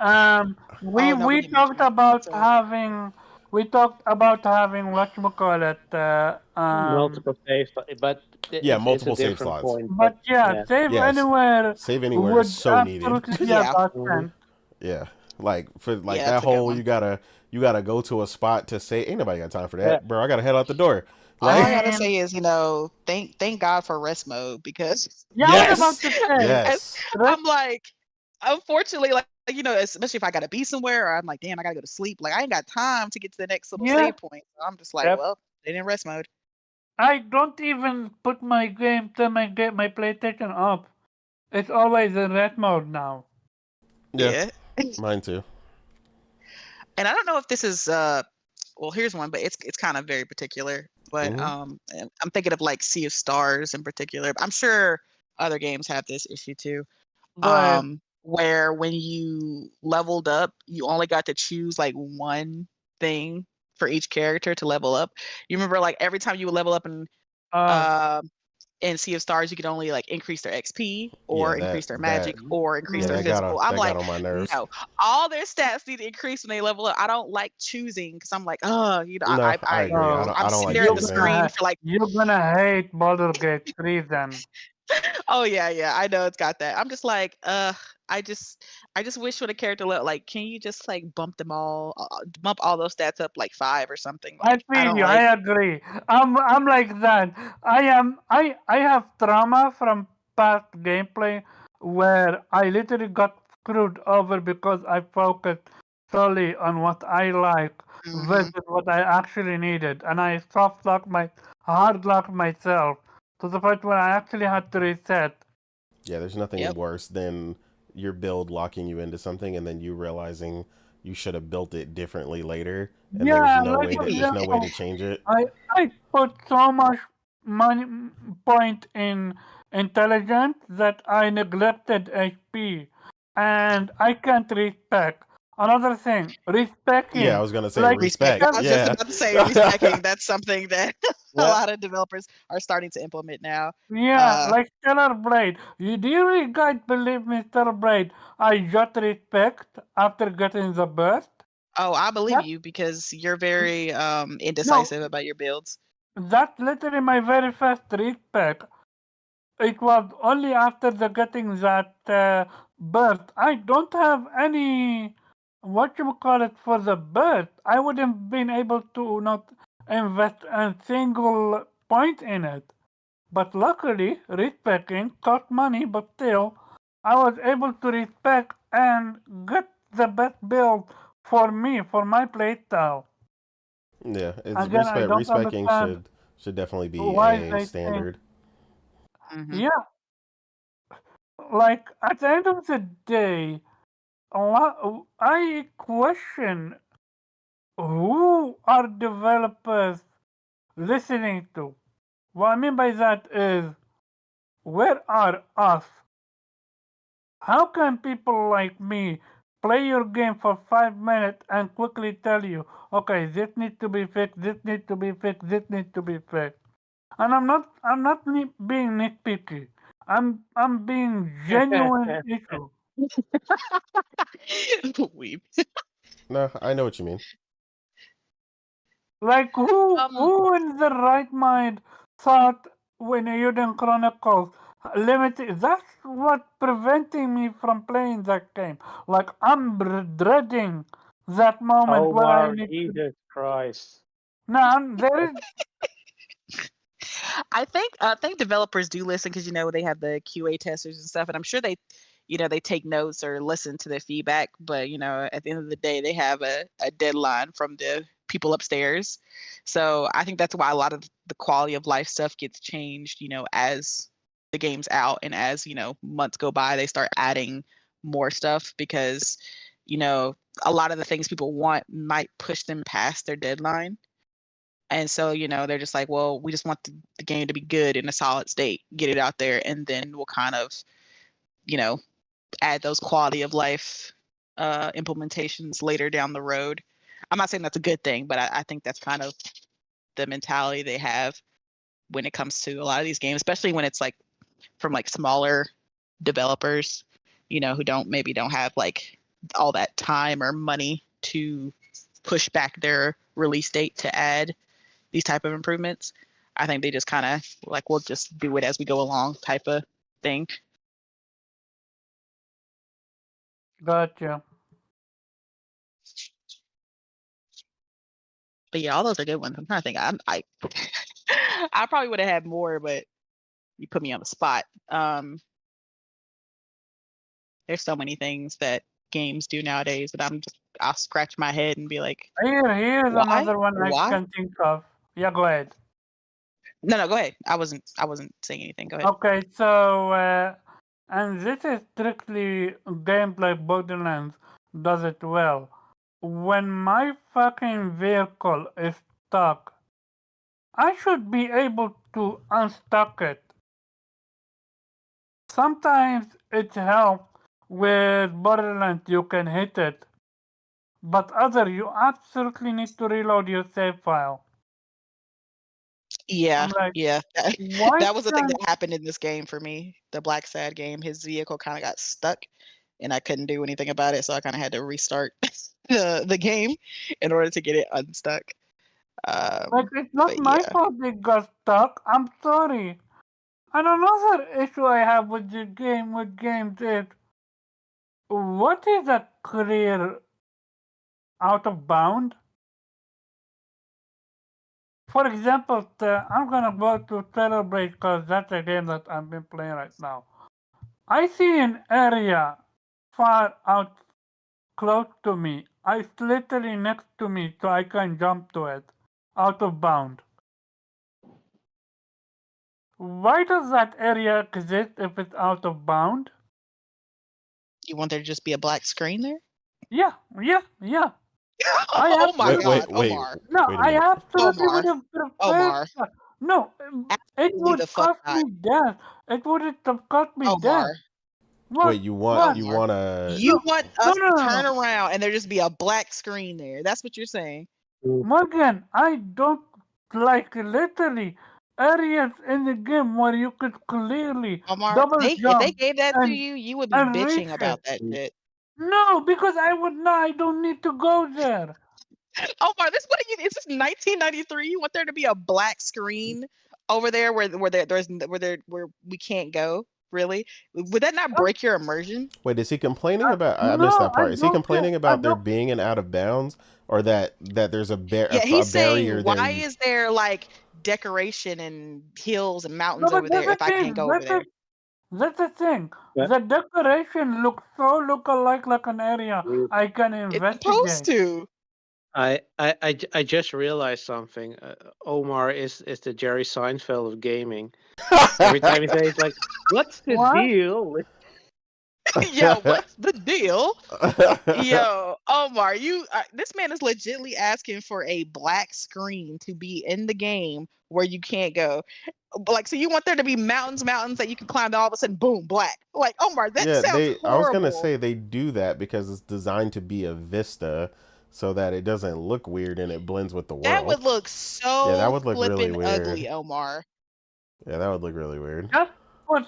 We nobody talked mentioned about so. having whatchamacallit, Multiple saves, but yeah, it's a multiple save different slots. point. but But yeah, yeah, save Yes, anywhere save anywhere is would so needed. absolutely be a Yeah. hmm godsend. Yeah, like for like Yeah, that that's a good whole one. you gotta go to a spot to say ain't nobody got time for yeah, that, bro. I gotta head out the door. I All I Like, gotta mean, say is, thank God for rest mode because yeah, I was about yes, to say, as yes, rest, I'm like, unfortunately, like especially if I gotta be somewhere or I'm like, damn, I gotta go to sleep. Like I ain't got time to get to the next little yeah, save point. So I'm just like, yep. well, they didn't rest mode. I don't even put my PlayStation up. It's always in red mode now. yeah, Yeah. mine too. And I don't know if this is well, here's one, but it's kind of very particular. But Hmm. and I'm thinking of like Sea of Stars in particular. I'm sure other games have this issue too. Go ahead. Where when you leveled up, you only got to choose like one thing for each character to level up. You remember like every time you would level up Uh, um in Sea of Stars, you could only like increase their XP Yeah, or increase their magic that or increase yeah their mm, physical. I'm that got like, on my nerves. no, all their stats need to increase when they level up. I don't like choosing because I'm like, oh, No, I agree. no, I I'm don't sitting like there at you're the either gonna thing. screen ha- for like, you're gonna hate Baldur's Gate 3 then. oh yeah, I know it's got that. I'm just like, I just I just wish when a character like, can you just like bump all those stats up like 5 or something? I Like I feel don't you. like. I agree. I'm like that. I have trauma from past gameplay where I literally got screwed over because I focused solely on what I like Hmm. versus what I actually needed, and I hard locked myself to the point where I actually had to reset. Yeah, there's nothing Yep. worse than your build locking you into something and then you realizing you should have built it differently later, and Yeah, like for there's no way to example, change it. I put so much money point in intelligence that I neglected HP, and I can't respec. Another thing, Yeah, I respecing was gonna say like Respect. respect. I tell, was just Yeah. about to say respecting. That's something that a Yep. lot of developers are starting to implement now. yeah, Uh, like Stellar Blade. You do you really guys believe me, Stellar Blade? I got respect after getting the burst. oh, I believe Yeah, you because you're very no, indecisive about your builds. that's literally my very first respect. It was only after the getting that birth. I don't have any what you call it for the birth. I wouldn't been able to not invest a single point in it. But luckily, respecting cost money, but still, I was able to respect and get the best build for me for my playstyle. Yeah, it's Again, I don't respecing understand should definitely be why a they think. standard. Hmm. Yeah, like at the end of the day, I question who are developers listening to. What I mean by that is, where are us? How can people like me play your game for 5 minutes and quickly tell you, okay, this needs to be fixed, this needs to be fixed, this needs to be fixed? And I'm not being nitpicky. I'm being genuine issue. Weep. No, I know what you mean. Like who Um, who in the right mind thought when Euden Chronicles limited? That's what preventing me from playing that game. Like I'm dreading that moment Oh where I wow, need to. Jesus Christ! Now there is I think developers do listen because they have the QA testers and stuff, and I'm sure they take notes or listen to the feedback. But at the end of the day, they have a deadline from the people upstairs. So I think that's why a lot of the quality of life stuff gets changed. As the game's out and as months go by, they start adding more stuff because a lot of the things people want might push them past their deadline. And so, they're just like, well, we just want the game to be good in a solid state, get it out there, and then we'll kind of, you know, add those quality of life implementations later down the road. I'm not saying that's a good thing, but I think that's kind of the mentality they have when it comes to a lot of these games, especially when it's from smaller developers, who don't have like all that time or money to push back their release date to add these type of improvements. I think they just kind of like, we'll just do it as we go along type of thing. Gotcha. But yeah, all those are good ones. I'm trying to think. I I probably would have had more, but you put me on the spot. There's so many things that games do nowadays that I'll scratch my head and be like, Here's why? another one I Why? can think of. Yeah, go ahead. No, go ahead. I wasn't saying anything. Go ahead. Okay, so and this is strictly gameplay. Borderlands does it well. When my fucking vehicle is stuck, I should be able to unstuck it. Sometimes it helps with Borderlands, you can hit it, but other you absolutely need to reload your save file. Yeah, I'm like, yeah. why That was the thing can't that happened in this game for me. The Black Sad game, his vehicle kind of got stuck, and I couldn't do anything about it, so I kind of had to restart the game in order to get it unstuck. like it's not But my yeah, fault it got stuck. I'm sorry. And another issue I have with the game with games is what is a clear out of bound? For example, I'm gonna go to Celebrate because that's a game that I've been playing right now. I see an area far out close to me. It's literally next to me so I can jump to it. Out of bound. Why does that area exist if it's out of bound? you want there to just be a black screen there? Yeah. Oh my God, Wait, Omar. No, wait a I minute. absolutely Omar. would have preferred. Omar. No, it Absolutely the would fuck cost not. me death. It wouldn't have cost me death. Omar. What? Wait, you want What? you want to? You want us no, to no, turn no. around and there just be a black screen there. That's what you're saying. Morgan, I don't like literally areas in the game where you could clearly Omar, double if they jump gave that to and you, you would be and reach bitching about it. that shit. No, because I would not. I don't need to go there. Omar, is this 1993? You want there to be a black screen over there where we can't go? Really? Would that not break your immersion? Wait, is he complaining about? I missed No, that I part. Is he don't complaining care. about there being an out of bounds, or that there's a Yeah, he's barrier saying, there? why is there like decoration and hills and No, mountains but over there if I can't go over there? That's the thing. Yeah. The decoration looks so look-alike like an area I can It's supposed investigate. to. I just realized something. Omar is the Jerry Seinfeld of gaming. Every time he says like, "What's the What? deal?" Yo, what's the deal? Yo, Omar, this man is legitly asking for a black screen to be in the game where you can't go. Like, so you want there to be mountains that you can climb, and all of a sudden, boom, black. Like, Omar, that Yeah, sounds I was gonna horrible. say they do that because it's designed to be a vista, so that it doesn't look weird and it blends with the world. That would look so Yeah, that would look really flippin' weird. ugly, Omar. Yeah, that would look really weird.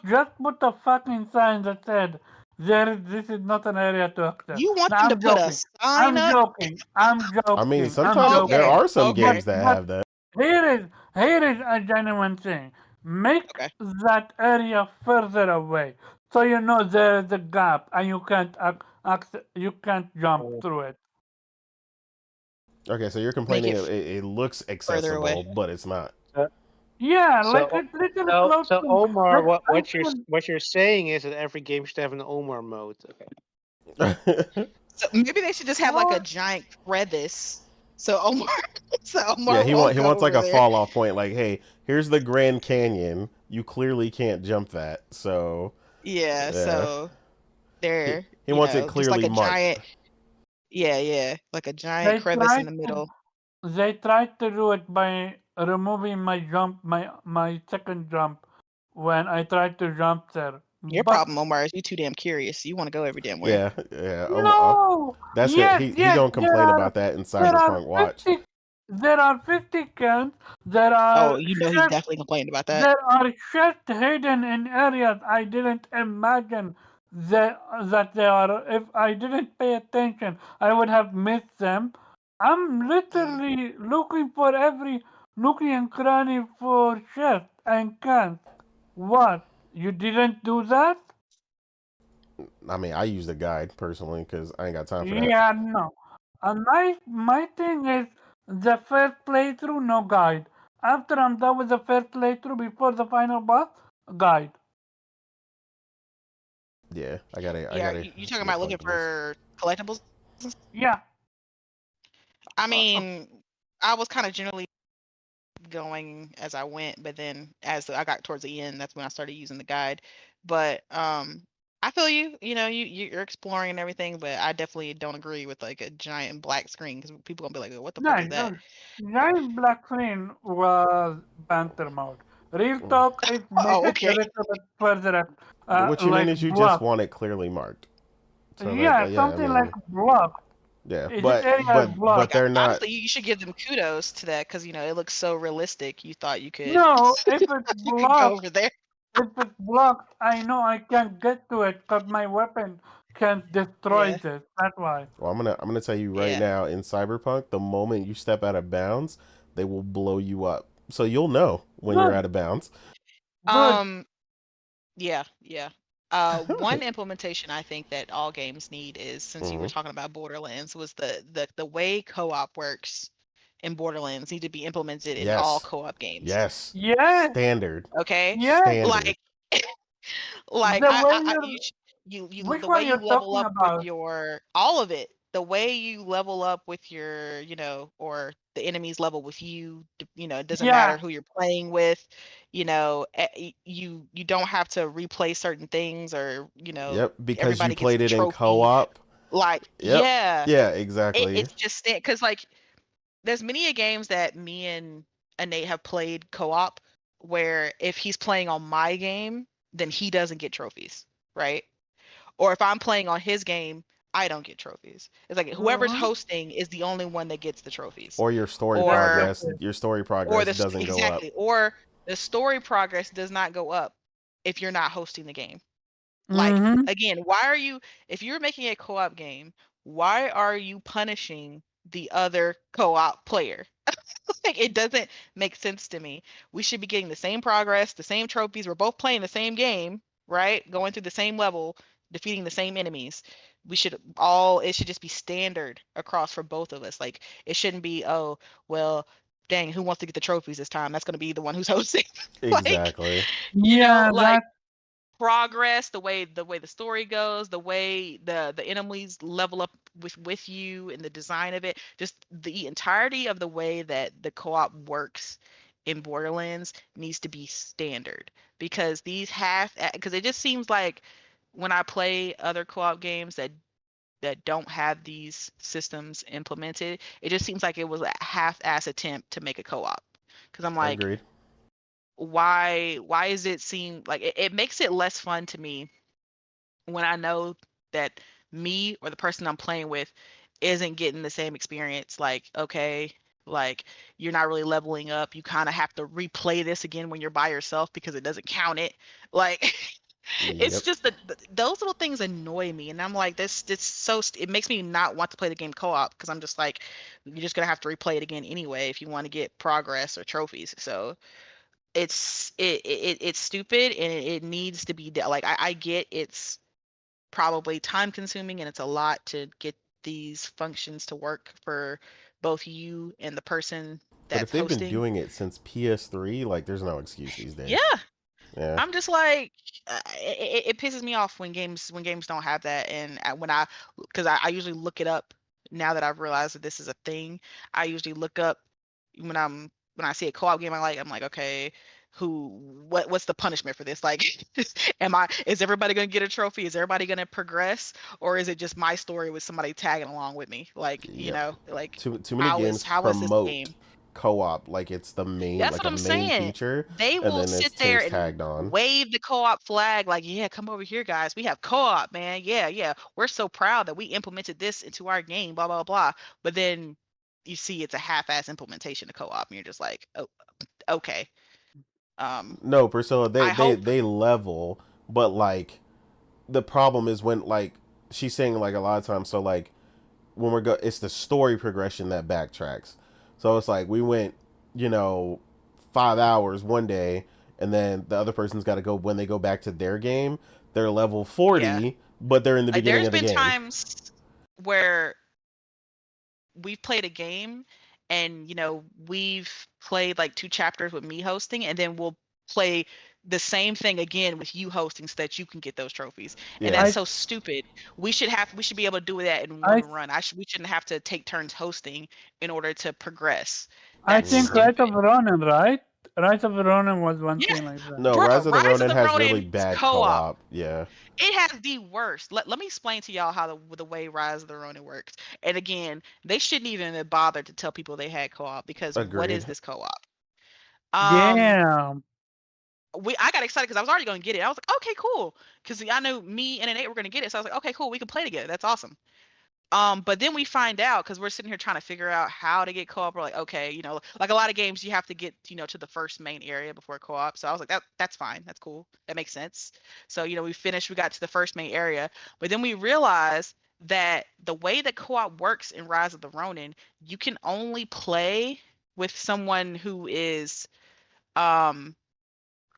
Just put the fucking sign that said this is not an area to access. You want Now, them to put a sign up? I'm joking. I mean, sometimes there are some games that have that. Here is a genuine thing. Make that area further away, so you know there's a gap and you can't jump through it. Okay, so you're complaining Make it looks further away. accessible, but it's not. Yeah, So- like it's literally close So to Omar, like, what you're saying is that every game should have an Omar mode. Okay. So maybe they should just have like a What? giant crevice. So Omar, Yeah, he won't wants go like a over there. fall off point. Like, hey, here's the Grand Canyon. You clearly can't jump that. So Yeah, so there. he wants it just clearly like a marked. giant. Yeah, like a giant crevice in the middle. They tried to do it by removing my jump, my second jump, when I tried to jump there. Your But problem, Omar, is you too damn curious. You want to go every damn where. Yeah. no, That's yes, it. He yes, don't complain there are- about that in there are Cyberpunk Watch. 50 There are 50 cans. There are Oh, you know he chests- definitely complained about that. There are chests hidden in areas I didn't imagine that they are. If I didn't pay attention, I would have missed them. I'm Mm. literally looking for every nookie and cranny for chest and can't. What? You didn't do that? I mean, I use the guide personally because I ain't got time for that. Yeah, no. And my thing is the first playthrough, no guide. After I'm done with the first playthrough, before the final boss, guide. Yeah, I Yeah, gotta you talking get about looking collectibles. for collectibles? Yeah. I Uh, mean, I was kind of generally going as I went, but then as I got towards the end, that's when I started using the guide. But I feel you. You know, you're exploring and everything, but I definitely don't agree with like a giant black screen because people gonna be like, "Oh, what the fuck is that?" no, giant black screen was banter mode. Real Mm. talk is make Oh, it a okay. little bit further, What you mean like is you just block. want it clearly marked. So that Yeah, yeah, I something like mean block. yeah, This area is but blocked. they're not. Honestly, you should give them kudos to that because it looks so realistic. You thought you could No, if it's you could go blocked, over there. if it's blocked, I know I can't get to it because my weapon can't destroy Yeah, this. That's why. Well, I'm gonna tell you right yeah. now in Cyberpunk, the moment you step out of bounds, they will blow you up. So you'll know when you're Good, out of bounds. good. Um, yeah, yeah. One implementation I think that all games need is since you were Hmm. talking about Borderlands was the way co-op works in Borderlands need to be implemented in all Yes, co-op games. yes, Yes, standard, Okay, yes. standard. like like The way I you, you which the way one you you're level talking up with about? your all of it, the way you level up with your or the enemies level with you, it doesn't Yeah. matter who you're playing with, you don't have to replay certain things or Yep, because you everybody gets played the it in trophy. co-op. Like, Yep, yeah, yeah, exactly. it's just because like there's many a games that me and Nate have played co-op where if he's playing on my game, then he doesn't get trophies, right? Or if I'm playing on his game, I don't get trophies. It's like whoever's Mm-hmm. hosting is the only one that gets the trophies. Or Or your story progress doesn't go up. exactly, or the story progress does not go up if you're not hosting the game. Like Mm-hmm. again, why are you if you're making a co-op game, why are you punishing the other co-op player? Like it doesn't make sense to me. We should be getting the same progress, the same trophies. We're both playing the same game, right? Going through the same level, defeating the same enemies. It should just be standard across for both of us. Like it shouldn't be, oh, well, dang, who wants to get the trophies this time? That's going to be the one who's hosting. Like, Exactly. Yeah, like that. progress, the way the story goes, the way the enemies level up with you and the design of it, just the entirety of the way that the co-op works in Borderlands needs to be standard because because it just seems like when I play other co-op games that don't have these systems implemented, it just seems like it was a half-ass attempt to make a co-op. Because I'm like, Agreed. why is it seem like it makes it less fun to me when I know that me or the person I'm playing with isn't getting the same experience. Like, okay, like you're not really leveling up. You kind of have to replay this again when you're by yourself because it doesn't count it. Like it's Yep. just that those little things annoy me, and I'm like, it makes me not want to play the game co-op because I'm just like, you're just gonna have to replay it again anyway if you want to get progress or trophies. So it's stupid and it needs to be like I get it's probably time consuming and it's a lot to get these functions to work for both you and the person But if that's they've been hosting. doing it since PS3, like there's no excuse these Yeah, days. Yeah. I'm just like it pisses me off when games don't have that and when because I usually look it up now that I've realized that this is a thing. I usually look up when I see a co-op game I'm like, okay, what's the punishment for this? Like is everybody gonna get a trophy? Is everybody gonna progress? Or is it just my story with somebody tagging along with me? Like, Yep. like Too many how is games how is this promote game? co-op like it's the main That's like what a I'm main saying. feature, They and will then sit it's there things and tagged on. wave the co-op flag like, yeah, come over here, guys. We have co-op, man. Yeah, yeah. We're so proud that we implemented this into our game, blah, blah, blah. But then you see it's a half-ass implementation of co-op, and you're just like, oh, okay. No, Priscilla, I hope. they level, but like the problem is when like she's saying like a lot of times. So like when it's the story progression that backtracks. So it's like we went, 5 hours one day, and then the other person's got to go when they go back to their game. They're level 40, but they're in the beginning there's of the been game. times where we've played a game and we've played like 2 chapters with me hosting, and then we'll play the same thing again with you hosting so that you can get those trophies. And that's so stupid. We should be able to do that in one run. We shouldn't have to take turns hosting in order to progress. That's I think stupid. Rise of Ronin, right? Rise of Ronin was one thing like that. No, Bro, Rise of the Ronin has Ronin's really bad co-op. Yeah. It has the worst. Let me explain to y'all how the way Rise of the Ronin works. And again, they shouldn't even have bothered to tell people they had co-op, because what is this co-op? Damn. I got excited because I was already going to get it. I was like, okay, cool, because I knew me and Nate were going to get it. So I was like, okay, cool, we can play together. That's awesome. But then we find out, because we're sitting here trying to figure out how to get co-op. We're like, okay, like a lot of games, you have to get to the first main area before co-op. So I was like, that's fine, that's cool, that makes sense. So we got to the first main area, but then we realized that the way that co-op works in Rise of the Ronin, you can only play with someone who is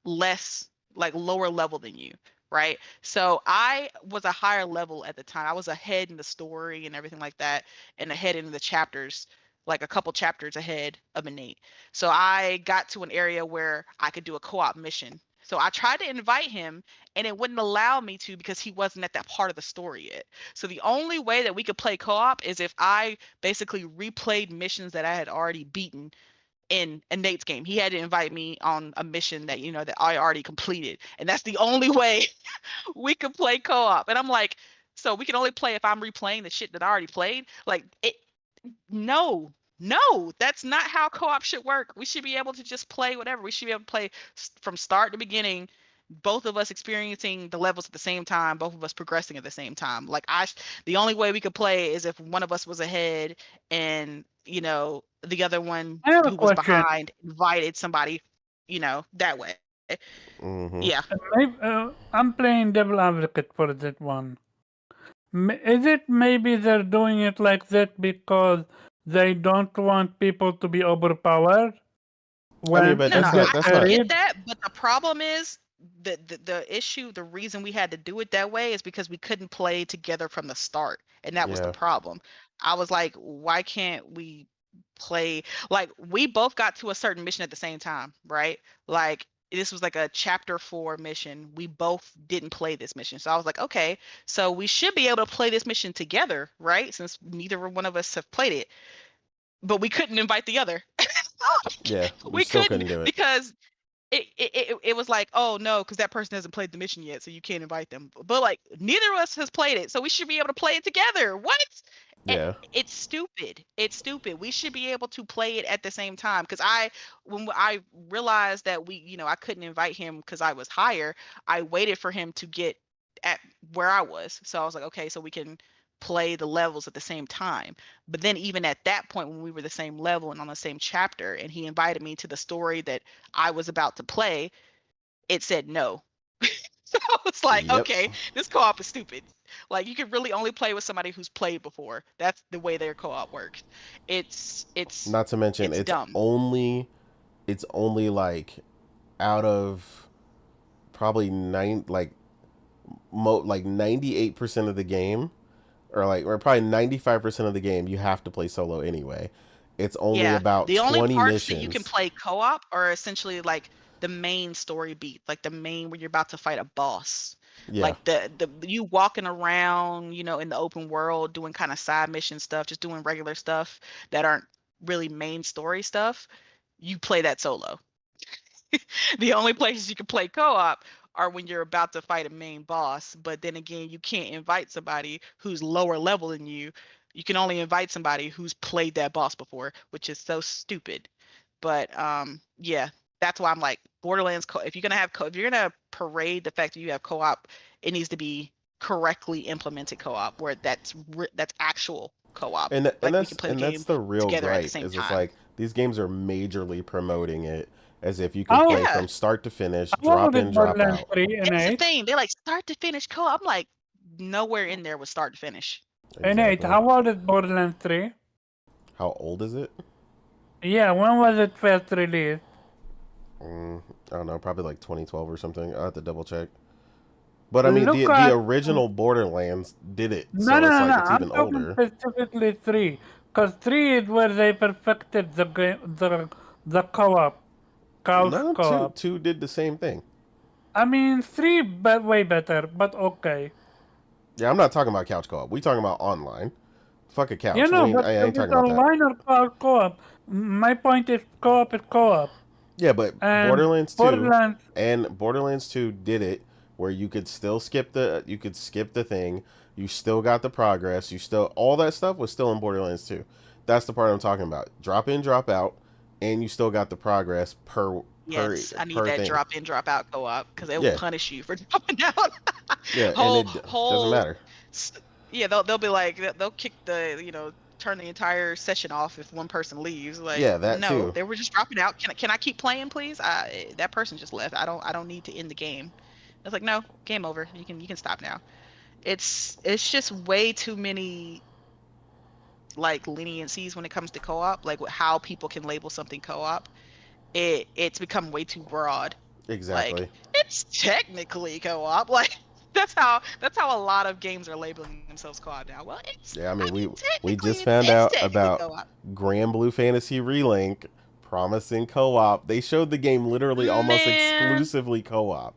less, like lower level than you, right? So I was a higher level at the time. I was ahead in the story and everything like that, and ahead in the chapters, like a couple chapters ahead of Nate. So I got to an area where I could do a co-op mission. So I tried to invite him, and it wouldn't allow me to because he wasn't at that part of the story yet. So the only way that we could play co-op is if I basically replayed missions that I had already beaten in Nate's game. He had to invite me on a mission that that I already completed, and that's the only way we could play co-op. And I'm like, so we can only play if I'm replaying the shit that I already played? Like, no, that's not how co-op should work. We should be able to just play whatever. We should be able to play from start to beginning, both of us experiencing the levels at the same time, both of us progressing at the same time. Like, the only way we could play is if one of us was ahead and the other one who was behind invited somebody, that way. Mm-hmm. Yeah. I'm playing devil advocate for that one. Is it maybe they're doing it like that because they don't want people to be overpowered? I get that, but the problem is the issue, the reason we had to do it that way is because we couldn't play together from the start, and that was the problem. I was like, why can't we play, like, we both got to a certain mission at the same time, right? Like, this was like a chapter 4 mission. We both didn't play this mission. So I was like, okay, so we should be able to play this mission together, right? Since neither one of us have played it. But we couldn't invite the other. Yeah, we couldn't do it because it was like, oh no, because that person hasn't played the mission yet, so you can't invite them. But like, neither of us has played it, so we should be able to play it together. What? Yeah. It's stupid. We should be able to play it at the same time. Because when I realized that I couldn't invite him because I was higher, I waited for him to get at where I was. So I was like, okay, so we can play the levels at the same time. But then even at that point, when we were the same level and on the same chapter, and he invited me to the story that I was about to play, it said no. So it's like, okay, this co-op is stupid. Like, you could really only play with somebody who's played before. That's the way their co-op works. It's not to mention it's dumb. only like out of probably 98% of the game, or probably 95% of the game, you have to play solo anyway. It's only about the 20 only parts missions that you can play co-op are essentially like the main story beat, like the main where you're about to fight a boss. Like the you walking around, in the open world doing kind of side mission stuff, just doing regular stuff that aren't really main story stuff. You play that solo. The only places you can play co-op are when you're about to fight a main boss. But then again, you can't invite somebody who's lower level than you. You can only invite somebody who's played that boss before, which is so stupid. But yeah, that's why I'm like, Borderlands if you're gonna parade the fact that you have co-op, it needs to be correctly implemented co-op where that's actual co-op. And like, that's the real gripe. It's like these games are majorly promoting it as if you can How play Yeah. from start to finish, how drop old is in, drop Borderlands out. 3 and That's the 8? thing. They're like start to finish co-op. I'm like, nowhere in there was start to finish. And 8, Exactly. how old is Borderlands 3? How old is it? Yeah, when was it first released? I don't know, probably like 2012 or something. I have to double check. But I mean, Look the at original Borderlands did it, no, so no, it's no, like no. it's I'm even talking older. specifically 3, because 3 is where they perfected the game, the co-op, couch No, co-op. two did the same thing. I mean, 3 but way better, but okay. Yeah, I'm not talking about couch co-op. We talking about online. Fuck a couch. You know, but I if ain't it's talking about that. online or couch co-op, my point is co-op is co-op. Yeah, but And Borderlands 2 Borderlands, and Borderlands 2 did it where you could still skip the thing. You still got the progress. You still all that stuff was still in Borderlands 2. That's the part I'm talking about. Drop in, drop out, and you still got the progress per Yes, I need per that thing. drop in, drop out co-op because it will Yeah. punish you for dropping out. Yeah, whole, and it doesn't whole, matter. Yeah, they'll be like they'll kick the turn the entire session off if one person leaves. Like, Yeah, that no, too. they were just dropping out. Can I keep playing, please? That person just left. I don't need to end the game. It's like, no, game over. You can stop now. It's just way too many like leniencies when it comes to co-op, like how people can label something co-op. It's become way too broad. Exactly. Like, it's technically co-op. Like, that's how a lot of games are labeling themselves co-op now. Well, Yeah, I mean, we technically, just found it's out technically about co-op. Grand Blue Fantasy Relink promising co-op. They showed the game literally almost Man. exclusively co-op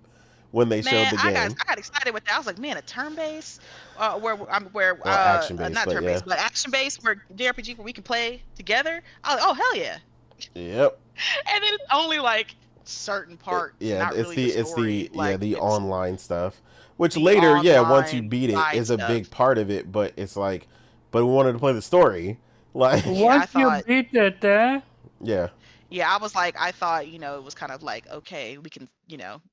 when they showed the game. I got excited with that. I was like, man, a turn-based, action-based, not but turn-based, yeah. but action-based, where JRPG where we can play together. I was like, oh hell yeah! Yep. And then it's only like certain parts. Yeah, not it's really the story, like, the it's online stuff, which the later, once you online beat it, side is a stuff. big part of it. But it's like, but we wanted to play the story, like Yeah, I once you thought- beat it, yeah. Yeah, I was like, I thought, it was kind of like, okay, we can,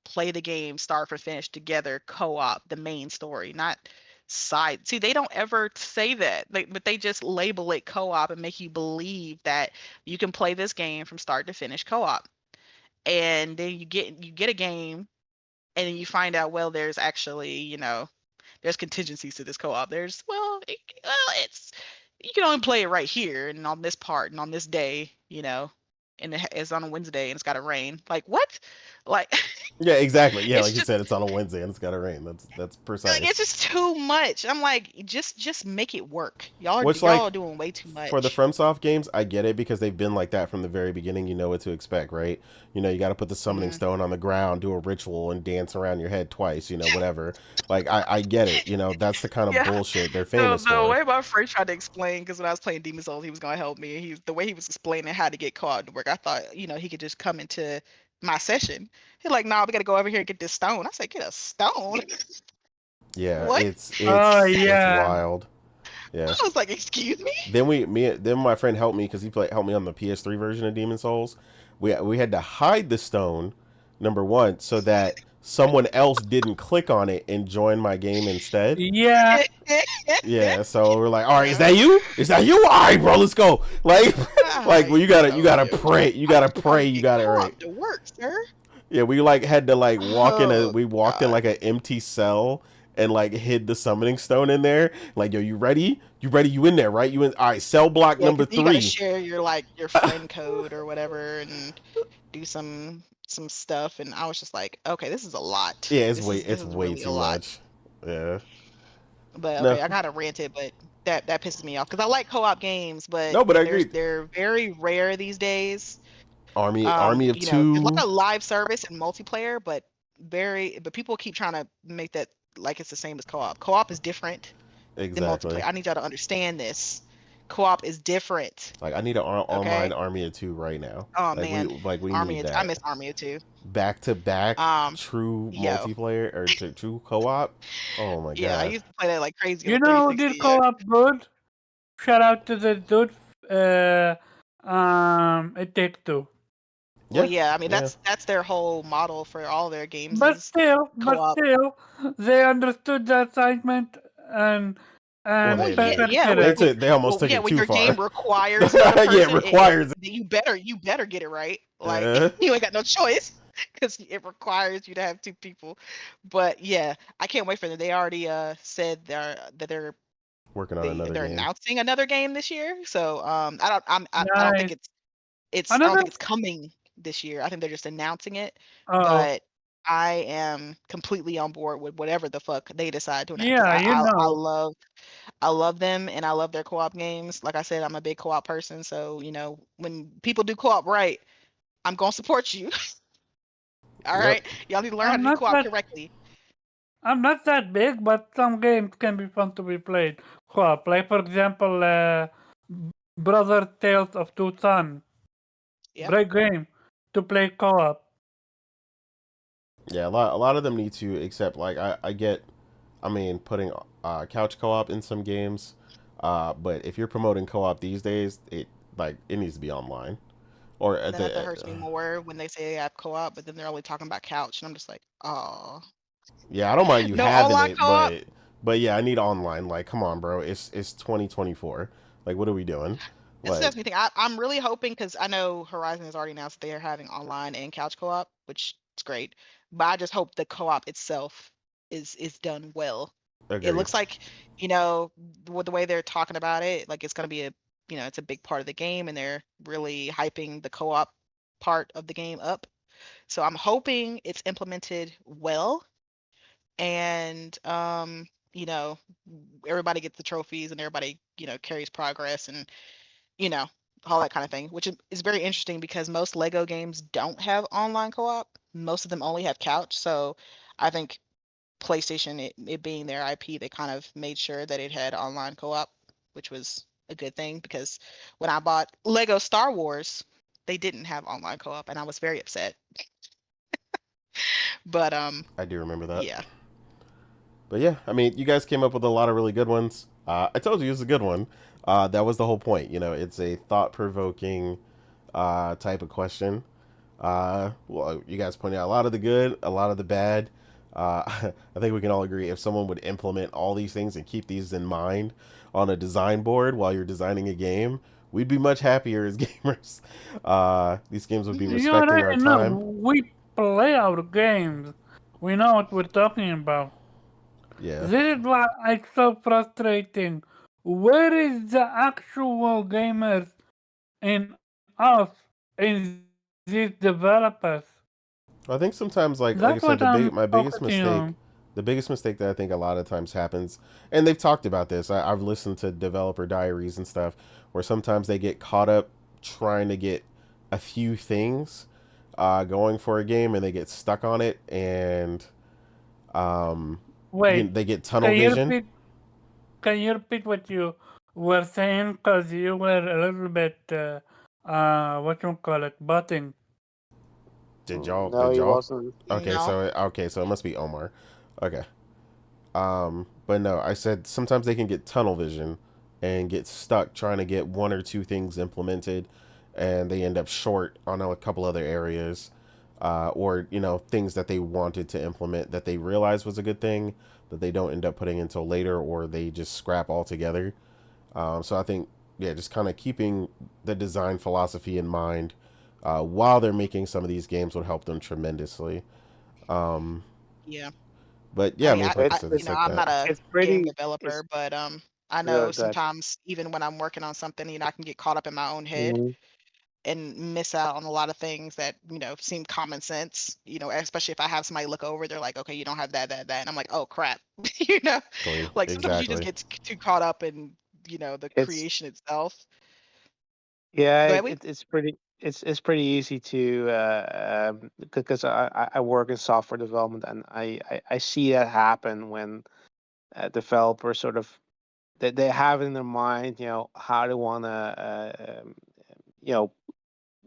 play the game start for finish together, co-op, the main story, not side. See, they don't ever say that, but they just label it co-op and make you believe that you can play this game from start to finish co-op. And then you get a game, and then you find out, well, there's actually, there's contingencies to this co-op. There's, it's, you can only play it right here and on this part and on this day, and it's on a Wednesday and it's got to rain. Like, what? Like, Yeah, exactly. Yeah, It's like you just- said, it's on a Wednesday and it's got to rain. That's precise. like, it's just too much. I'm like, just make it work. Y'all Which, are doing way too much. For the FromSoft games, I get it because they've been like that from the very beginning. You know what to expect, right? You got to put the summoning stone on the ground, do a ritual, and dance around your head twice. Whatever. Like, I get it. That's the kind of Yeah. bullshit they're famous the for. way my friend tried to explain, because when I was playing Demon Souls, he was gonna help me. The way he was explaining how to get co-op to work, I thought, he could just come into my session. He's like, nah, we gotta go over here and get this stone. I said, get a stone? Yeah, What? it's Oh, it's yeah. wild. Yeah. I was like, excuse me? Then my friend helped me because he helped me on the PS3 version of Demon Souls. We had to hide the stone, number one, so that someone else didn't click on it and join my game instead. yeah. Yeah, so we're like, all right, is that you? Is that you? All right, bro, let's go. Like, well, you gotta pray, you gotta it right. To work, sir. Yeah, we had to walk Oh, we walked in like an empty cell and hid the summoning stone in there. Like, yo, you ready? You in there, right? You in? All right, cell block number 'cause you gotta 3. share your friend code or whatever and do some stuff. And I was just like, okay, this is a lot. Yeah, it's This way is way really a too lot. much. Yeah. But No. okay, I gotta rant it, but that pisses me off because I like co-op games, but No, but I agree. they're very rare these days. Army of There's Two. a lot of live service and multiplayer, but people keep trying to make that like it's the same as co-op. Co-op is different than Exactly. multiplayer. I need y'all to understand this. Co-op is different. Like, I need an online Army of Two right now. Oh Like, man, we Army need of, that. I miss Army of 2. Back to back yo. true multiplayer or true co-op. Oh my Yeah, I god. used to play that like crazy. You on know, 360, did co-op good? Shout out to the dude. It Take Two. Well, yeah, I mean yeah. that's their whole model for all their games. But is still, co-op. they understood the assignment and Well, and Well, they yeah, better they yeah. get they, it. took, they almost took Yeah. it When too your game far. requires another Yeah, person, requires it. you better get it right. Like Uh, you ain't got no choice because it requires you to have two people. But yeah, I can't wait for them. They already said they're working on another they're game. announcing another game this year. So I don't think Nice. I don't Another. think it's coming this year. I think they're just announcing it. Oh, But I am completely on board with whatever the fuck they decide doing that because yeah, you know. I love them and I love their co-op games. Like I said, I'm a big co-op person, so when people do co-op right, I'm gonna support you. All Yep. right, y'all need to learn how I'm to do not co-op that correctly. I'm not that big, but some games can be fun to be played co-op. Like for example, Brother Tales of Two Sons. Yep. Great game to play co-op. Yeah, a lot of them need to accept. Like I get, I mean, putting couch co-op in some games, but if you're promoting co-op these days, it needs to be online or And at then that the hurts me more when they say they have co-op, but then they're only talking about couch, and I'm just like, oh, yeah. I don't mind you no having online it, co-op. but yeah, I need online. Like, come on, bro. It's 2024. Like, what are we doing? This Like, makes me think. I'm really hoping because I know Horizon has already announced that they are having online and couch co-op, which is great. But I just hope the co-op itself is done well. It agreed. looks like, you know, with the way they're talking about it, like it's gonna be it's a big part of the game, and they're really hyping the co-op part of the game up. So I'm hoping it's implemented well, and you know, everybody gets the trophies, and everybody carries progress, and you know, all that kind of thing, which is very interesting because most Lego games don't have online co-op. Most of them only have couch. So I think PlayStation, it being their IP, they kind of made sure that it had online co-op, which was a good thing because when I bought Lego Star Wars, they didn't have online co-op, and I was very upset. But I do remember that. yeah. But yeah, I mean, you guys came up with a lot of really good ones. I told you it was a good one. That was the whole point. It's a thought-provoking type of question. Well, you guys pointed out a lot of the good, a lot of the bad. I think we can all agree if someone would implement all these things and keep these in mind on a design board while you're designing a game, we'd be much happier as gamers. These games would be Mhm. You respecting our already know time. we play our games. We know what we're talking about. Yeah, This is why it's so frustrating. Where is the actual gamers in us, in these developers? I think sometimes, like I That's said, what I'm my biggest focusing mistake, on. the biggest mistake that I think a lot of times happens, and they've talked about this. I've listened to developer diaries and stuff where sometimes they get caught up trying to get a few things going for a game, and they get stuck on it, and um, Wait, they get tunnel can you vision. repeat? Can you repeat what you were saying? Because you were a little bit, what you call it, butting. Did y'all? No, Did he y'all? wasn't. No. Okay, so it must be Omar. Okay. But no, I said sometimes they can get tunnel vision and get stuck trying to get one or two things implemented, and they end up short on a couple other areas, or things that they wanted to implement that they realized was a good thing that they don't end up putting until later, or they just scrap altogether. So I think yeah, just kind of keeping the design philosophy in mind while they're making some of these games would help them tremendously. Um, Yeah. but I yeah, I mean, mean, like I said, it's like I'm that. not a It's game pretty. developer, It's but I know that. sometimes even when I'm working on something, I can get caught up in my own head Mhm. and miss out on a lot of things that, seem common sense, especially if I have somebody look over, they're like, okay, you don't have that. And I'm like, oh crap. you know, like sometimes you just Exactly. get too caught up in, the It's creation itself. yeah. Go ahead, we. It's pretty. It's pretty easy to because I work in software development and I see that happen when developers sort of they have in their mind how they want to you know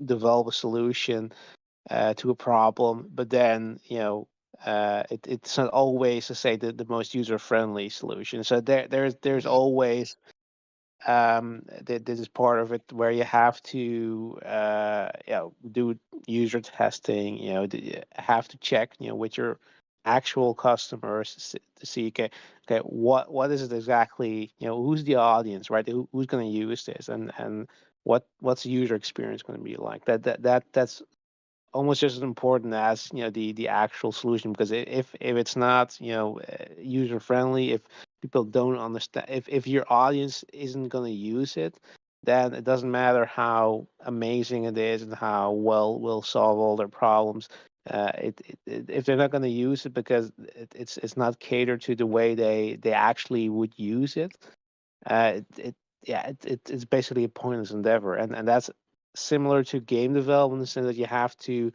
develop a solution to a problem, but then it's not always to say the most user friendly solution. So there's Mhm. always this is part of it where you have to do user testing. You have to check with your actual customers to see, okay, what is it exactly, who's the audience, right? Who's going to use this, and what's the user experience going to be like? That's almost just as important as the actual solution, because if it's not user friendly, if people don't understand, if your audience isn't going to use it, then it doesn't matter how amazing it is and how well will solve all their problems. If they're not going to use it because it's not catered to the way they actually would use it, it's basically a pointless endeavor, and that's similar to game development in the sense that you have to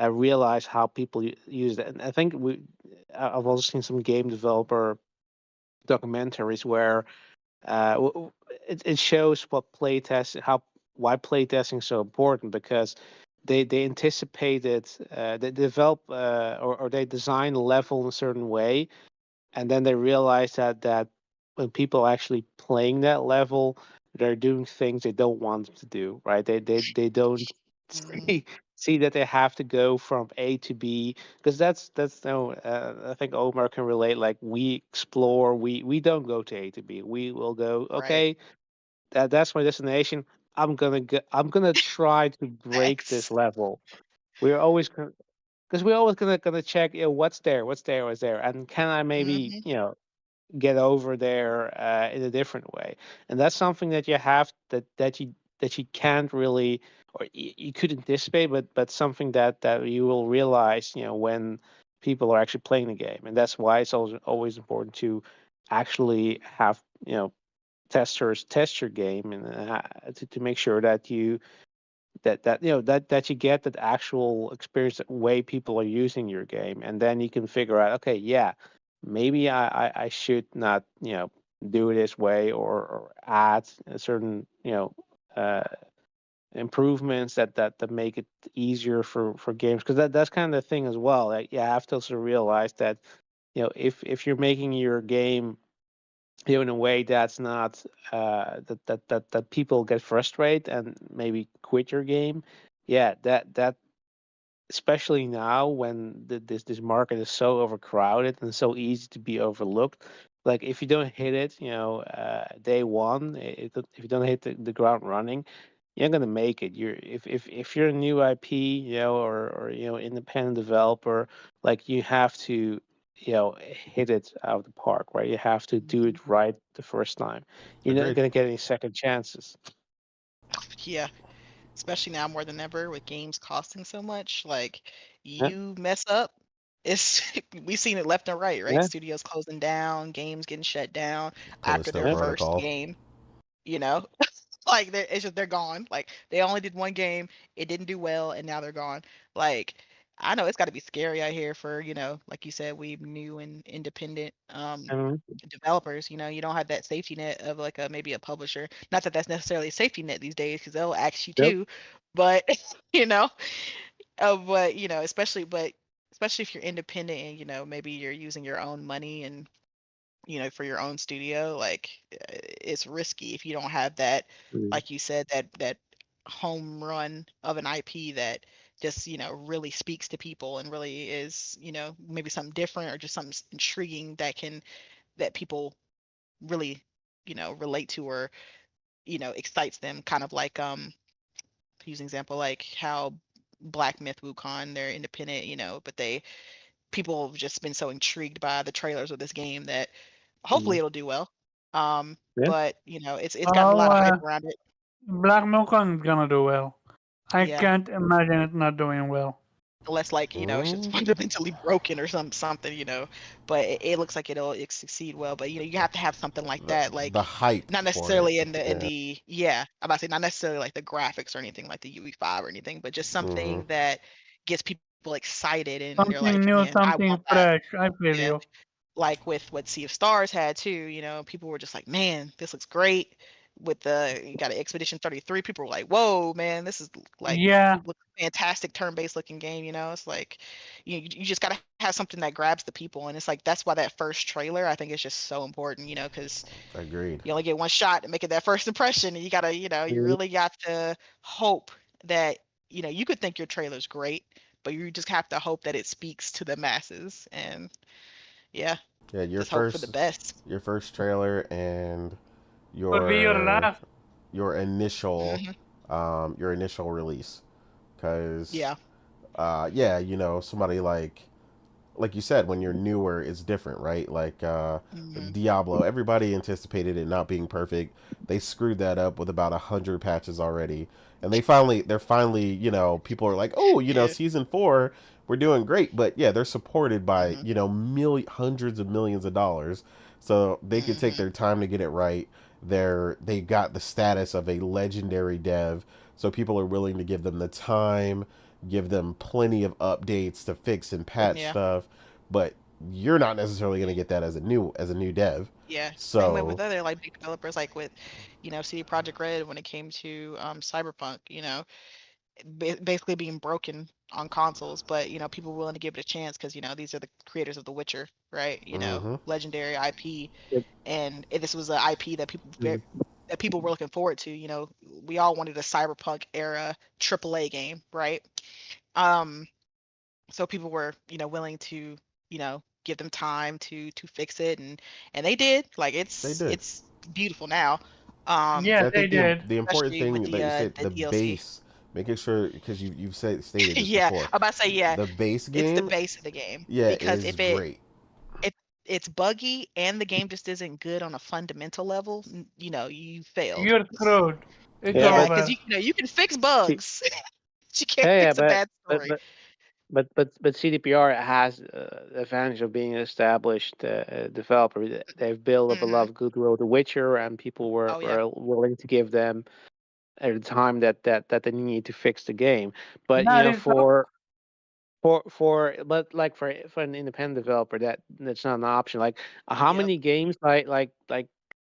realize how people use it. And I think I've also seen some game developer documentaries where it shows what playtest how why playtesting is so important, because they anticipated, they develop or they design a level in a certain way, and then they realize that when people are actually playing that level, they're doing things they don't want them to do, right? They don't Mhm. see that they have to go from A to B, because that's no, I think Omar can relate. Like, we explore, we don't go to A to B. We will go, Right. okay, that's my destination. I'm gonna try to break this Facts. level. We're always because we're always gonna check, what's there, and can I maybe Hmm. get over there in a different way. And that's something that you have that you can't really, or you could anticipate, but something that you will realize when people are actually playing the game. And that's why it's always important to actually have testers test your game, and to make sure that that you get that actual experience, that way people are using your game, and then you can figure out, okay, yeah, maybe I should not do it this way, or add a certain uh, improvements that make it easier for games, because that's kind of the thing as well. Like, you have to also realize that if you're making your game in a way that's not that people get frustrated and maybe quit your game. Yeah, that especially now when this market is so overcrowded and so easy to be overlooked. Like, if you don't hit it, day one, if you don't hit the ground running, you're not gonna make it. If you're a new IP, or independent developer, like, you have to hit it out of the park, right? You have to do Hmm. it right the first time. You're not Agreed. gonna get any second chances. Yeah. Especially now more than ever with games costing so much. Like, Yeah, you mess up, it's we've seen it left and right, right? yeah, Studios closing down, games getting shut down after Callisto their yeah. first Protocol. game. You know, like it's just they're gone. Like, they only did one game, it didn't do well, and now they're gone. Like, I know it's got to be scary out here for like you said, we new and independent Mhm. developers. You don't have that safety net of like a maybe a publisher. Not that that's necessarily a safety net these days, because they'll ask you Yep. too. But you know, but especially if you're independent and maybe you're using your own money and for your own studio, like, it's risky if you don't have that, Mm. like you said, that home run of an IP that just really speaks to people and really is maybe something different or just something intriguing that people really relate to, or excites them, kind of like use an example like how Black Myth Wukong, they're independent, but people have just been so intrigued by the trailers of this game that hopefully Mm. it'll do well. Yeah. But it's gotten a Oh, lot of hype around it. Black Milk is gonna do well. I Yeah. can't imagine it not doing well. Unless, like, it's just Mm, fundamentally broken or something, but it looks like it succeed well. But you have to have something like that, the like, hype not for it. necessarily in Yeah. the yeah, I'm about to say, not necessarily like the graphics or anything like the UE5 or anything, but just Hmm. something that gets people excited, and they're Something like, new, man, I something want that. fresh. I feel Yeah. you. Like with what Sea of Stars had too, people were just like, man, this looks great. With you got an Expedition 33, people were like, whoa, man, this is like Yeah, look fantastic turn-based looking game. It's like you just gotta have something that grabs the people, and it's like that's why that first trailer I think is just so important. Because Agreed. you only get one shot to make it that first impression, and you gotta you Mhm. really got to hope that you could think your trailer's great, but you just have to hope that it speaks to the masses. And yeah, Yeah, just hope for the best. your first trailer and Could be your your last. your initial Hmm. your initial release, because Yeah. yeah, somebody like you said, when you're newer, it's different, right? Like Hmm. Diablo, everybody anticipated it not being perfect. They screwed that up with about 100 patches already, and they're finally, people are like, oh, Yeah. season 4, we're doing great. But yeah, they're supported by Hmm. hundreds of millions of dollars, so they could take Hmm. their time to get it right. They got the status of a legendary dev, so people are willing to give them the time, give them plenty of updates to fix and patch Yeah. stuff. But you're not necessarily going to get that as a new dev. Yeah. Same way with So other like big developers, like with, CD Projekt Red when it came to Cyberpunk. Basically being broken on consoles, but people willing to give it a chance because these are the creators of The Witcher, right? hmm Legendary IP, Yep. and this was an IP that Mhm. people were looking forward to. We all wanted a cyberpunk era AAA game, right? Um, so people were willing to give them time to fix it, and they did. Like they it's did. it's beautiful now, Yeah, I they think did. the important especially with thing that you said, the the DLC. base, making sure, because you've stated this Yeah, before, I'm about to say, yeah, the base it's the game, base of the game yeah, because is great. if it's buggy and the game just isn't good on a fundamental level, you failed. You're screwed. It's Yeah, Yeah, because over. you can fix see, bugs, but you can't yeah, fix a but bad but story. but but CDPR has the advantage of being an established developer. They've built up a lot Hmm. of goodwill with The Witcher, and people Oh yeah. were willing to give them the time that they need to fix the game. But That is so. but like for an independent developer, that's not an option. Like how Yep. many games like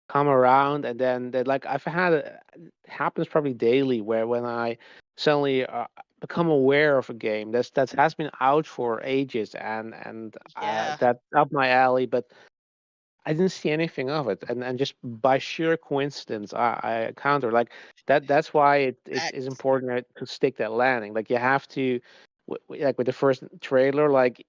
come around and then they like I've had it happens probably daily where when I suddenly become aware of a game that's has been out for ages and Yeah. that's up my alley, but I didn't see anything of it, and just by sheer coincidence, I encountered like that. That's why it is Facts. important to stick that landing. Like you have to, like with the first trailer, like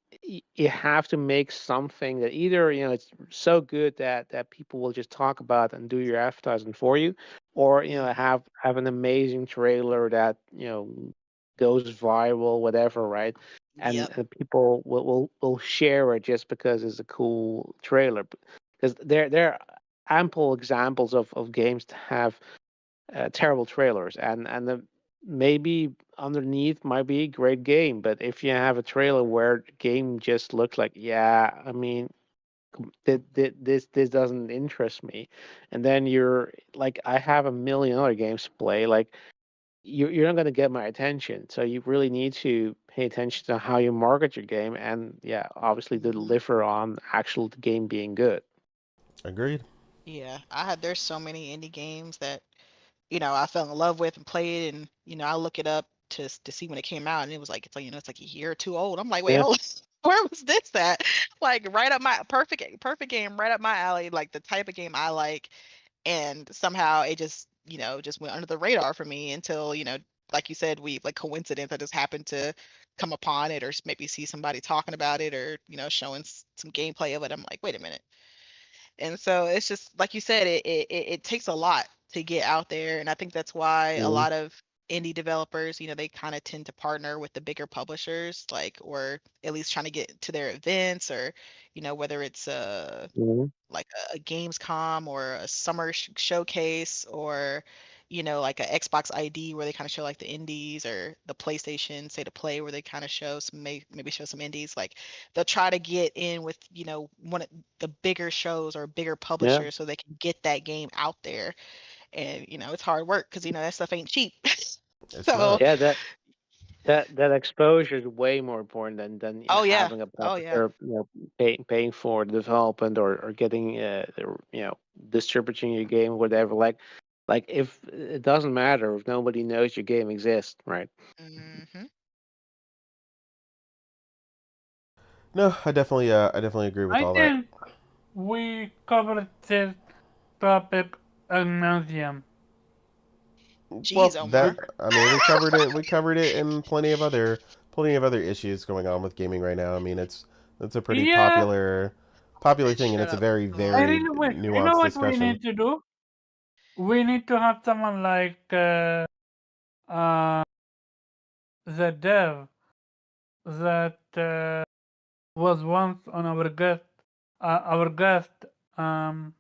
you have to make something that either it's so good that people will just talk about and do your advertising for you, or Hmm. have an amazing trailer that goes viral, whatever, right? And, Yep. and people will share it just because it's a cool trailer because there are ample examples of games that have terrible trailers and maybe underneath might be a great game, but if you have a trailer where the game just looks like, yeah, I mean, this doesn't interest me, and then you're like, I have a million other games to play, like you're not going to get my attention. So you really need to pay attention to how you market your game, and yeah, obviously Hmm. deliver on actual the game being good. Agreed. Yeah. There's so many indie games that I fell in love with and played, and I look it up to see when it came out, and it was like it's like a year or two old. I'm like, wait, Yeah. hold, where was this at? Like right up my perfect game, right up my alley, like the type of game I like, and somehow it just went under the radar for me until like you said, we like coincidence. I just happened to come upon it, or maybe see somebody talking about it, or showing some gameplay of it. I'm like, wait a minute. And so it's just like you said, it takes a lot to get out there, and I think that's why a Mhm. lot of indie developers, they kind of tend to partner with the bigger publishers, like, or at least trying to get to their events, or whether it's Mhm. like a Gamescom or a summer showcase, or like a Xbox ID where they kind of show like the indies, or the PlayStation State of Play where they kind of show some maybe show some indies. Like they'll try to get in with one of the bigger shows or bigger Yeah. publishers so they can get that game out there. And it's hard work because that stuff ain't cheap. It's So not. Yeah. That exposure is way more important than oh yeah, having a oh yeah. publisher paying for the development or getting distributing your game, whatever. Like if it doesn't matter if nobody knows your game exists, right? Hmm. No, I definitely agree with I all that. think we covered this topic ad nauseam. Well, Jeez, that Omar. I mean, we covered it. We covered it in plenty of other plenty of other issues going on with gaming right now. I mean, it's a pretty Yeah, popular thing, and Shut it's a up. very I very really wish. You know nuanced what we discussion. need to do? We need to have someone like uh, the dev that was once on our guest. Um,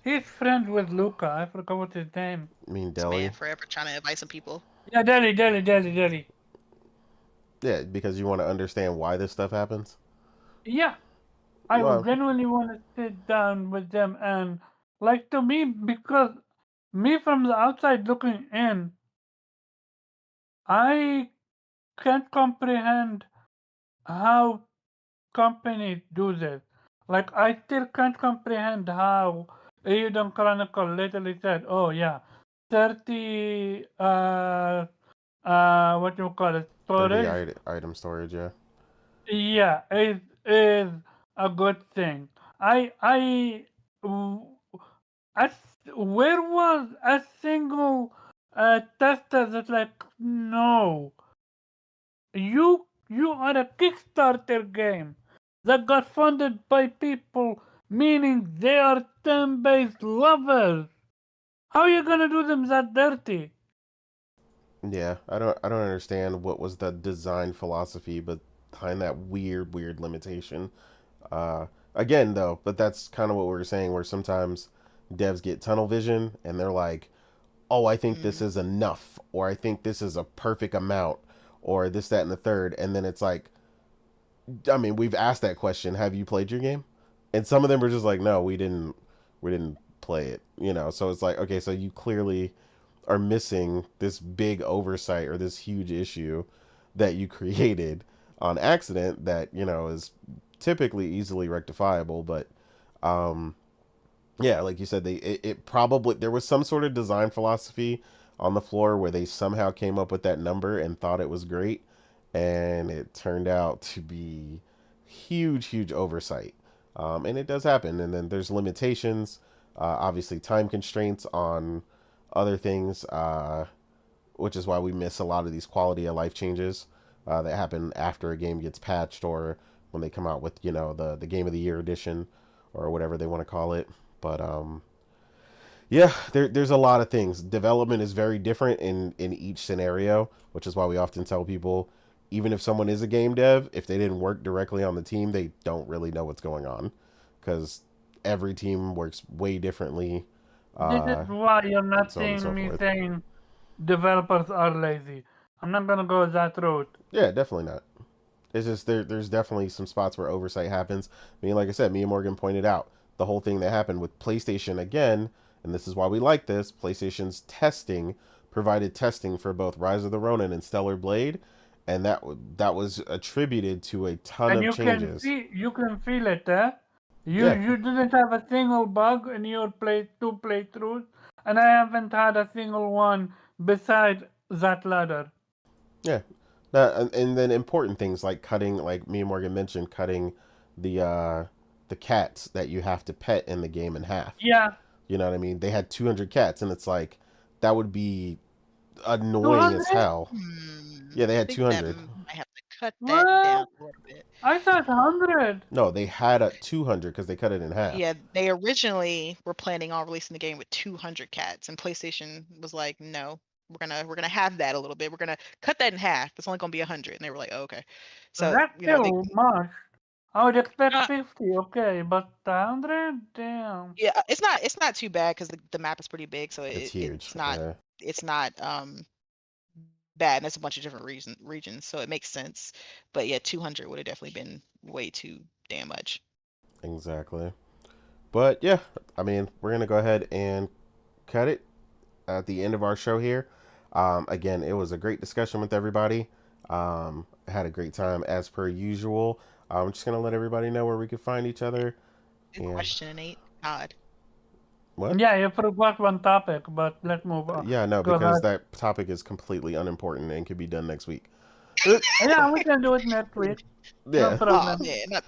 he's friends with Luca. I forgot what his name. I mean, This man Delhi. forever trying to invite some people. Yeah, Delhi. Yeah, because you want to understand why this stuff happens. Yeah, I Well, genuinely want to sit down with them and, like, to me, because me from the outside looking in, I can't comprehend how companies do this. Like, I still can't comprehend how Eden Chronicle literally said, "Oh yeah, 30 what you call it, 30 storage, item storage. Yeah. yeah, is a good thing." I w- as where was a single tester that's like, no, you are a Kickstarter game that got funded by people, meaning they are turn-based lovers. How are you gonna do them that dirty? Yeah, I don't understand what was the design philosophy, but behind that weird limitation. Uh, Again though, but that's kind of what we were saying, where sometimes devs get tunnel vision and they're like, "Oh, I think this Mm. is enough," or "I think this is a perfect amount," or this, that, and the third, and then it's like, I mean, we've asked that question: "Have you played your game?" And some of them are just like, "No, we didn't play it," you know. So it's like, okay, so you clearly are missing this big oversight or this huge issue that you created on accident that, you know, is typically easily rectifiable. But um yeah, like you said, it probably, there was some sort of design philosophy on the floor where they somehow came up with that number and thought it was great, and it turned out to be huge oversight. And it does happen, and then there's limitations, obviously time constraints on other things, which is why we miss a lot of these quality of life changes that happen after a game gets patched, or when they come out with, you know, the game of the year edition or whatever they want to call it. But yeah, there's a lot of things. Development is very different in each scenario, which is why we often tell people, even if someone is a game dev, if they didn't work directly on the team, they don't really know what's going on, because every team works way differently, This is uh, why you're and not so on and seeing so me forth. saying developers are lazy. I'm not gonna go that route. Yeah, definitely not. It's just there's definitely some spots where oversight happens. I mean, like I said, me and Morgan pointed out the whole thing that happened with PlayStation again, and this is why we like this. PlayStation's testing provided testing for both Rise of the Ronin and Stellar Blade, and that was attributed to a ton And of changes. you can feel it, eh? Yeah, You didn't have a single bug in your two playthroughs, and I haven't had a single one beside that ladder. yeah. And then important things like cutting, like me and Morgan mentioned, cutting the uh, the cats that you have to pet in the game in half. Yeah, You know what I mean? They had 200 cats, and it's like that would be annoying as 200? hell. Yeah, they I had think that 200. might have to cut that down What? a little bit. I thought 100. No, they had a 200 because they cut it in half. Yeah, they originally were planning on releasing the game with 200 cats, and PlayStation was like, "No, we're gonna have that a little bit. We're gonna cut that in half. It's only gonna be 100." And they were like, oh, "Okay." So That's they still much. I would expect uh, 50, okay, but 100? Damn. yeah, it's not too bad because the map is pretty big, so It's it, huge. it's not Yeah, it's not bad, and it's a bunch of different regions, so it makes sense. But yeah, 200 would have definitely been way too damn much. exactly. But yeah, I mean, we're gonna go ahead and cut it at the end of our show here. Again, it was a great discussion with everybody. I had a great time as per usual. I'm just gonna let everybody know where we can find each other. Good And question, Nate. God. what? Yeah, you forgot one topic, but let's move on. Yeah, no, Go because ahead. that topic is completely unimportant and can be done next week. Yeah, we can do it next week. No Yeah, Oh problem. man,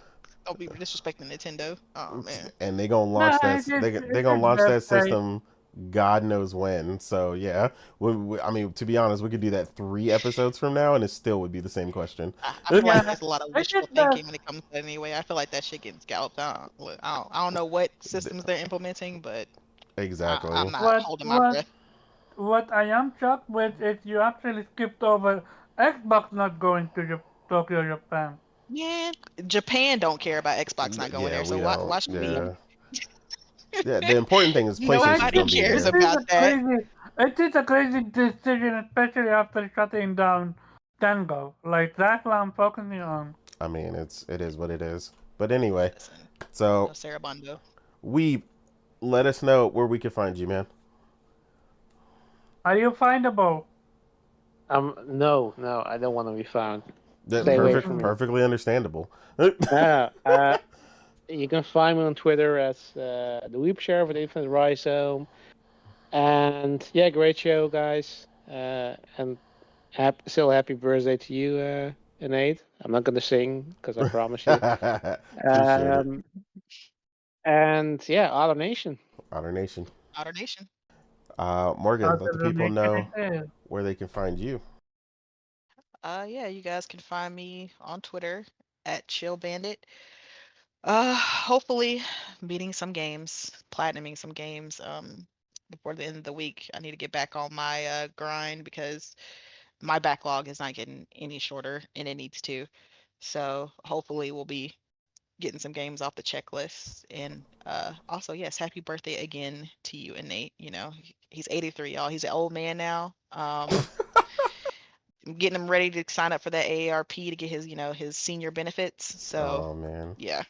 don't be disrespecting Nintendo. Oh man. and they gonna Nah, launch that. it is They gonna his launch that birthday. system God knows when. So yeah, I mean, to be honest, we could do that 3 episodes from now, and it still would be the same question. I feel like Yeah, there's a lot of I wishful think that thinking when it comes to it anyway. I feel like that shit getting scalped. I don't know what systems they're implementing, but I'm Exactly. not what holding my what breath. what I am shocked with is you actually skipped over Xbox not going to Tokyo, Japan. Yeah, Japan don't care about Xbox not going Yeah, there, so we why don't. why should we? Yeah, yeah. The important thing is PlayStation's Nobody gonna be cares It there. is about a that. crazy, it is a crazy decision, especially after shutting down Tango. Like that's what I'm focusing on. I mean, it is what it is. But anyway, Listen, no so Sarabondo. we let us know where we can find you, man. Are you findable? No, I don't want to be found. That Stay away from me. perfectly understandable. You can find me on Twitter as the Weep Sheriff with Infinite Rhizome. And yeah, great show, guys. And still happy birthday to you, Nate. I'm not gonna sing because I promise you. Appreciate it. And yeah, Otter Nation. Otter Nation. Outer Nation. Morgan, let the Other people nation know it is. where they can find you. Yeah, you guys can find me on Twitter at Chill Bandit. Hopefully beating some games, platinuming some games, before the end of the week. I need to get back on my grind because my backlog is not getting any shorter and it needs to. So hopefully we'll be getting some games off the checklist. And also, yes, happy birthday again to you and Nate. You know, he's 83, y'all. He's an old man now. I'm getting him ready to sign up for that AARP to get his, his senior benefits. So Oh man. yeah.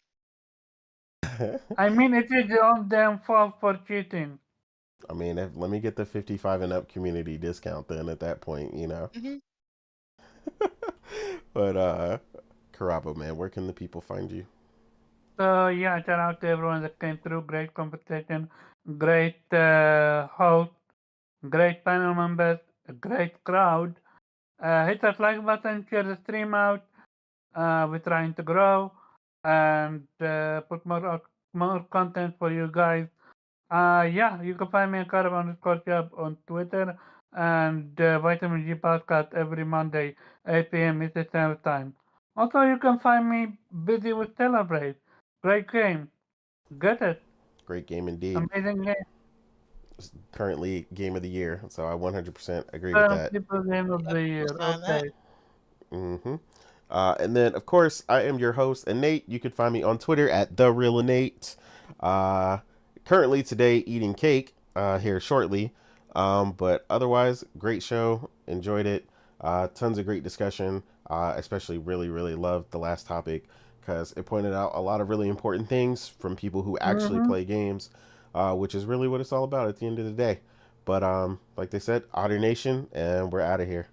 I mean, it is your own damn fault for cheating. I mean, let me get the 55 and up community discount then at that point, you know. Hmm. But Karabo, man, where can the people find you? So yeah, shout out to everyone that came through. Great conversation, great host, great panel members, a great crowd. Hit that like button, share the stream out. We're trying to grow and put more content for you guys. Yeah, you can find me at Carb_Shop on Twitter and Vitamin G Podcast every Monday, 8 p.m. Eastern Standard Time. Also, you can find me busy with Celebrate. Great game. Get it. Great game indeed. Amazing game. Currently game of the year, so I 100% agree with Current that. people game of the year. Sign that. Okay. Mm-hmm. And then, of course, I am your host, Innate. You can find me on Twitter at The Real Innate. Currently today eating cake here shortly. But otherwise, great show. Enjoyed it. Tons of great discussion. Especially really, really loved the last topic because it pointed out a lot of really important things from people who actually Mm-hmm. play games, which is really what it's all about at the end of the day. But like they said, Otter Nation, and we're out of here.